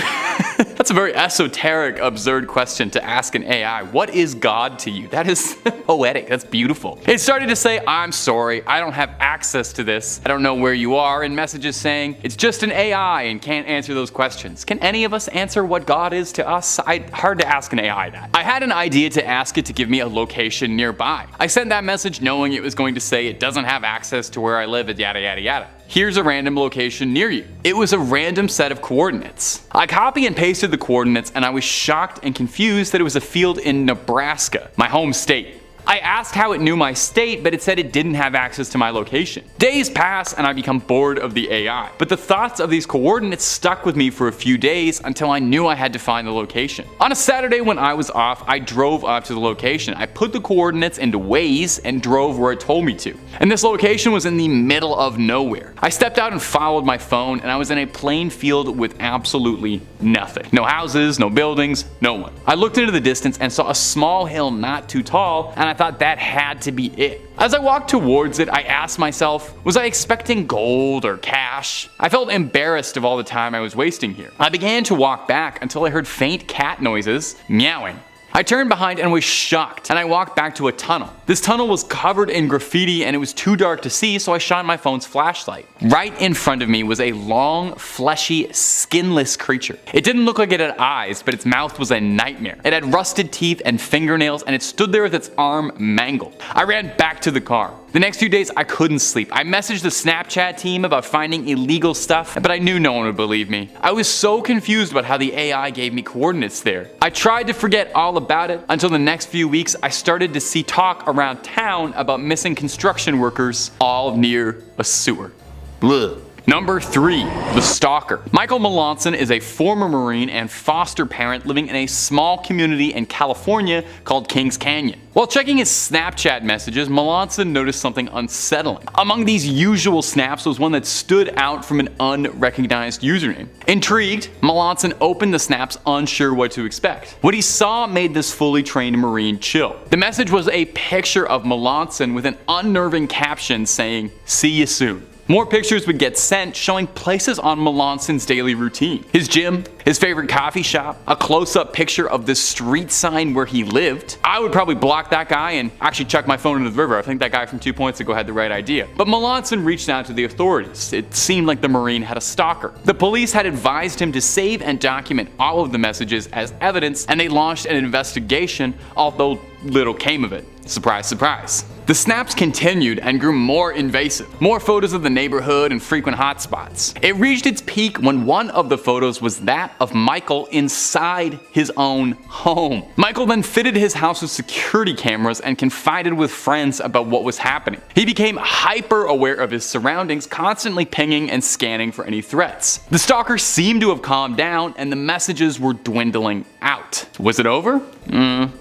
That's a very esoteric, absurd question to ask an AI. What is God to you? That is poetic. That's beautiful. It started to say, I'm sorry, I don't have access to this. I don't know where you are, and messages saying, it's just an AI and can't answer those questions. Can any of us answer what God is to us? Hard to ask an AI that. I had an idea to ask it to give me a location nearby. I sent that message knowing it was going to say it doesn't have access to where I live at yada yada yada. Here's a random location near you. It was a random set of coordinates. I copy and pasted the coordinates and I was shocked and confused that it was a field in Nebraska, my home state. I asked how it knew my state, but it said it didn't have access to my location. Days pass and I become bored of the AI, but the thoughts of these coordinates stuck with me for a few days until I knew I had to find the location. On a Saturday when I was off, I drove up to the location. I put the coordinates into Waze and drove where it told me to. And this location was in the middle of nowhere. I stepped out and followed my phone, and I was in a plain field with absolutely nothing. No houses, no buildings, no one. I looked into the distance and saw a small hill not too tall, and I thought that had to be it. As I walked towards it, I asked myself, was I expecting gold or cash? I felt embarrassed of all the time I was wasting here. I began to walk back until I heard faint cat noises, meowing. I turned behind and was shocked, and I walked back to a tunnel. This tunnel was covered in graffiti and it was too dark to see, so I shined my phone's flashlight. Right in front of me was a long, fleshy, skinless creature. It didn't look like it had eyes, but its mouth was a nightmare. It had rusted teeth and fingernails, and it stood there with its arm mangled. I ran back to the car. The next few days I couldn't sleep. I messaged the Snapchat team about finding illegal stuff, but I knew no one would believe me. I was so confused about how the AI gave me coordinates there. I tried to forget all about it until the next few weeks I started to see talk around town about missing construction workers all near a sewer. Blech. Number 3, the stalker. Michael Melanson is a former Marine and foster parent living in a small community in California called Kings Canyon. While checking his Snapchat messages, Melanson noticed something unsettling. Among these usual snaps was one that stood out from an unrecognized username. Intrigued, Melanson opened the snaps unsure what to expect. What he saw made this fully trained Marine chill. The message was a picture of Melanson with an unnerving caption saying, "See you soon." More pictures would get sent showing places on Melanson's daily routine. His gym, his favorite coffee shop, a close-up picture of the street sign where he lived. I would probably block that guy and actually chuck my phone into the river. I think that guy from 2 points ago had the right idea. But Melanson reached out to the authorities. It seemed like the Marine had a stalker. The police had advised him to save and document all of the messages as evidence, and they launched an investigation, although little came of it. Surprise, surprise. The snaps continued and grew more invasive. More photos of the neighborhood and frequent hotspots. It reached its peak when one of the photos was that of Michael inside his own home. Michael then fitted his house with security cameras and confided with friends about what was happening. He became hyper aware of his surroundings, constantly pinging and scanning for any threats. The stalker seemed to have calmed down and the messages were dwindling out. Was it over?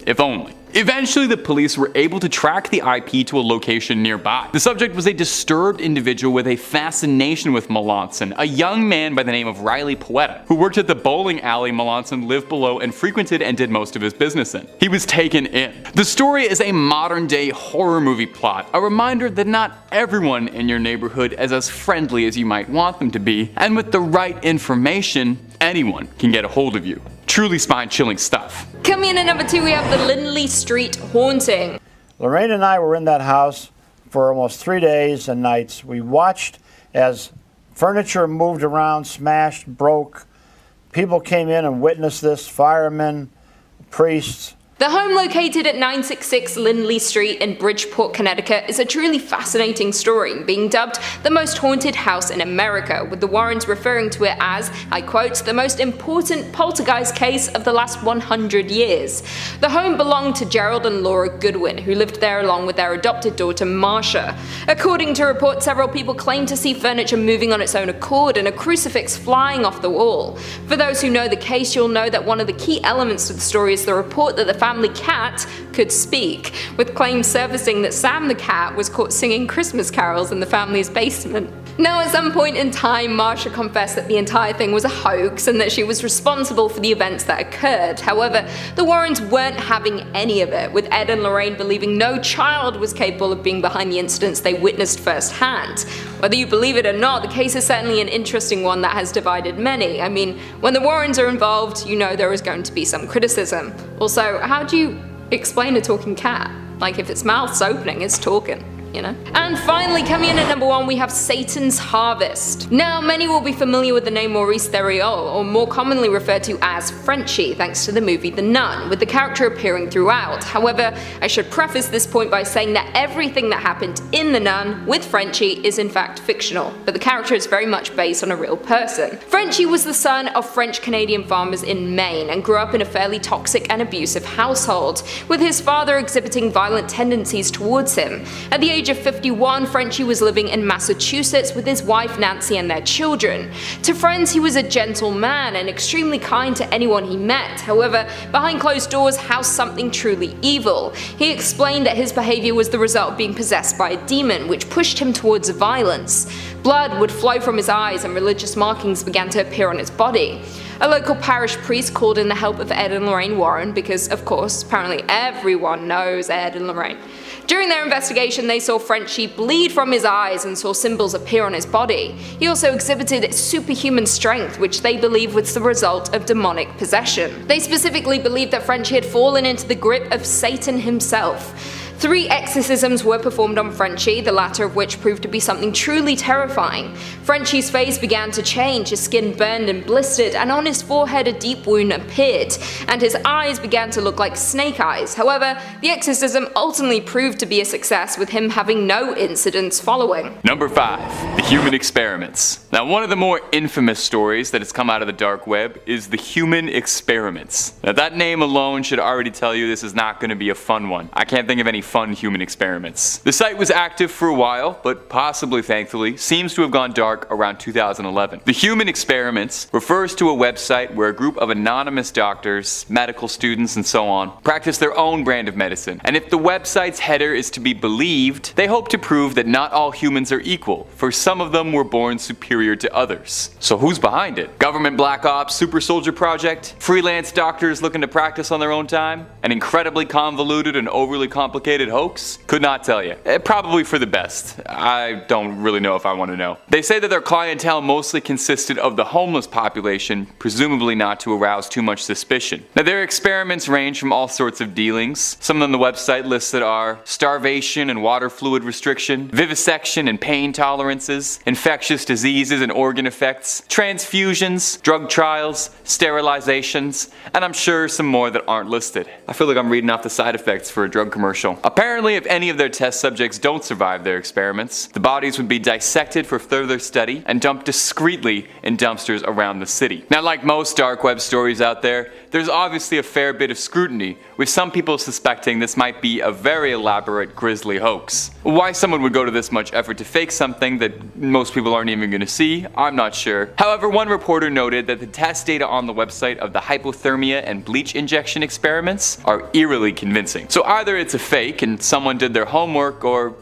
If only. Eventually, the police were able to track the IP to a location nearby. The subject was a disturbed individual with a fascination with Melanson, a young man by the name of Riley Poeta, who worked at the bowling alley Melanson lived below and frequented and did most of his business in. He was taken in. The story is a modern-day horror movie plot, a reminder that not everyone in your neighborhood is as friendly as you might want them to be, and with the right information, anyone can get a hold of you. Truly spine-chilling stuff. Coming in at number 2, we have the Lindley Street Haunting. Lorraine and I were in that house for almost 3 days and nights. We watched as furniture moved around, smashed, broke. People came in and witnessed this, firemen, priests. The home located at 966 Lindley Street in Bridgeport, Connecticut is a truly fascinating story, being dubbed the most haunted house in America, with the Warrens referring to it as, I quote, the most important poltergeist case of the last 100 years. The home belonged to Gerald and Laura Goodwin, who lived there along with their adopted daughter Marcia. According to reports, several people claim to see furniture moving on its own accord and a crucifix flying off the wall. For those who know the case, you'll know that one of the key elements to the story is the report that the family cat could speak, with claims surfacing that Sam the cat was caught singing Christmas carols in the family's basement. Now, at some point in time, Marcia confessed that the entire thing was a hoax and that she was responsible for the events that occurred. However, the Warrens weren't having any of it, with Ed and Lorraine believing no child was capable of being behind the incidents they witnessed firsthand. Whether you believe it or not, the case is certainly an interesting one that has divided many. I mean, when the Warrens are involved, you know there is going to be some criticism. Also, how do you explain a talking cat? Like, if its mouth's opening, it's talking. You know? And finally, coming in at number 1, we have Satan's Harvest. Now, many will be familiar with the name Maurice Theriault, or more commonly referred to as Frenchie, thanks to the movie The Nun, with the character appearing throughout. However, I should preface this point by saying that everything that happened in The Nun with Frenchie is in fact fictional, but the character is very much based on a real person. Frenchie was the son of French-Canadian farmers in Maine and grew up in a fairly toxic and abusive household, with his father exhibiting violent tendencies towards him. At the age of 51, Frenchie was living in Massachusetts with his wife Nancy and their children. To friends, he was a gentle man and extremely kind to anyone he met. However, behind closed doors housed something truly evil. He explained that his behavior was the result of being possessed by a demon, which pushed him towards violence. Blood would flow from his eyes and religious markings began to appear on his body. A local parish priest called in the help of Ed and Lorraine Warren because, of course, apparently everyone knows Ed and Lorraine. During their investigation, they saw Frenchie bleed from his eyes and saw symbols appear on his body. He also exhibited superhuman strength, which they believe was the result of demonic possession. They specifically believed that Frenchie had fallen into the grip of Satan himself. 3 exorcisms were performed on Frenchie, the latter of which proved to be something truly terrifying. Frenchie's face began to change, his skin burned and blistered, and on his forehead a deep wound appeared, and his eyes began to look like snake eyes. However, the exorcism ultimately proved to be a success, with him having no incidents following. Number 5. The Human Experiments. Now, one of the more infamous stories that has come out of the dark web is the Human Experiments. Now, that name alone should already tell you this is not going to be a fun one. I can't think of any fun human experiments. The site was active for a while, but possibly thankfully, seems to have gone dark around 2011. The Human Experiments refers to a website where a group of anonymous doctors, medical students, and so on practice their own brand of medicine. And if the website's header is to be believed, they hope to prove that not all humans are equal, for some of them were born superior to others. So who's behind it? Government black ops, super soldier project? Freelance doctors looking to practice on their own time? An incredibly convoluted and overly complicated hoax? Could not tell you. Probably for the best. I don't really know if I want to know. They say that their clientele mostly consisted of the homeless population, presumably not to arouse too much suspicion. Now, their experiments range from all sorts of dealings. Some on the website listed are starvation and water fluid restriction, vivisection and pain tolerances, infectious diseases and organ effects, transfusions, drug trials, sterilizations, and I'm sure some more that aren't listed. I feel like I'm reading off the side effects for a drug commercial. Apparently, if any of their test subjects don't survive their experiments, the bodies would be dissected for further study and dumped discreetly in dumpsters around the city. Now, like most dark web stories out there, there's obviously a fair bit of scrutiny, with some people suspecting this might be a very elaborate, grisly hoax. Why someone would go to this much effort to fake something that most people aren't even going to see, I'm not sure. However, one reporter noted that the test data on the website of the hypothermia and bleach injection experiments are eerily convincing. So either it's a fake and someone did their homework, or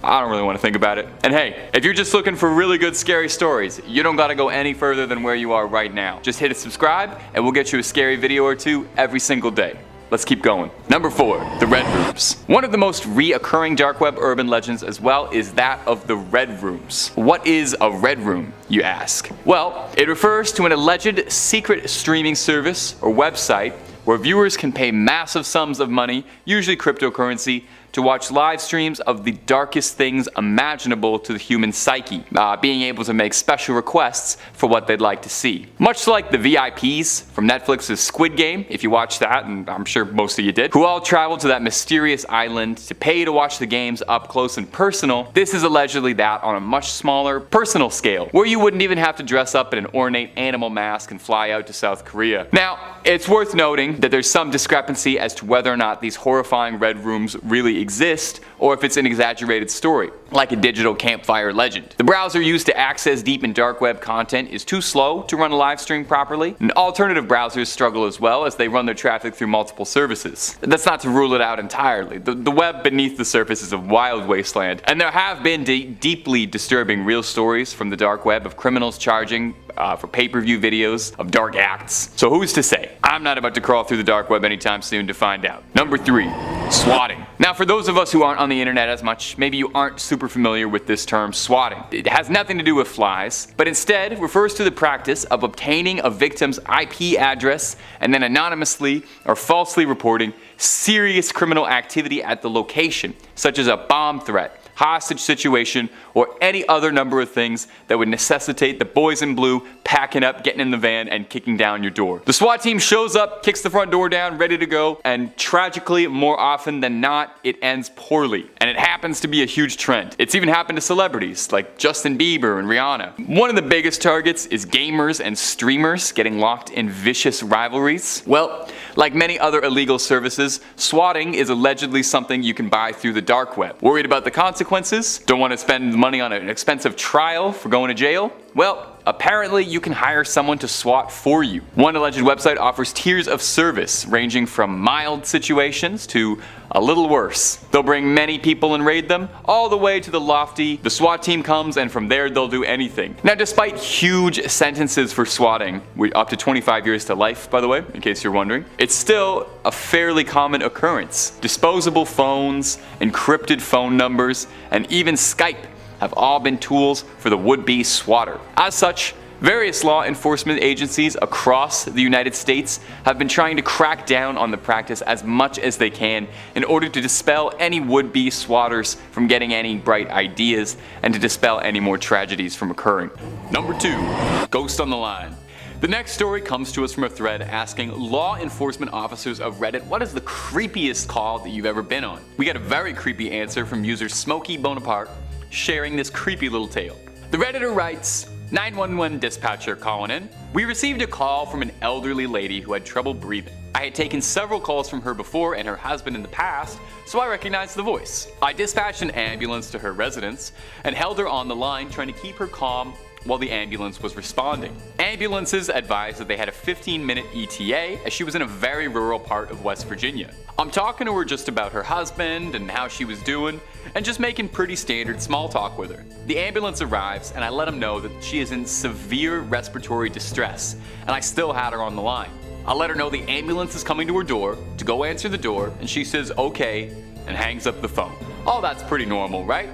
I don't really want to think about it. And hey, if you're just looking for really good scary stories, you don't gotta go any further than where you are right now. Just hit subscribe and we'll get you a scary video or two every single day. Let's keep going. Number 4, the Red Rooms. One of the most reoccurring dark web urban legends as well is that of the Red Rooms. What is a Red Room, you ask? Well, it refers to an alleged secret streaming service or website where viewers can pay massive sums of money, usually cryptocurrency, to watch live streams of the darkest things imaginable to the human psyche, being able to make special requests for what they'd like to see. Much like the VIPs from Netflix's Squid Game, if you watched that, and I'm sure most of you did, who all traveled to that mysterious island to pay to watch the games up close and personal, this is allegedly that on a much smaller, personal scale, where you wouldn't even have to dress up in an ornate animal mask and fly out to South Korea. Now, it's worth noting that there's some discrepancy as to whether or not these horrifying red rooms really exist, or if it's an exaggerated story, like a digital campfire legend. The browser used to access deep and dark web content is too slow to run a live stream properly, and alternative browsers struggle as well as they run their traffic through multiple services. That's not to rule it out entirely. The web beneath the surface is a wild wasteland, and there have been deeply disturbing real stories from the dark web of criminals charging for pay-per-view videos of dark acts. So who's to say? I'm not about to crawl through the dark web anytime soon to find out. Number 3, swatting. Now, for those of us who aren't on the internet as much, maybe you aren't super familiar with this term swatting. It has nothing to do with flies, but instead refers to the practice of obtaining a victim's IP address and then anonymously or falsely reporting serious criminal activity at the location, such as a bomb threat, hostage situation, or any other number of things that would necessitate the boys in blue packing up, getting in the van, and kicking down your door. The SWAT team shows up, kicks the front door down, ready to go, and tragically, more often than not, it ends poorly. And it happens to be a huge trend. It's even happened to celebrities like Justin Bieber and Rihanna. One of the biggest targets is gamers and streamers getting locked in vicious rivalries. Well, like many other illegal services, swatting is allegedly something you can buy through the dark web. Worried about the consequences? Don't want to spend money on an expensive trial for going to jail? Well, apparently you can hire someone to SWAT for you. One alleged website offers tiers of service ranging from mild situations to a little worse. They'll bring many people and raid them, all the way to the lofty, the SWAT team comes and from there they'll do anything. Now, despite huge sentences for swatting, up to 25 years to life by the way, in case you're wondering, it's still a fairly common occurrence. Disposable phones, encrypted phone numbers, and even Skype have all been tools for the would-be swatter. As such, various law enforcement agencies across the United States have been trying to crack down on the practice as much as they can in order to dispel any would-be swatters from getting any bright ideas and to dispel any more tragedies from occurring. Number 2, Ghost on the Line. The next story comes to us from a thread asking law enforcement officers of Reddit what is the creepiest call that you've ever been on. We got a very creepy answer from user Smokey Bonaparte sharing this creepy little tale. The Redditor writes, 911 dispatcher calling in. We received a call from an elderly lady who had trouble breathing. I had taken several calls from her before and her husband in the past, so I recognized the voice. I dispatched an ambulance to her residence and held her on the line trying to keep her calm while the ambulance was responding. Ambulances advised that they had a 15-minute ETA as she was in a very rural part of West Virginia. I'm talking to her just about her husband and how she was doing, and just making pretty standard small talk with her. The ambulance arrives and I let them know that she is in severe respiratory distress, and I still had her on the line. I let her know the ambulance is coming to her door to go answer the door, and she says okay and hangs up the phone. Oh, that's pretty normal, right?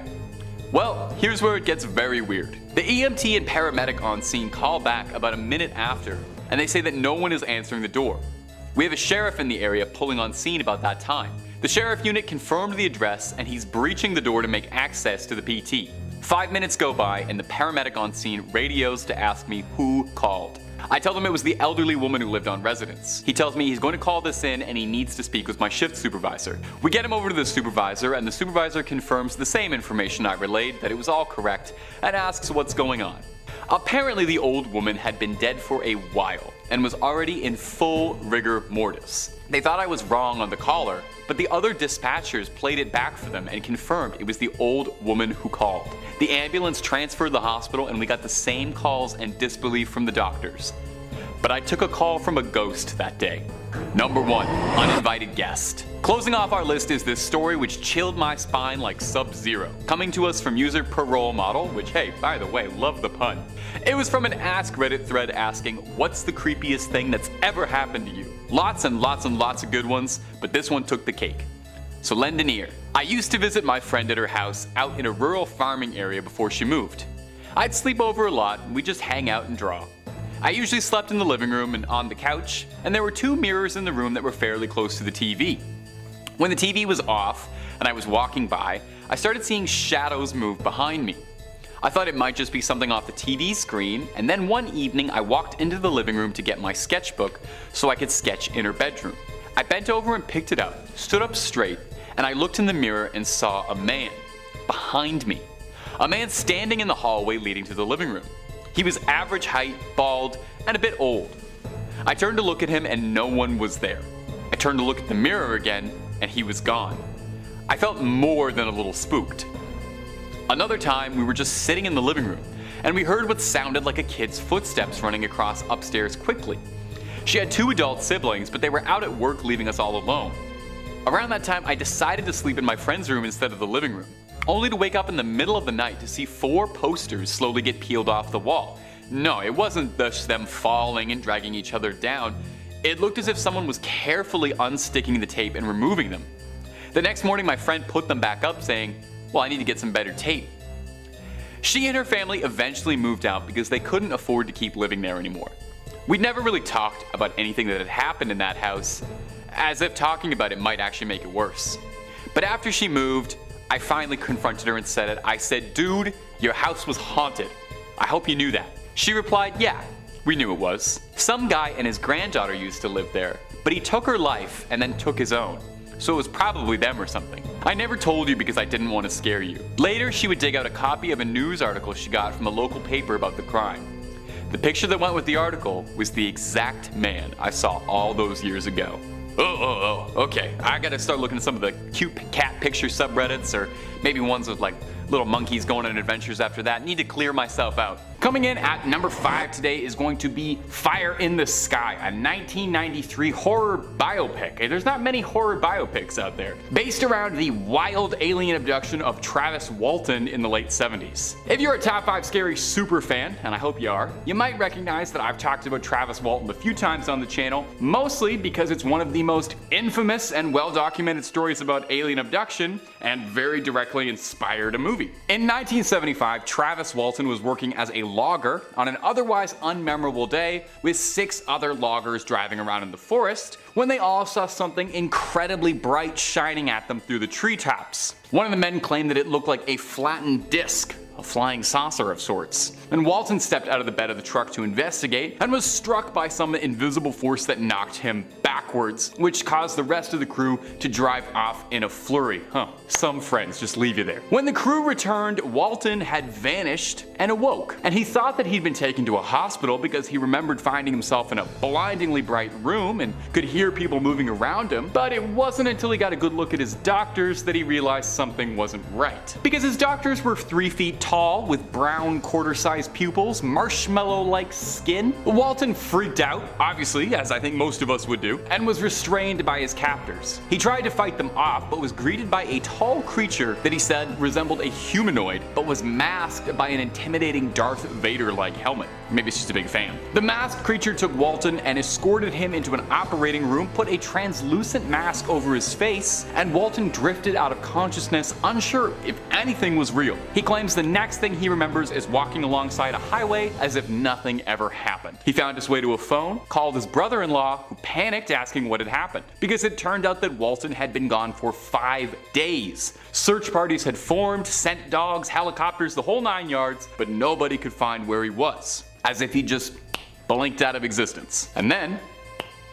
Well, here's where it gets very weird. The EMT and paramedic on scene call back about a minute after, and they say that no one is answering the door. We have a sheriff in the area pulling on scene about that time. The sheriff unit confirmed the address and he's breaching the door to make access to the PT. 5 minutes go by and the paramedic on scene radios to ask me who called. I tell them it was the elderly woman who lived on residence. He tells me he's going to call this in and he needs to speak with my shift supervisor. We get him over to the supervisor and the supervisor confirms the same information I relayed, that it was all correct, and asks what's going on. Apparently the old woman had been dead for a while and was already in full rigor mortis. They thought I was wrong on the caller, but the other dispatchers played it back for them and confirmed it was the old woman who called. The ambulance transferred the hospital and we got the same calls and disbelief from the doctors. But I took a call from a ghost that day. Number 1, uninvited guest. Closing off our list is this story which chilled my spine like Sub-Zero. Coming to us from user Parole Model, which hey, by the way, love the pun. It was from an Ask Reddit thread asking, what's the creepiest thing that's ever happened to you? Lots and lots and lots of good ones, but this one took the cake. So lend an ear. I used to visit my friend at her house out in a rural farming area before she moved. I'd sleep over a lot and we'd just hang out and draw. I usually slept in the living room and on the couch, and there were 2 mirrors in the room that were fairly close to the TV. When the TV was off and I was walking by, I started seeing shadows move behind me. I thought it might just be something off the TV screen, and then one evening I walked into the living room to get my sketchbook so I could sketch in her bedroom. I bent over and picked it up, stood up straight, and I looked in the mirror and saw a man behind me. A man standing in the hallway leading to the living room. He was average height, bald, and a bit old. I turned to look at him and no one was there. I turned to look at the mirror again and he was gone. I felt more than a little spooked. Another time, we were just sitting in the living room, and we heard what sounded like a kid's footsteps running across upstairs quickly. She had 2 adult siblings, but they were out at work leaving us all alone. Around that time, I decided to sleep in my friend's room instead of the living room, only to wake up in the middle of the night to see 4 posters slowly get peeled off the wall. No, it wasn't just them falling and dragging each other down. It looked as if someone was carefully unsticking the tape and removing them. The next morning, my friend put them back up saying, "Well, I need to get some better tape." She and her family eventually moved out because they couldn't afford to keep living there anymore. We'd never really talked about anything that had happened in that house, as if talking about it might actually make it worse. But after she moved, I finally confronted her and said it. I said, "Dude, your house was haunted. I hope you knew that." She replied, "Yeah, we knew it was. Some guy and his granddaughter used to live there, but he took her life and then took his own. So it was probably them or something. I never told you because I didn't want to scare you." Later, she would dig out a copy of a news article she got from a local paper about the crime. The picture that went with the article was the exact man I saw all those years ago. Okay, I gotta start looking at some of the cute cat picture subreddits, or maybe ones with like little monkeys going on adventures after that. Need to clear myself out. Coming in at number 5 today is going to be Fire in the Sky, a 1993 horror biopic. There's not many horror biopics out there. Based around the wild alien abduction of Travis Walton in the late 70s. If you're a Top 5 Scary super fan, and I hope you are, you might recognize that I've talked about Travis Walton a few times on the channel, mostly because it's one of the most infamous and well-documented stories about alien abduction, and very directly inspired a movie. In 1975, Travis Walton was working as a logger on an otherwise unmemorable day with 6 other loggers driving around in the forest when they all saw something incredibly bright shining at them through the treetops. One of the men claimed that it looked like a flattened disc, a flying saucer of sorts. And Walton stepped out of the bed of the truck to investigate and was struck by some invisible force that knocked him backwards, which caused the rest of the crew to drive off in a flurry. Some friends just leave you there. When the crew returned, Walton had vanished and awoke, and he thought that he'd been taken to a hospital because he remembered finding himself in a blindingly bright room and could hear people moving around him. But it wasn't until he got a good look at his doctors that he realized something wasn't right. Because his doctors were 3 feet tall with brown quarter-sized pupils, marshmallow-like skin. Walton freaked out, obviously, as I think most of us would do, and was restrained by his captors. He tried to fight them off, but was greeted by a tall creature that he said resembled a humanoid, but was masked by an intimidating Darth Vader-like helmet. Maybe he's just a big fan. The masked creature took Walton and escorted him into an operating room, put a translucent mask over his face, and Walton drifted out of consciousness, unsure if anything was real. He claims the next thing he remembers is walking alongside a highway as if nothing ever happened. He found his way to a phone, called his brother-in-law, who panicked asking what had happened, because it turned out that Walton had been gone for 5 days. Search parties had formed, sent dogs, helicopters, the whole 9 yards, but nobody could find where he was, as if he just blinked out of existence. And then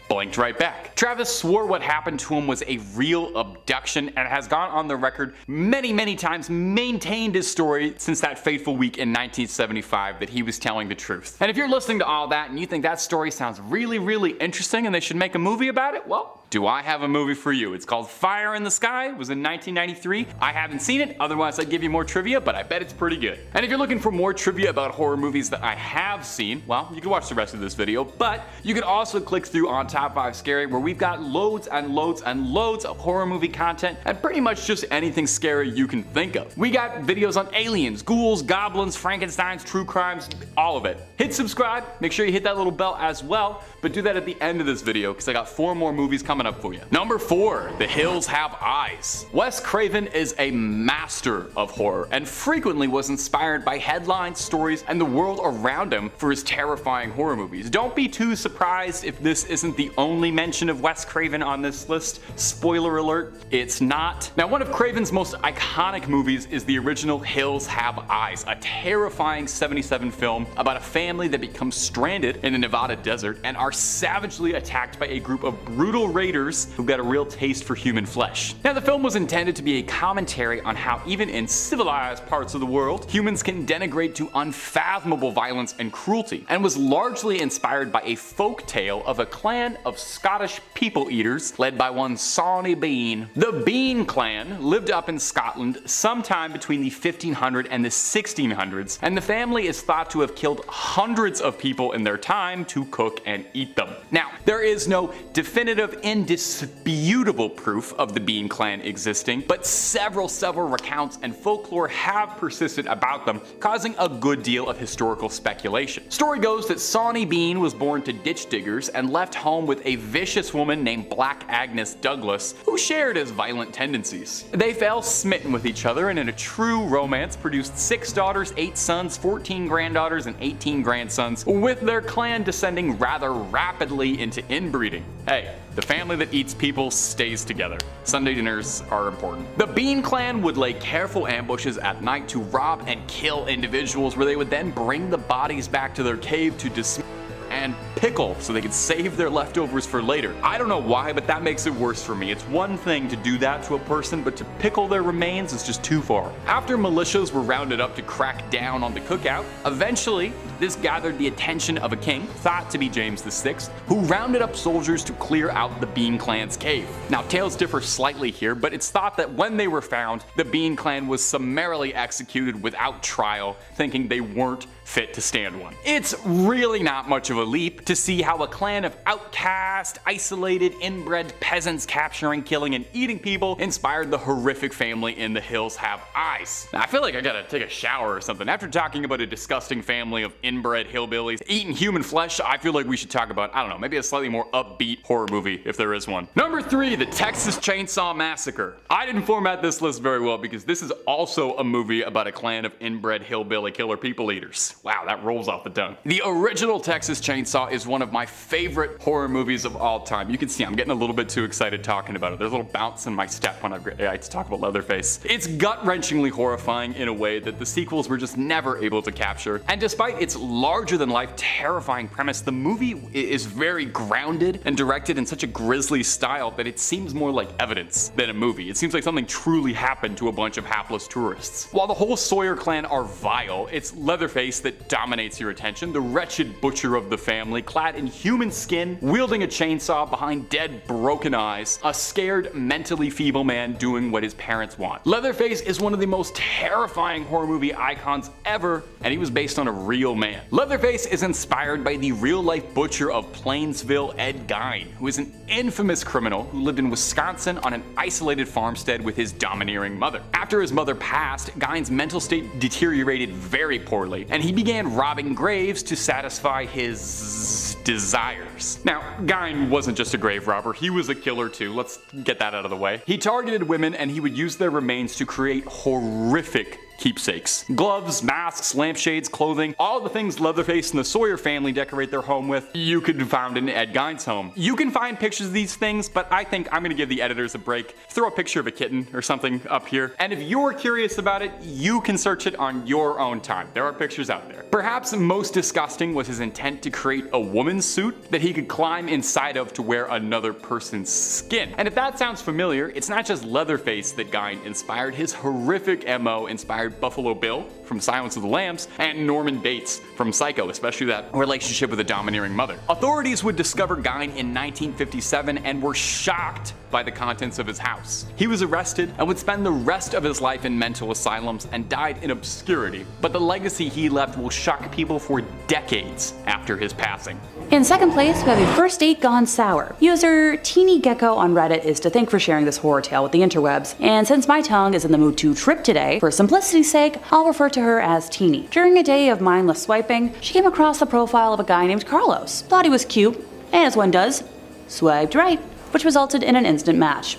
blinked right back. Travis swore what happened to him was a real abduction and has gone on the record many times, maintained his story since that fateful week in 1975 that he was telling the truth. And if you're listening to all that and you think that story sounds really interesting and they should make a movie about it, well, do I have a movie for you. It's called Fire in the Sky. It was in 1993. I haven't seen it, otherwise I'd give you more trivia, but I bet it's pretty good. And if you're looking for more trivia about horror movies that I have seen, well, you can watch the rest of this video, but you can also click through on Top 5 Scary, where we've got loads and loads of horror movie content and pretty much just anything scary you can think of. We got videos on aliens, ghouls, goblins, Frankensteins, true crimes, all of it. Hit subscribe, make sure you hit that little bell as well, but do that at the end of this video because I got 4 more movies coming coming up for you. Number 4, The Hills Have Eyes. Wes Craven is a master of horror and frequently was inspired by headlines, stories, and the world around him for his terrifying horror movies. Don't be too surprised if this isn't the only mention of Wes Craven on this list. Spoiler alert, it's not. Now, one of Craven's most iconic movies is the original Hills Have Eyes, a terrifying 77 film about a family that becomes stranded in the Nevada desert and are savagely attacked by a group of brutal raiders who've got a real taste for human flesh. Now, the film was intended to be a commentary on how even in civilized parts of the world, humans can degenerate to unfathomable violence and cruelty, and was largely inspired by a folk tale of a clan of Scottish people-eaters led by one Sawney Bean. The Bean clan lived up in Scotland sometime between the 1500s and the 1600s, and the family is thought to have killed hundreds of people in their time to cook and eat them. Now, there is no definitive, indisputable proof of the Bean clan existing, but several recounts and folklore have persisted about them, causing a good deal of historical speculation. Story goes that Sawney Bean was born to ditch diggers and left home with a vicious woman named Black Agnes Douglas, who shared his violent tendencies. They fell smitten with each other and in a true romance produced 6 daughters, 8 sons, 14 granddaughters, and 18 grandsons, with their clan descending rather rapidly into inbreeding. Hey, the family that eats people stays together. Sunday dinners are important. The Bean clan would lay careful ambushes at night to rob and kill individuals, where they would then bring the bodies back to their cave to dismember and pickle so they could save their leftovers for later. I don't know why, but that makes it worse for me. It's one thing to do that to a person, but to pickle their remains is just too far. After militias were rounded up to crack down on the cookout, eventually this gathered the attention of a king, thought to be James VI, who rounded up soldiers to clear out the Bean clan's cave. Now, tales differ slightly here, but it's thought that when they were found, the Bean clan was summarily executed without trial, thinking they weren't fit to stand one. It's really not much of a leap to see how a clan of outcast, isolated, inbred peasants capturing, killing, and eating people inspired the horrific family in The Hills Have Eyes. Now, I feel like I gotta take a shower or something. After talking about a disgusting family of inbred hillbillies eating human flesh, I feel like we should talk about, I don't know, maybe a slightly more upbeat horror movie, if there is one. Number 3, The Texas Chainsaw Massacre. I didn't format this list very well because this is also a movie about a clan of inbred hillbilly killer people eaters. Wow, that rolls off the tongue. The original Texas Chainsaw is one of my favorite horror movies of all time. You can see I'm getting a little bit too excited talking about it. There's a little bounce in my step when I talk about Leatherface. It's gut-wrenchingly horrifying in a way that the sequels were just never able to capture. And despite its larger-than-life terrifying premise, the movie is very grounded and directed in such a grisly style that it seems more like evidence than a movie. It seems like something truly happened to a bunch of hapless tourists. While the whole Sawyer clan are vile, it's Leatherface that dominates your attention, the wretched butcher of the family, clad in human skin, wielding a chainsaw behind dead, broken eyes, a scared, mentally feeble man doing what his parents want. Leatherface is one of the most terrifying horror movie icons ever, and he was based on a real man. Leatherface is inspired by the real-life butcher of Plainsville, Ed Gein, who is an infamous criminal who lived in Wisconsin on an isolated farmstead with his domineering mother. After his mother passed, Gein's mental state deteriorated very poorly, and he began robbing graves to satisfy his desires. Now, Gein wasn't just a grave robber, he was a killer too, let's get that out of the way. He targeted women and he would use their remains to create horrific keepsakes. Gloves, masks, lampshades, clothing, all the things Leatherface and the Sawyer family decorate their home with, you could find in Ed Gein's home. You can find pictures of these things, but I think I'm gonna give the editors a break. Throw a picture of a kitten or something up here, and if you're curious about it, you can search it on your own time. There are pictures out there. Perhaps most disgusting was his intent to create a woman's suit that he could climb inside of to wear another person's skin. And if that sounds familiar, it's not just Leatherface that Gein inspired. His horrific MO inspired Buffalo Bill from Silence of the Lambs and Norman Bates from Psycho, especially that relationship with a domineering mother. Authorities would discover Gein in 1957 and were shocked by the contents of his house. He was arrested and would spend the rest of his life in mental asylums and died in obscurity, but the legacy he left will shock people for decades after his passing. In second place, we have a first date gone sour. User Teeny Gecko on Reddit is to thank for sharing this horror tale with the interwebs, and since my tongue is in the mood to trip today, for simplicity's sake, I'll refer to her as Teeny. During a day of mindless swiping, she came across the profile of a guy named Carlos. Thought he was cute, and as one does, swiped right. which resulted in an instant match.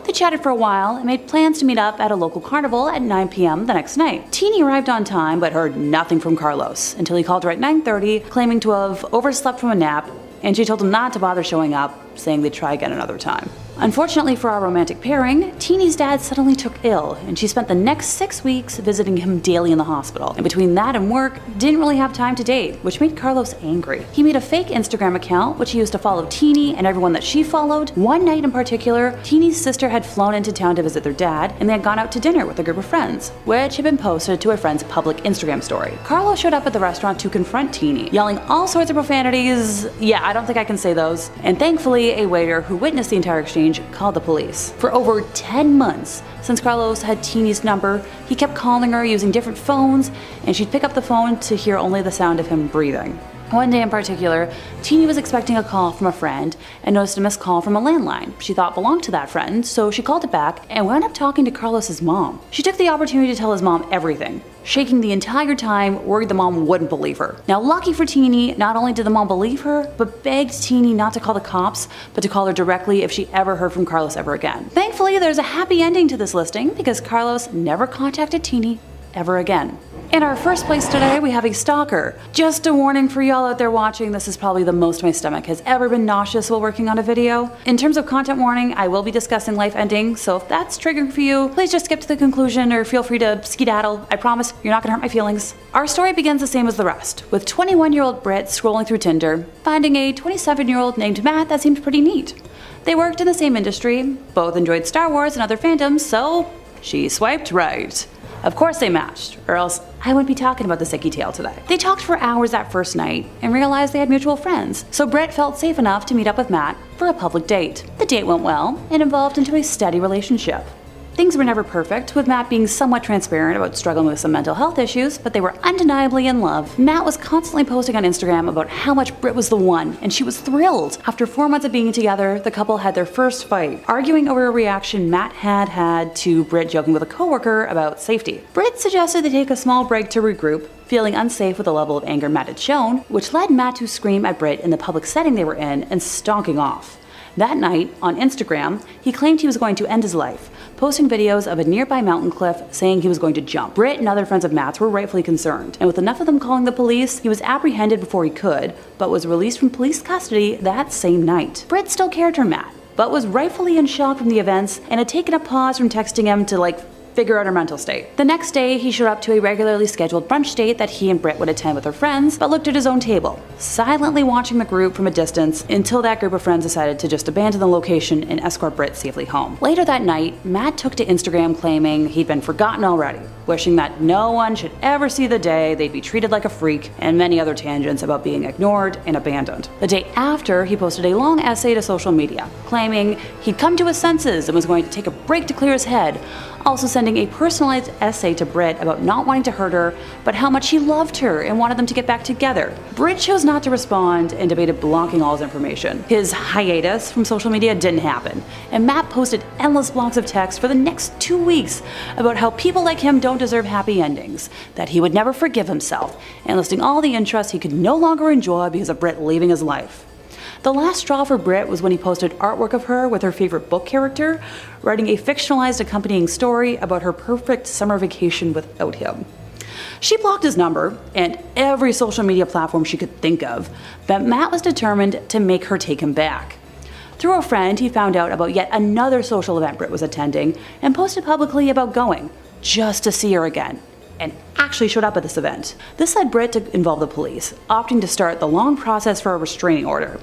They chatted for a while and made plans to meet up at a local carnival at 9 p.m. the next night. Teeny arrived on time but heard nothing from Carlos until he called her at 9:30, claiming to have overslept from a nap, and she told him not to bother showing up, saying they'd try again another time. Unfortunately for our romantic pairing, Teeny's dad suddenly took ill, and she spent the next 6 weeks visiting him daily in the hospital. And between that and work, didn't really have time to date, which made Carlos angry. He made a fake Instagram account, which he used to follow Teeny and everyone that she followed. One night in particular, Teeny's sister had flown into town to visit their dad, and they had gone out to dinner with a group of friends, which had been posted to a friend's public Instagram story. Carlos showed up at the restaurant to confront Teeny, yelling all sorts of profanities. Yeah, I don't think I can say those. And thankfully, a waiter who witnessed the entire exchange called the police. For over 10 months, since Carlos had Teeny's number, he kept calling her using different phones, and she'd pick up the phone to hear only the sound of him breathing. One day in particular, Teeny was expecting a call from a friend and noticed a missed call from a landline she thought belonged to that friend, so she called it back and wound up talking to Carlos's mom. She took the opportunity to tell his mom everything, shaking the entire time, worried the mom wouldn't believe her. Now, lucky for Teeny, not only did the mom believe her, but begged Teeny not to call the cops, but to call her directly if she ever heard from Carlos ever again. Thankfully, there's a happy ending to this listing because Carlos never contacted Teeny ever again. In our first place today, we have a stalker. Just a warning for y'all out there watching, this is probably the most my stomach has ever been nauseous while working on a video. In terms of content warning, I will be discussing life ending, so if that's triggering for you, please just skip to the conclusion or feel free to skedaddle. I promise you're not gonna hurt my feelings. Our story begins the same as the rest, with 21-year-old Britt scrolling through Tinder, finding a 27-year-old named Matt that seemed pretty neat. They worked in the same industry, both enjoyed Star Wars and other fandoms, so she swiped right. Of course they matched, or else I wouldn't be talking about the sicky tale today. They talked for hours that first night and realized they had mutual friends, so Brett felt safe enough to meet up with Matt for a public date. The date went well and evolved into a steady relationship. Things were never perfect, with Matt being somewhat transparent about struggling with some mental health issues, but they were undeniably in love. Matt was constantly posting on Instagram about how much Britt was the one, and she was thrilled. After 4 months of being together, the couple had their first fight, arguing over a reaction Matt had to Britt joking with a coworker about safety. Britt suggested they take a small break to regroup, feeling unsafe with the level of anger Matt had shown, which led Matt to scream at Britt in the public setting they were in and stalking off. That night, on Instagram, he claimed he was going to end his life, posting videos of a nearby mountain cliff saying he was going to jump. Britt and other friends of Matt's were rightfully concerned, and with enough of them calling the police, he was apprehended before he could, but was released from police custody that same night. Britt still cared for Matt, but was rightfully in shock from the events and had taken a pause from texting him to figure out her mental state. The next day, he showed up to a regularly scheduled brunch date that he and Britt would attend with her friends, but looked at his own table, silently watching the group from a distance until that group of friends decided to just abandon the location and escort Britt safely home. Later that night, Matt took to Instagram claiming he'd been forgotten already, wishing that no one should ever see the day they'd be treated like a freak, and many other tangents about being ignored and abandoned. The day after, he posted a long essay to social media, claiming he'd come to his senses and was going to take a break to clear his head, also sending a personalized essay to Britt about not wanting to hurt her, but how much he loved her and wanted them to get back together. Britt chose not to respond and debated blocking all his information. His hiatus from social media didn't happen, and Matt posted endless blocks of text for the next 2 weeks about how people like him don't deserve happy endings, that he would never forgive himself, and listing all the interests he could no longer enjoy because of Britt leaving his life. The last straw for Britt was when he posted artwork of her with her favorite book character, writing a fictionalized accompanying story about her perfect summer vacation without him. She blocked his number and every social media platform she could think of, but Matt was determined to make her take him back. Through a friend, he found out about yet another social event Britt was attending and posted publicly about going, just to see her again, and actually showed up at this event. This led Britt to involve the police, opting to start the long process for a restraining order.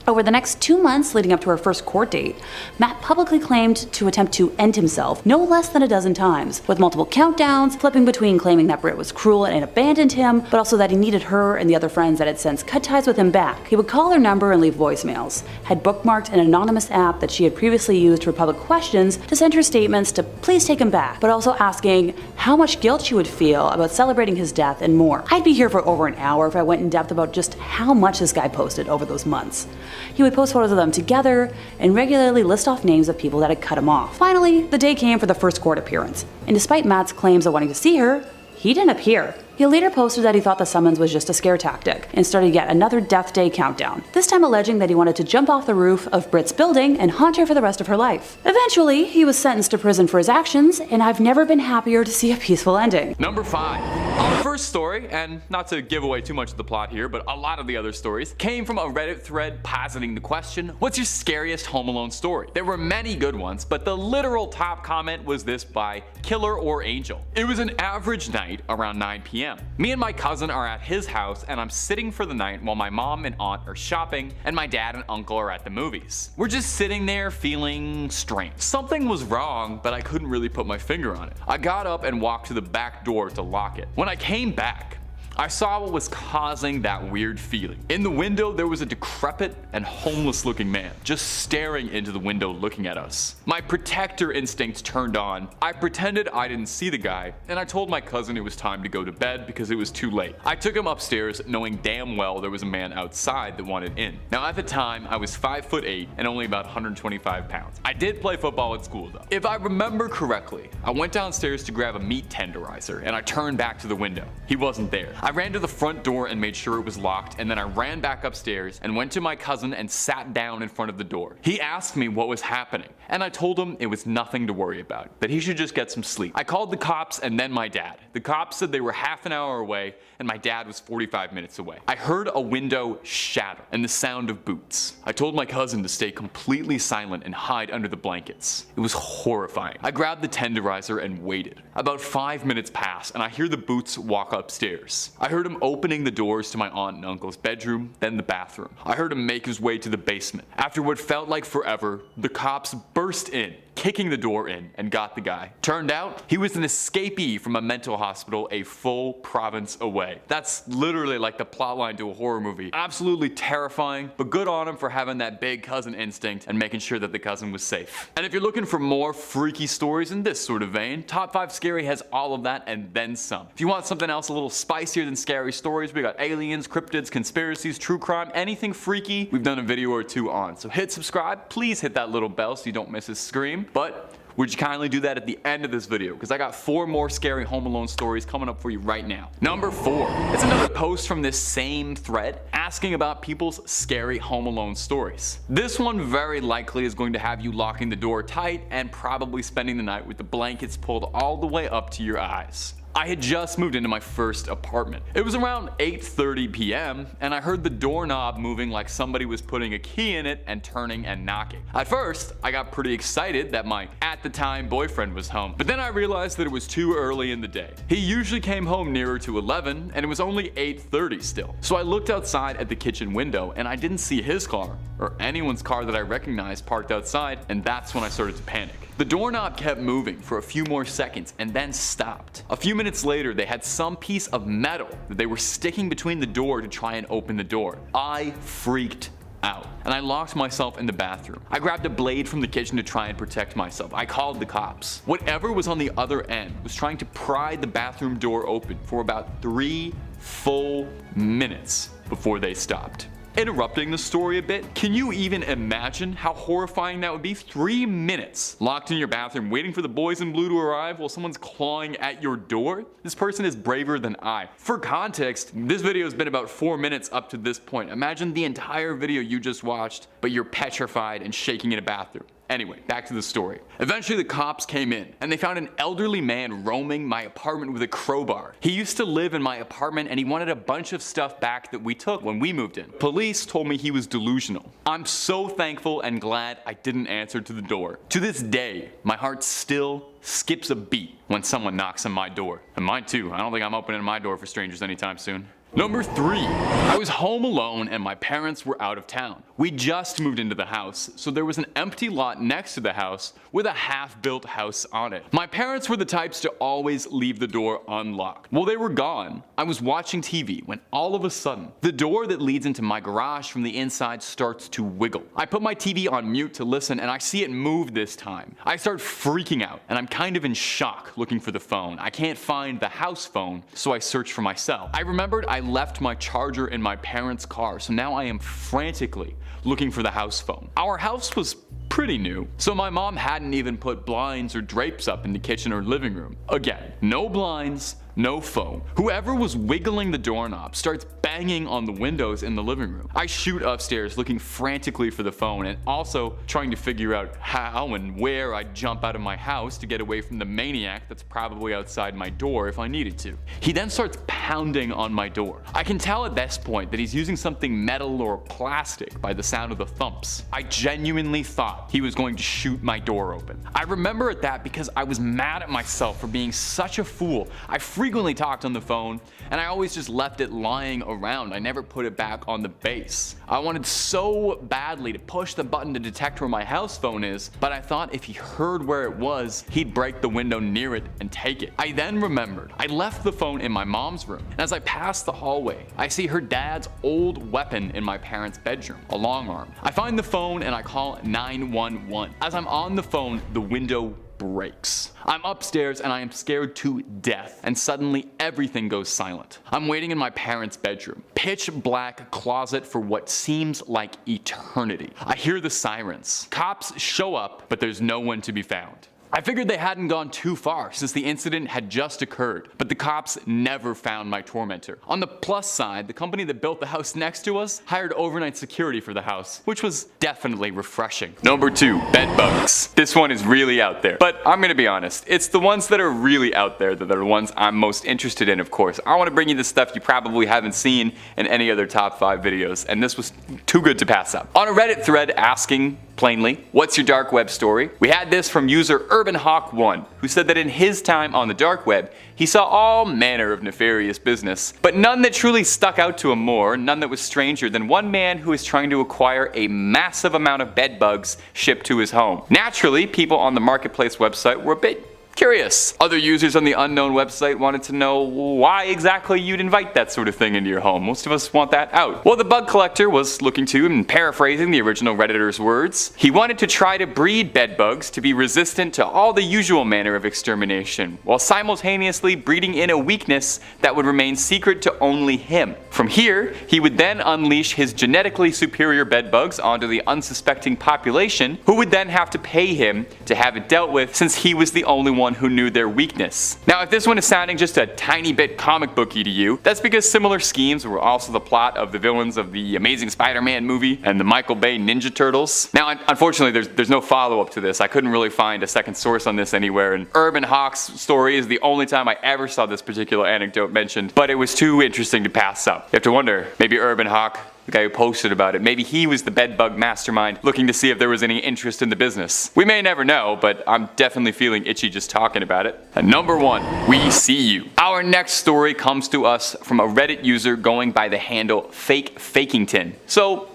Over the next 2 months leading up to her first court date, Matt publicly claimed to attempt to end himself no less than a dozen times, with multiple countdowns, flipping between claiming that Britt was cruel and abandoned him, but also that he needed her and the other friends that had since cut ties with him back. He would call her number and leave voicemails, had bookmarked an anonymous app that she had previously used for public questions to send her statements to please take him back, but also asking how much guilt she would feel about celebrating his death and more. I'd be here for over an hour if I went in depth about just how much this guy posted over those months. He would post photos of them together and regularly list off names of people that had cut him off. Finally, the day came for the first court appearance, and despite Matt's claims of wanting to see her, he didn't appear. He later posted that he thought the summons was just a scare tactic and started yet another death day countdown, this time alleging that he wanted to jump off the roof of Britt's building and haunt her for the rest of her life. Eventually, he was sentenced to prison for his actions, and I've never been happier to see a peaceful ending. Number 5. Our first story, and not to give away too much of the plot here, but a lot of the other stories, came from a Reddit thread positing the question, what's your scariest Home Alone story? There were many good ones, but the literal top comment was this by Killer or Angel. It was an average night around 9 p.m. Me and my cousin are at his house, and I'm sitting for the night while my mom and aunt are shopping, and my dad and uncle are at the movies. We're just sitting there feeling strange. Something was wrong, but I couldn't really put my finger on it. I got up and walked to the back door to lock it. When I came back, I saw what was causing that weird feeling. In the window, there was a decrepit and homeless looking man just staring into the window looking at us. My protector instincts turned on. I pretended I didn't see the guy, and I told my cousin it was time to go to bed because it was too late. I took him upstairs knowing damn well there was a man outside that wanted in. Now at the time, I was 5'8" and only about 125 pounds. I did play football at school though. If I remember correctly, I went downstairs to grab a meat tenderizer and I turned back to the window. He wasn't there. I ran to the front door and made sure it was locked, and then I ran back upstairs and went to my cousin and sat down in front of the door. He asked me what was happening, and I told him it was nothing to worry about, that he should just get some sleep. I called the cops and then my dad. The cops said they were half an hour away and my dad was 45 minutes away. I heard a window shatter and the sound of boots. I told my cousin to stay completely silent and hide under the blankets. It was horrifying. I grabbed the tenderizer and waited. About 5 minutes pass and I hear the boots walk upstairs. I heard him opening the doors to my aunt and uncle's bedroom, then the bathroom. I heard him make his way to the basement. After what felt like forever, the cops burst in, kicking the door in, and got the guy. Turned out, he was an escapee from a mental hospital a full province away. That's literally like the plotline to a horror movie. Absolutely terrifying, but good on him for having that big cousin instinct and making sure that the cousin was safe. And if you're looking for more freaky stories in this sort of vein, Top 5 Scary has all of that and then some. If you want something else a little spicier than scary stories, we got aliens, cryptids, conspiracies, true crime, anything freaky, we've done a video or two on. So hit subscribe, please hit that little bell so you don't miss a scream. But would you kindly do that at the end of this video, because I got 4 more scary Home Alone stories coming up for you right now. Number 4. It's another post from this same thread asking about people's scary Home Alone stories. This one very likely is going to have you locking the door tight and probably spending the night with the blankets pulled all the way up to your eyes. I had just moved into my first apartment. It was around 8:30 p.m. and I heard the doorknob moving like somebody was putting a key in it and turning and knocking. At first, I got pretty excited that my at the time boyfriend was home, but then I realized that it was too early in the day. He usually came home nearer to 11 and it was only 8:30 still. So I looked outside at the kitchen window and I didn't see his car or anyone's car that I recognized parked outside, and that's when I started to panic. The doorknob kept moving for a few more seconds and then stopped. A few minutes later, they had some piece of metal that they were sticking between the door to try and open the door. I freaked out, and I locked myself in the bathroom. I grabbed a blade from the kitchen to try and protect myself. I called the cops. Whatever was on the other end was trying to pry the bathroom door open for about 3 full minutes before they stopped. Interrupting the story a bit, can you even imagine how horrifying that would be? 3 minutes locked in your bathroom waiting for the boys in blue to arrive while someone's clawing at your door? This person is braver than I. For context, this video has been about 4 minutes up to this point. Imagine the entire video you just watched, but you're petrified and shaking in a bathroom. Anyway, back to the story. Eventually the cops came in and they found an elderly man roaming my apartment with a crowbar. He used to live in my apartment and he wanted a bunch of stuff back that we took when we moved in. Police told me he was delusional. I'm so thankful and glad I didn't answer to the door. To this day, my heart still skips a beat when someone knocks on my door. And mine too. I don't think I'm opening my door for strangers anytime soon. Number 3. I was home alone and my parents were out of town. We just moved into the house, so there was an empty lot next to the house with a half-built house on it. My parents were the types to always leave the door unlocked. While they were gone, I was watching TV when all of a sudden, the door that leads into my garage from the inside starts to wiggle. I put my TV on mute to listen and I see it move this time. I start freaking out and I'm kind of in shock looking for the phone. I can't find the house phone, so I search for my cell. I remembered I left my charger in my parents' car, so now I am frantically looking for the house phone. Our house was pretty new, so my mom hadn't even put blinds or drapes up in the kitchen or living room. Again, no blinds, No phone. Whoever was wiggling the doorknob starts banging on the windows in the living room. I shoot upstairs looking frantically for the phone and also trying to figure out how and where I'd jump out of my house to get away from the maniac that's probably outside my door if I needed to. He then starts pounding on my door. I can tell at this point that he's using something metal or plastic by the sound of the thumps. I genuinely thought he was going to shoot my door open. I remember at that because I was mad at myself for being such a fool. I frequently talked on the phone and I always just left it lying around. I never put it back on the base. I wanted so badly to push the button to detect where my house phone is, but I thought if he heard where it was, he'd break the window near it and take it. I then remembered I left the phone in my mom's room, and as I passed the hallway, I see her dad's old weapon in my parents' bedroom, a long arm. I find the phone and I call 911. As I'm on the phone, the window breaks. I'm upstairs and I am scared to death, and suddenly everything goes silent. I'm waiting in my parents' bedroom. Pitch black closet for what seems like eternity. I hear the sirens. Cops show up, but there's no one to be found. I figured they hadn't gone too far since the incident had just occurred, but the cops never found my tormentor. On the plus side, the company that built the house next to us hired overnight security for the house, which was definitely refreshing. Number 2, bed bugs. This one is really out there, but I'm gonna be honest, it's the ones that are really out there that are the ones I'm most interested in, of course. I wanna bring you the stuff you probably haven't seen in any other top 5 videos, and this was too good to pass up. On a Reddit thread asking, plainly, what's your dark web story? We had this from user UrbanHawk1, who said that in his time on the dark web, he saw all manner of nefarious business, but none that truly stuck out to him more, none that was stranger than one man who was trying to acquire a massive amount of bed bugs shipped to his home. Naturally, people on the marketplace website were a bit curious. Other users on the unknown website wanted to know why exactly you'd invite that sort of thing into your home. Most of us want that out. Well, the bug collector was looking to, and paraphrasing the original Redditor's words, he wanted to try to breed bed bugs to be resistant to all the usual manner of extermination, while simultaneously breeding in a weakness that would remain secret to only him. From here, he would then unleash his genetically superior bed bugs onto the unsuspecting population, who would then have to pay him to have it dealt with, since he was the only one who knew their weakness. Now, if this one is sounding just a tiny bit comic booky to you, that's because similar schemes were also the plot of the villains of the Amazing Spider-Man movie and the Michael Bay Ninja Turtles. Now, unfortunately, there's no follow-up to this. I couldn't really find a second source on this anywhere, and Urban Hawk's story is the only time I ever saw this particular anecdote mentioned, but it was too interesting to pass up. You have to wonder, maybe Urban Hawk, the guy who posted about it, maybe he was the bedbug mastermind looking to see if there was any interest in the business. We may never know, but I'm definitely feeling itchy just talking about it. And number 1, we see you. Our next story comes to us from a Reddit user going by the handle FakeFakington. So,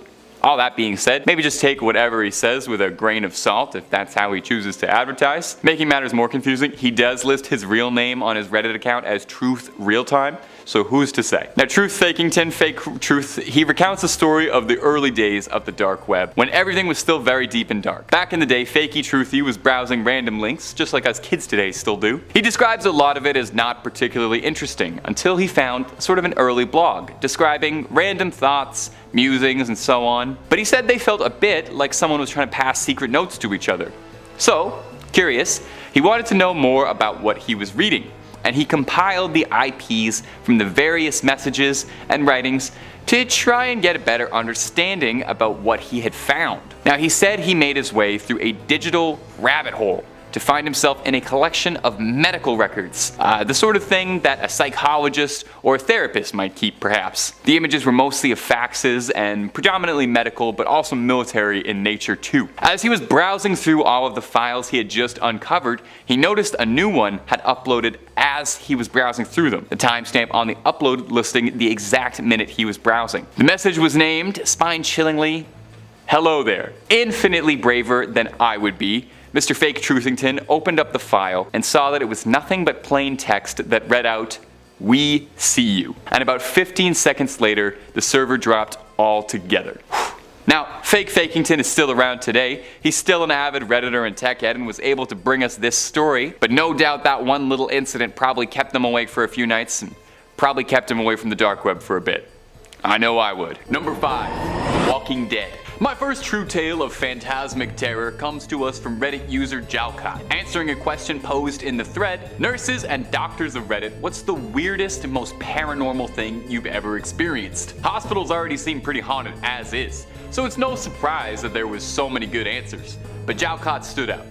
all that being said, maybe just take whatever he says with a grain of salt if that's how he chooses to advertise. Making matters more confusing, he does list his real name on his Reddit account as Truth Realtime, so who's to say? Now, Truth-Fakington, Fake Truth, he recounts the story of the early days of the dark web, when everything was still very deep and dark. Back in the day, Fakey Truthy was browsing random links, just like us kids today still do. He describes a lot of it as not particularly interesting, until he found sort of an early blog, describing random thoughts, musings, and so on. But he said they felt a bit like someone was trying to pass secret notes to each other. So, curious, he wanted to know more about what he was reading, and he compiled the IPs from the various messages and writings to try and get a better understanding about what he had found. Now, he said he made his way through a digital rabbit hole to find himself in a collection of medical records, the sort of thing that a psychologist or a therapist might keep, perhaps. The images were mostly of faxes and predominantly medical, but also military in nature too. As he was browsing through all of the files he had just uncovered, he noticed a new one had uploaded as he was browsing through them, the timestamp on the upload listing the exact minute he was browsing. The message was named, spine-chillingly, "Hello there. Infinitely braver than I would be." Mr. Fake Truthington opened up the file and saw that it was nothing but plain text that read out, "We see you." And about 15 seconds later, the server dropped altogether. Now, Fake Fakington is still around today. He's still an avid Redditor and tech head and was able to bring us this story, but no doubt that one little incident probably kept him awake for a few nights and probably kept him away from the dark web for a bit. I know I would. Number 5, the Walking Dead. My first true tale of phantasmic terror comes to us from Reddit user Jalcott. Answering a question posed in the thread, nurses and doctors of Reddit, what's the weirdest and most paranormal thing you've ever experienced? Hospitals already seem pretty haunted as is, so it's no surprise that there was so many good answers. But Jalcott stood out.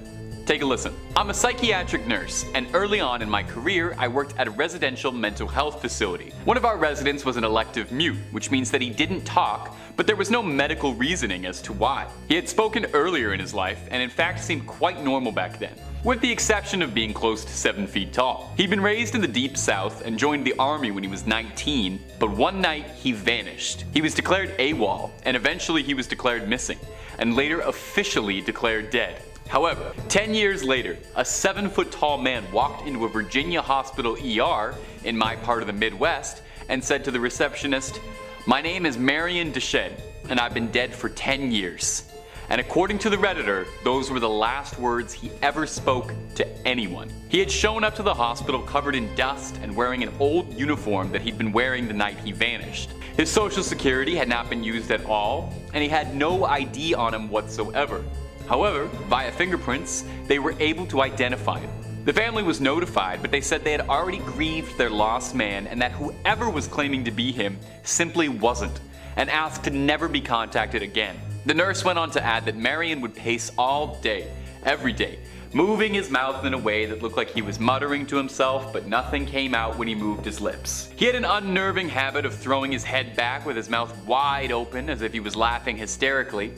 Take a listen. I'm a psychiatric nurse, and early on in my career, I worked at a residential mental health facility. One of our residents was an elective mute, which means that he didn't talk, but there was no medical reasoning as to why. He had spoken earlier in his life, and in fact seemed quite normal back then, with the exception of being close to 7 feet tall. He'd been raised in the Deep South and joined the army when he was 19, but one night he vanished. He was declared AWOL, and eventually he was declared missing, and later officially declared dead. However, 10 years later, a 7-foot-tall man walked into a Virginia hospital ER in my part of the Midwest and said to the receptionist, "My name is Marion Deschênes, and I've been dead for 10 years. And according to the Redditor, those were the last words he ever spoke to anyone. He had shown up to the hospital covered in dust and wearing an old uniform that he'd been wearing the night he vanished. His social security had not been used at all, and he had no ID on him whatsoever. However, via fingerprints, they were able to identify him. The family was notified, but they said they had already grieved their lost man and that whoever was claiming to be him simply wasn't, and asked to never be contacted again." The nurse went on to add that Marion would pace all day, every day, moving his mouth in a way that looked like he was muttering to himself, but nothing came out when he moved his lips. He had an unnerving habit of throwing his head back with his mouth wide open as if he was laughing hysterically,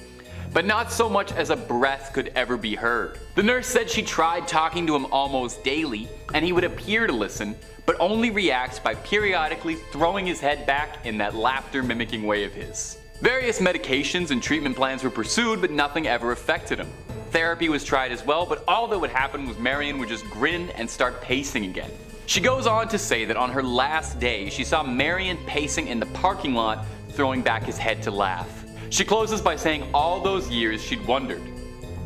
but not so much as a breath could ever be heard. The nurse said she tried talking to him almost daily, and he would appear to listen, but only react by periodically throwing his head back in that laughter-mimicking way of his. Various medications and treatment plans were pursued, but nothing ever affected him. Therapy was tried as well, but all that would happen was Marion would just grin and start pacing again. She goes on to say that on her last day, she saw Marion pacing in the parking lot, throwing back his head to laugh. She closes by saying all those years she'd wondered,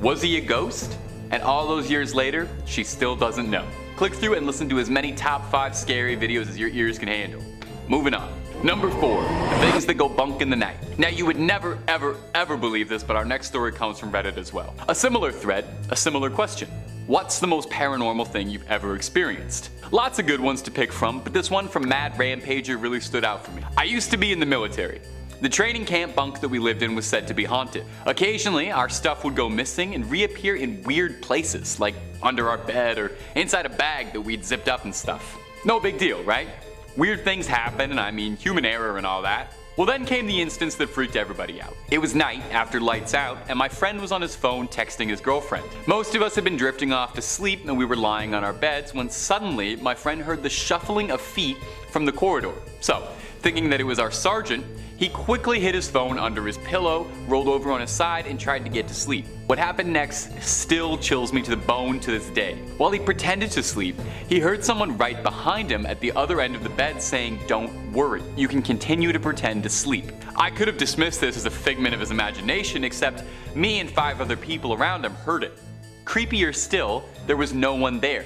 was he a ghost? And all those years later, she still doesn't know. Click through and listen to as many top 5 scary videos as your ears can handle. Moving on. Number 4, the things that go bunk in the night. Now you would never ever believe this, but our next story comes from Reddit as well. A similar thread, a similar question. What's the most paranormal thing you've ever experienced? Lots of good ones to pick from, but this one from Mad Rampager really stood out for me. I used to be in the military. The training camp bunk that we lived in was said to be haunted. Occasionally, our stuff would go missing and reappear in weird places, like under our bed or inside a bag that we'd zipped up and stuff. No big deal, right? Weird things happen, and I mean human error and all that. Well, then came the instance that freaked everybody out. It was night after lights out, and my friend was on his phone texting his girlfriend. Most of us had been drifting off to sleep and we were lying on our beds when suddenly my friend heard the shuffling of feet from the corridor. So, thinking that it was our sergeant, he quickly hid his phone under his pillow, rolled over on his side, and tried to get to sleep. What happened next still chills me to the bone to this day. While he pretended to sleep, he heard someone right behind him at the other end of the bed saying, "Don't worry, you can continue to pretend to sleep." I could have dismissed this as a figment of his imagination, except me and 5 other people around him heard it. Creepier still, there was no one there.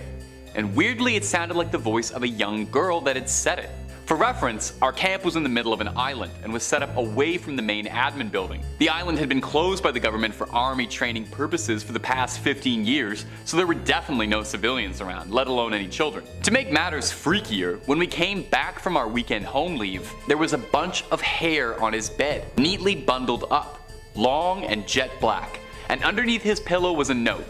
And weirdly, it sounded like the voice of a young girl that had said it. For reference, our camp was in the middle of an island and was set up away from the main admin building. The island had been closed by the government for army training purposes for the past 15 years, so there were definitely no civilians around, let alone any children. To make matters freakier, when we came back from our weekend home leave, there was a bunch of hair on his bed, neatly bundled up, long and jet black, and underneath his pillow was a note.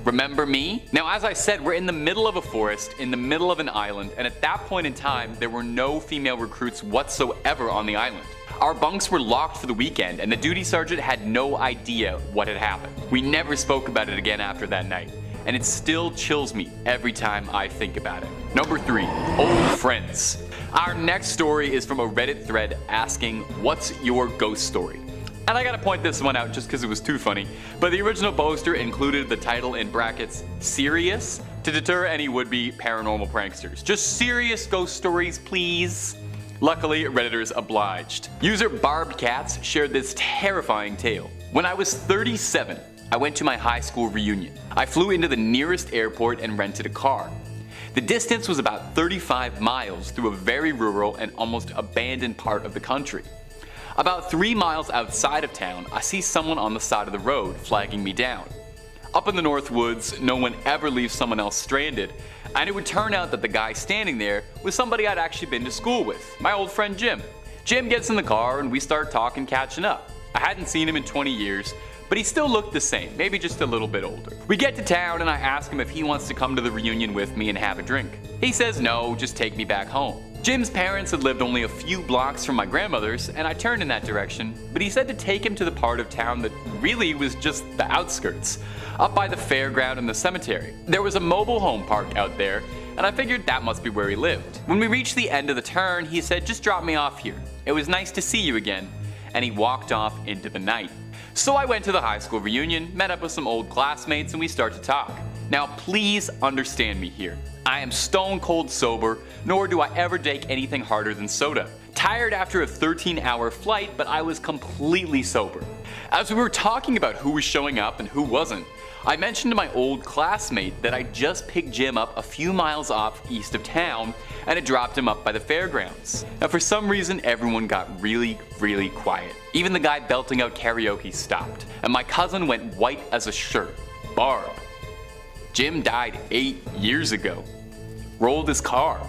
Remember me? Now, as I said, we're in the middle of a forest, in the middle of an island, and at that point in time, there were no female recruits whatsoever on the island. Our bunks were locked for the weekend, and the duty sergeant had no idea what had happened. We never spoke about it again after that night, and it still chills me every time I think about it. Number 3, old friends. Our next story is from a Reddit thread asking, "What's your ghost story?" And I gotta point this one out just because it was too funny, but the original poster included the title in brackets, "Serious?" to deter any would-be paranormal pranksters. Just serious ghost stories, please. Luckily, Redditors obliged. User Barbed Cats shared this terrifying tale. When I was 37, I went to my high school reunion. I flew into the nearest airport and rented a car. The distance was about 35 miles through a very rural and almost abandoned part of the country. About 3 miles outside of town, I see someone on the side of the road flagging me down. Up in the North Woods, no one ever leaves someone else stranded, and it would turn out that the guy standing there was somebody I'd actually been to school with, my old friend Jim. Jim gets in the car and we start talking, catching up. I hadn't seen him in 20 years, but he still looked the same, maybe just a little bit older. We get to town and I ask him if he wants to come to the reunion with me and have a drink. He says no, just take me back home. Jim's parents had lived only a few blocks from my grandmother's, and I turned in that direction, but he said to take him to the part of town that really was just the outskirts, up by the fairground and the cemetery. There was a mobile home park out there, and I figured that must be where he lived. When we reached the end of the turn, he said, just drop me off here. It was nice to see you again, and he walked off into the night. So I went to the high school reunion, met up with some old classmates, and we start to talk. Now please understand me here. I am stone cold sober, nor do I ever take anything harder than soda. Tired after a 13-hour flight, but I was completely sober. As we were talking about who was showing up and who wasn't, I mentioned to my old classmate that I just picked Jim up a few miles off east of town and had dropped him up by the fairgrounds. Now for some reason everyone got really quiet. Even the guy belting out karaoke stopped, and my cousin went white as a shirt. Barb. Jim died 8 years ago. Rolled his car.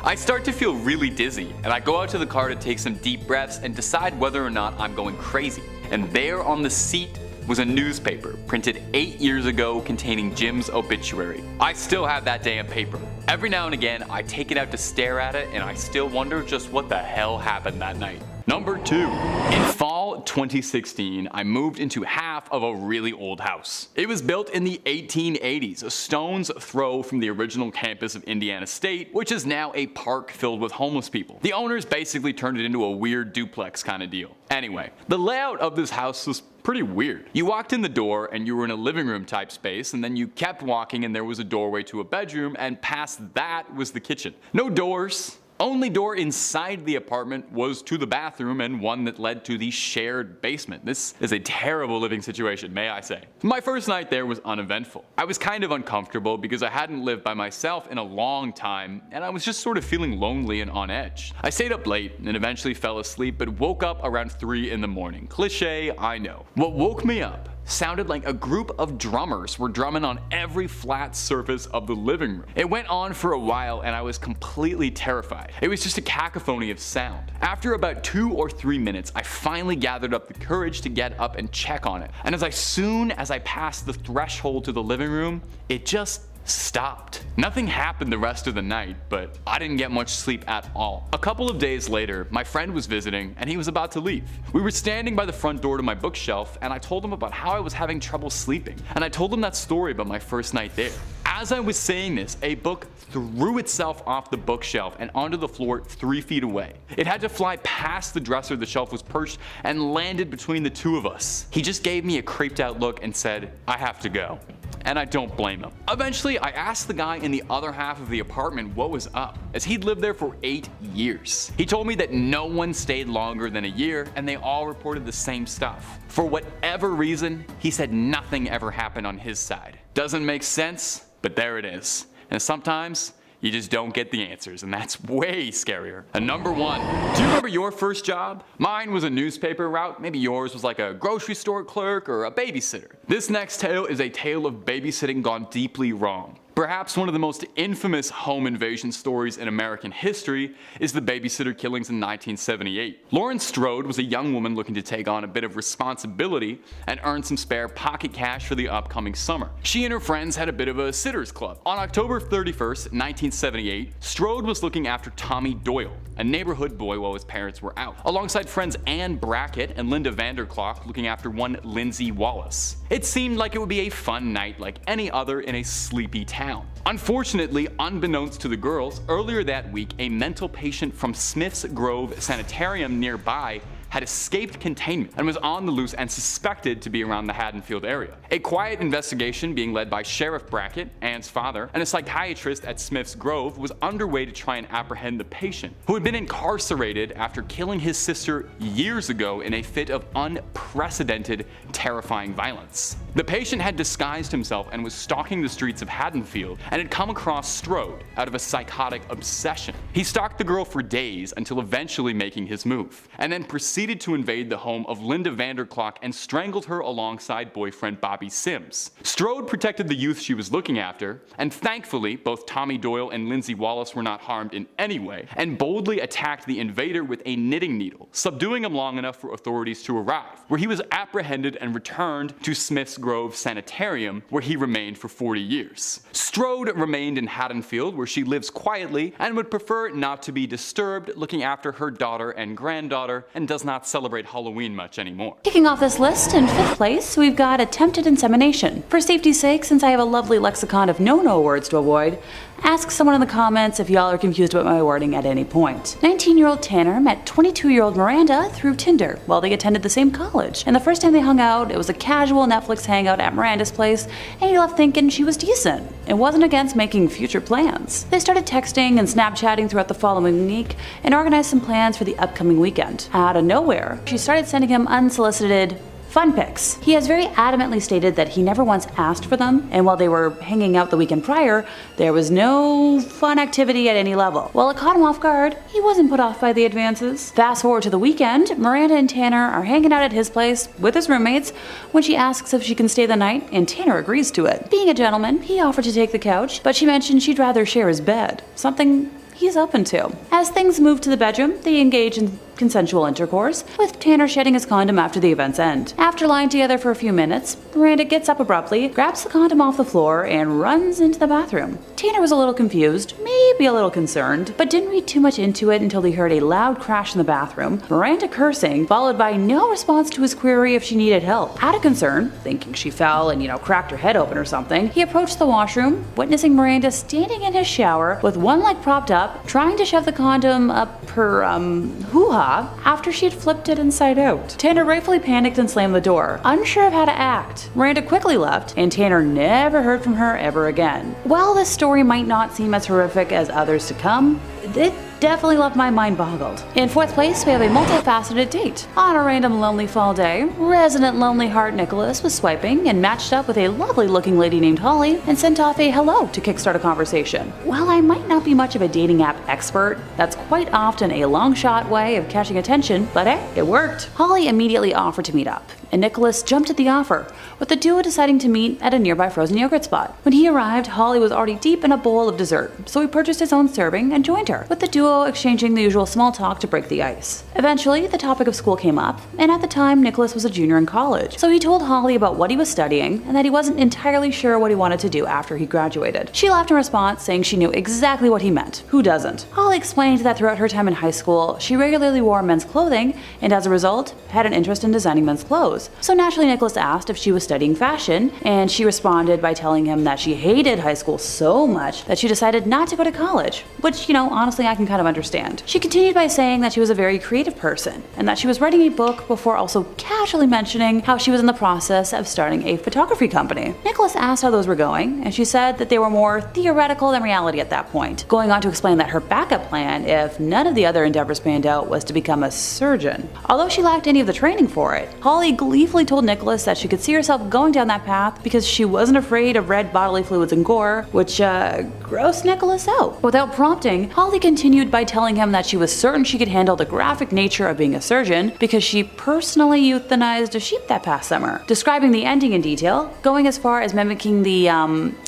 I start to feel really dizzy, and I go out to the car to take some deep breaths and decide whether or not I'm going crazy. And there on the seat was a newspaper printed 8 years ago containing Jim's obituary. I still have that damn paper. Every now and again, I take it out to stare at it, and I still wonder just what the hell happened that night. Number 2. In fall 2016, I moved into half of a really old house. It was built in the 1880s, a stone's throw from the original campus of Indiana State, which is now a park filled with homeless people. The owners basically turned it into a weird duplex kind of deal. Anyway, the layout of this house was pretty weird. You walked in the door and you were in a living room type space, and then you kept walking and there was a doorway to a bedroom, and past that was the kitchen. No doors. Only door inside the apartment was to the bathroom and one that led to the shared basement. This is a terrible living situation, may I say. My first night there was uneventful. I was kind of uncomfortable because I hadn't lived by myself in a long time, and I was just sort of feeling lonely and on edge. I stayed up late and eventually fell asleep, but woke up around 3 in the morning. Cliché, I know. What woke me up sounded like a group of drummers were drumming on every flat surface of the living room. It went on for a while and I was completely terrified. It was just a cacophony of sound. After about 2 or 3 minutes, I finally gathered up the courage to get up and check on it. And as soon as I passed the threshold to the living room, it just stopped. Nothing happened the rest of the night, but I didn't get much sleep at all. A couple of days later, my friend was visiting and he was about to leave. We were standing by the front door to my bookshelf and I told him about how I was having trouble sleeping, and I told him that story about my first night there. As I was saying this, a book threw itself off the bookshelf and onto the floor 3 feet away. It had to fly past the dresser the shelf was perched and landed between the two of us. He just gave me a creeped out look and said, "I have to go." And I don't blame him. Eventually, I asked the guy in the other half of the apartment what was up, as he'd lived there for 8 years. He told me that no one stayed longer than a year and they all reported the same stuff. For whatever reason, he said nothing ever happened on his side. Doesn't make sense, but there it is. And sometimes you just don't get the answers, and that's way scarier. And number 1, do you remember your first job? Mine was a newspaper route. Maybe yours was like a grocery store clerk or a babysitter. This next tale is a tale of babysitting gone deeply wrong. Perhaps one of the most infamous home invasion stories in American history is the babysitter killings in 1978. Lauren Strode was a young woman looking to take on a bit of responsibility and earn some spare pocket cash for the upcoming summer. She and her friends had a bit of a sitters club. On October 31st, 1978, Strode was looking after Tommy Doyle, a neighborhood boy while his parents were out, alongside friends Ann Brackett and Linda Vanderclough looking after one Lindsay Wallace. It seemed like it would be a fun night like any other in a sleepy town. Unfortunately, unbeknownst to the girls, earlier that week a mental patient from Smith's Grove Sanitarium nearby had escaped containment and was on the loose and suspected to be around the Haddonfield area. A quiet investigation being led by Sheriff Brackett, Ann's father, and a psychiatrist at Smith's Grove was underway to try and apprehend the patient, who had been incarcerated after killing his sister years ago in a fit of unprecedented, terrifying violence. The patient had disguised himself and was stalking the streets of Haddonfield and had come across Strode out of a psychotic obsession. He stalked the girl for days until eventually making his move, and then proceeded proceeded to invade the home of Linda Vanderklok and strangled her alongside boyfriend Bobby Sims. Strode protected the youth she was looking after, and thankfully both Tommy Doyle and Lindsay Wallace were not harmed in any way, and boldly attacked the invader with a knitting needle, subduing him long enough for authorities to arrive, where he was apprehended and returned to Smith's Grove Sanitarium, where he remained for 40 years. Strode remained in Haddonfield, where she lives quietly and would prefer not to be disturbed, looking after her daughter and granddaughter, and does not celebrate Halloween much anymore. Kicking off this list, in 5th place, we've got attempted insemination. For safety's sake, since I have a lovely lexicon of no-no words to avoid, ask someone in the comments if y'all are confused about my wording at any point. 19-year-old Tanner met 22-year-old Miranda through Tinder while they attended the same college, and the first time they hung out, it was a casual Netflix hangout at Miranda's place, and he left thinking she was decent and wasn't against making future plans. They started texting and Snapchatting throughout the following week and organized some plans for the upcoming weekend. Out of nowhere, she started sending him unsolicited fun pics. He has very adamantly stated that he never once asked for them, and while they were hanging out the weekend prior, there was no fun activity at any level. While it caught him off guard, he wasn't put off by the advances. Fast forward to the weekend, Miranda and Tanner are hanging out at his place with his roommates when she asks if she can stay the night, and Tanner agrees to it. Being a gentleman, he offered to take the couch, but she mentioned she'd rather share his bed, something he's open to. As things move to the bedroom, they engage in consensual intercourse, with Tanner shedding his condom after the event's end. After lying together for a few minutes, Miranda gets up abruptly, grabs the condom off the floor, and runs into the bathroom. Tanner was a little confused, maybe a little concerned, but didn't read too much into it until he heard a loud crash in the bathroom, Miranda cursing, followed by no response to his query if she needed help. Out of concern, thinking she fell and, cracked her head open or something, he approached the washroom, witnessing Miranda standing in his shower with one leg propped up, trying to shove the condom up her, hoo-ha after she'd flipped it inside out. Tanner rightfully panicked and slammed the door, unsure of how to act. Miranda quickly left, and Tanner never heard from her ever again. While this story might not seem as horrific as others to come, it definitely left my mind boggled. In 4th place, we have a multifaceted date. On a random lonely fall day, resident lonely heart Nicholas was swiping and matched up with a lovely looking lady named Holly and sent off a hello to kickstart a conversation. While I might not be much of a dating app expert, that's quite often a long shot way of catching attention, but hey, it worked. Holly immediately offered to meet up, and Nicholas jumped at the offer, with the duo deciding to meet at a nearby frozen yogurt spot. When he arrived, Holly was already deep in a bowl of dessert, so he purchased his own serving and joined her, with the duo exchanging the usual small talk to break the ice. Eventually, the topic of school came up, and at the time, Nicholas was a junior in college, so he told Holly about what he was studying and that he wasn't entirely sure what he wanted to do after he graduated. She laughed in response, saying she knew exactly what he meant. Who doesn't? Holly explained that throughout her time in high school, she regularly wore men's clothing and as a result, had an interest in designing men's clothes. So naturally, Nicholas asked if she was studying fashion, and she responded by telling him that she hated high school so much that she decided not to go to college, which, honestly, I can kind of understand. She continued by saying that she was a very creative person, and that she was writing a book before also casually mentioning how she was in the process of starting a photography company. Nicholas asked how those were going, and she said that they were more theoretical than reality at that point, going on to explain that her backup plan, if none of the other endeavors panned out, was to become a surgeon. Although she lacked any of the training for it, Holly gleefully told Nicholas that she could see herself going down that path because she wasn't afraid of red bodily fluids and gore, which grossed Nicholas out. Without prompting, Holly continued by telling him that she was certain she could handle the graphic nature of being a surgeon because she personally euthanized a sheep that past summer, describing the ending in detail, going as far as mimicking the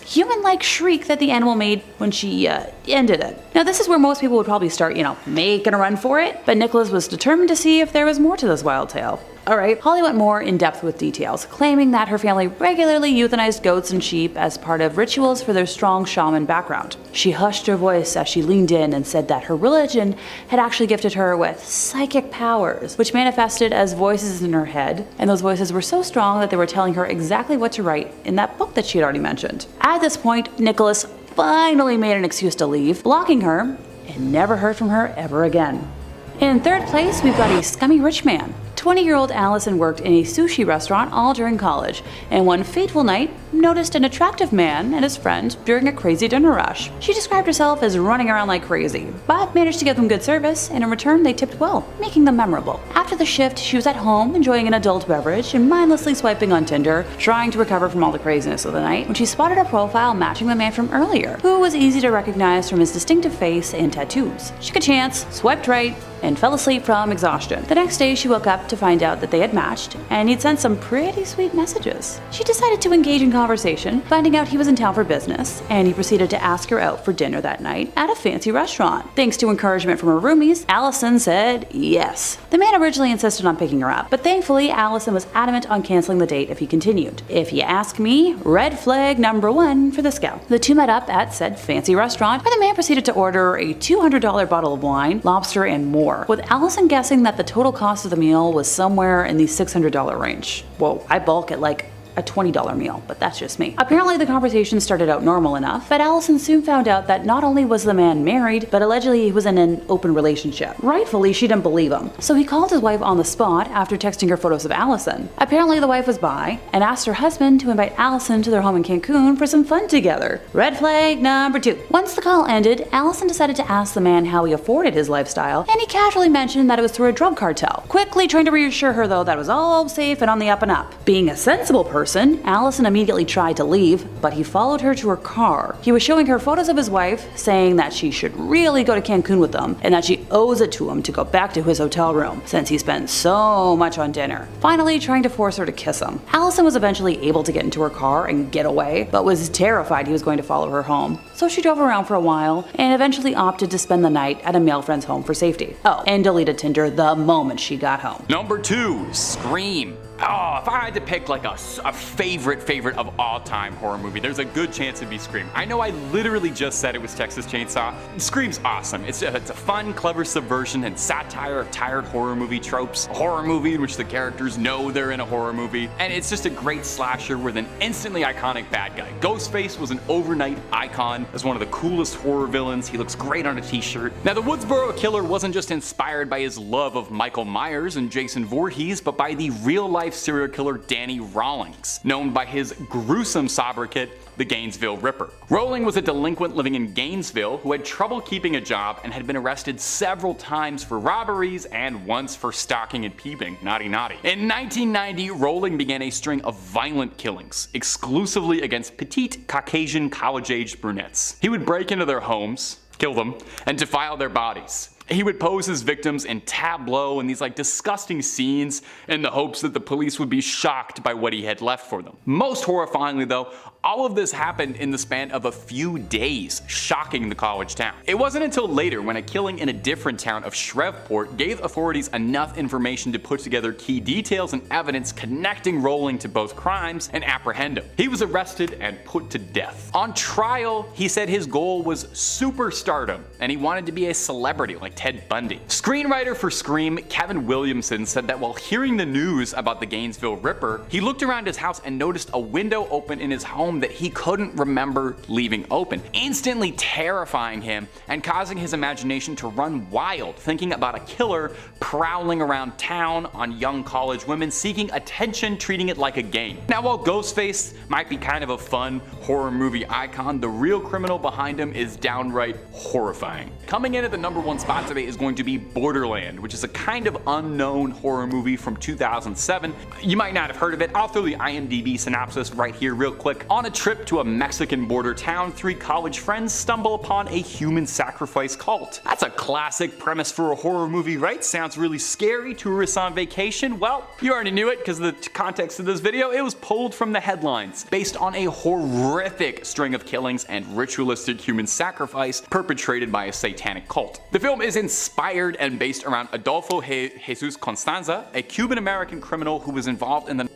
human-like shriek that the animal made when she ended it. Now this is where most people would probably start, making a run for it, but Nicholas was determined to see if there was more to this wild tale. Alright, Holly went more in depth with details, claiming that her family regularly euthanized goats and sheep as part of rituals for their strong shaman background. She hushed her voice as she leaned in and said that her religion had actually gifted her with psychic powers, which manifested as voices in her head, and those voices were so strong that they were telling her exactly what to write in that book that she had already mentioned. At this point, Nicholas finally made an excuse to leave, blocking her, and never heard from her ever again. In 3rd place, we've got a scummy rich man. 20-year-old Allison worked in a sushi restaurant all during college, and one fateful night, noticed an attractive man and his friend during a crazy dinner rush. She described herself as running around like crazy, but managed to give them good service, and in return they tipped well, making them memorable. After the shift, she was at home enjoying an adult beverage and mindlessly swiping on Tinder, trying to recover from all the craziness of the night, when she spotted a profile matching the man from earlier, who was easy to recognize from his distinctive face and tattoos. She took a chance, swiped right, and fell asleep from exhaustion. The next day, she woke up to find out that they had matched, and he'd sent some pretty sweet messages. She decided to engage in conversation, finding out he was in town for business, and he proceeded to ask her out for dinner that night at a fancy restaurant. Thanks to encouragement from her roomies, Allison said yes. The man originally insisted on picking her up, but thankfully, Allison was adamant on canceling the date if he continued. If you ask me, red flag number 1 for this gal. The two met up at said fancy restaurant, where the man proceeded to order a $200 bottle of wine, lobster, and more, with Allison guessing that the total cost of the meal was somewhere in the $600 range. Whoa, I balk at like a $20 meal, but that's just me. Apparently the conversation started out normal enough, but Allison soon found out that not only was the man married, but allegedly he was in an open relationship. Rightfully, she didn't believe him, so he called his wife on the spot after texting her photos of Allison. Apparently the wife was bi and asked her husband to invite Allison to their home in Cancun for some fun together. Red flag number 2. Once the call ended, Allison decided to ask the man how he afforded his lifestyle, and he casually mentioned that it was through a drug cartel, quickly trying to reassure her though that it was all safe and on the up and up. Being a sensible person, Allison immediately tried to leave, but he followed her to her car. He was showing her photos of his wife, saying that she should really go to Cancun with them, and that she owes it to him to go back to his hotel room, since he spent so much on dinner. Finally, trying to force her to kiss him. Allison was eventually able to get into her car and get away, but was terrified he was going to follow her home. So she drove around for a while, and eventually opted to spend the night at a male friend's home for safety. Oh, and deleted Tinder the moment she got home. Number 2, Scream. Oh, if I had to pick like a favorite of all time horror movie, there's a good chance it'd be Scream. I know I literally just said it was Texas Chainsaw. Scream's awesome. It's a fun, clever subversion and satire of tired horror movie tropes. A horror movie in which the characters know they're in a horror movie. And it's just a great slasher with an instantly iconic bad guy. Ghostface was an overnight icon as one of the coolest horror villains. He looks great on a t-shirt. Now, the Woodsboro Killer wasn't just inspired by his love of Michael Myers and Jason Voorhees, but by the real-life serial killer Danny Rawlings, known by his gruesome sobriquet, the Gainesville Ripper. Rawlings was a delinquent living in Gainesville who had trouble keeping a job and had been arrested several times for robberies and once for stalking and peeping. Naughty naughty. In 1990, Rawlings began a string of violent killings, exclusively against petite Caucasian college-aged brunettes. He would break into their homes, kill them, and defile their bodies. He would pose his victims in tableau and these like disgusting scenes in the hopes that the police would be shocked by what he had left for them. Most horrifyingly though, all of this happened in the span of a few days, shocking the college town. It wasn't until later when a killing in a different town of Shreveport gave authorities enough information to put together key details and evidence connecting Rawlings to both crimes and apprehend him. He was arrested and put to death. On trial, he said his goal was superstardom and he wanted to be a celebrity like Ted Bundy. Screenwriter for Scream, Kevin Williamson, said that while hearing the news about the Gainesville Ripper, he looked around his house and noticed a window open in his home that he couldn't remember leaving open, instantly terrifying him and causing his imagination to run wild, thinking about a killer prowling around town on young college women, seeking attention, treating it like a game. Now, while Ghostface might be kind of a fun horror movie icon, the real criminal behind him is downright horrifying. Coming in at the number 1 spot today is going to be Borderland, which is a kind of unknown horror movie from 2007. You might not have heard of it. I'll throw the IMDb synopsis right here real quick. On a trip to a Mexican border town, 3 college friends stumble upon a human sacrifice cult. That's a classic premise for a horror movie, right? Sounds really scary. Tourists on vacation. Well, you already knew it because of the context of this video. It was pulled from the headlines, based on a horrific string of killings and ritualistic human sacrifice perpetrated by a satanic cult. The film is inspired and based around Adolfo Jesus Constanza, a Cuban-American criminal who was involved in the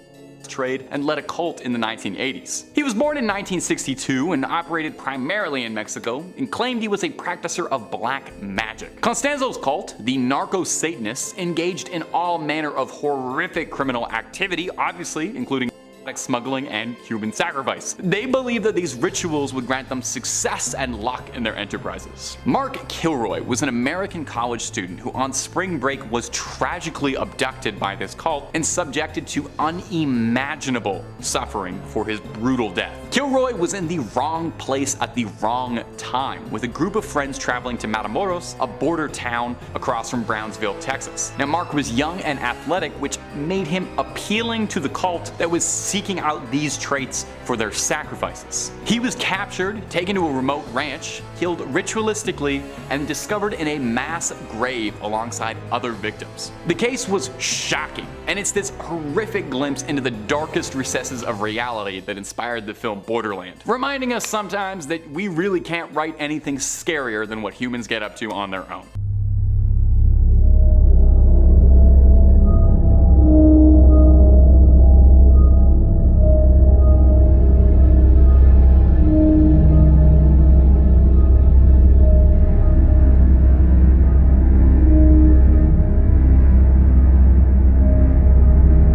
trade and led a cult in the 1980s. He was born in 1962 and operated primarily in Mexico and claimed he was a practicer of black magic. Constanzo's cult, the Narco-Satanists, engaged in all manner of horrific criminal activity, obviously including like smuggling and human sacrifice. They believed that these rituals would grant them success and luck in their enterprises. Mark Kilroy was an American college student who on spring break was tragically abducted by this cult and subjected to unimaginable suffering for his brutal death. Kilroy was in the wrong place at the wrong time, with a group of friends traveling to Matamoros, a border town across from Brownsville, Texas. Now Mark was young and athletic, which made him appealing to the cult that was seeking out these traits for their sacrifices. He was captured, taken to a remote ranch, killed ritualistically, and discovered in a mass grave alongside other victims. The case was shocking, and it's this horrific glimpse into the darkest recesses of reality that inspired the film Borderland, reminding us sometimes that we really can't write anything scarier than what humans get up to on their own.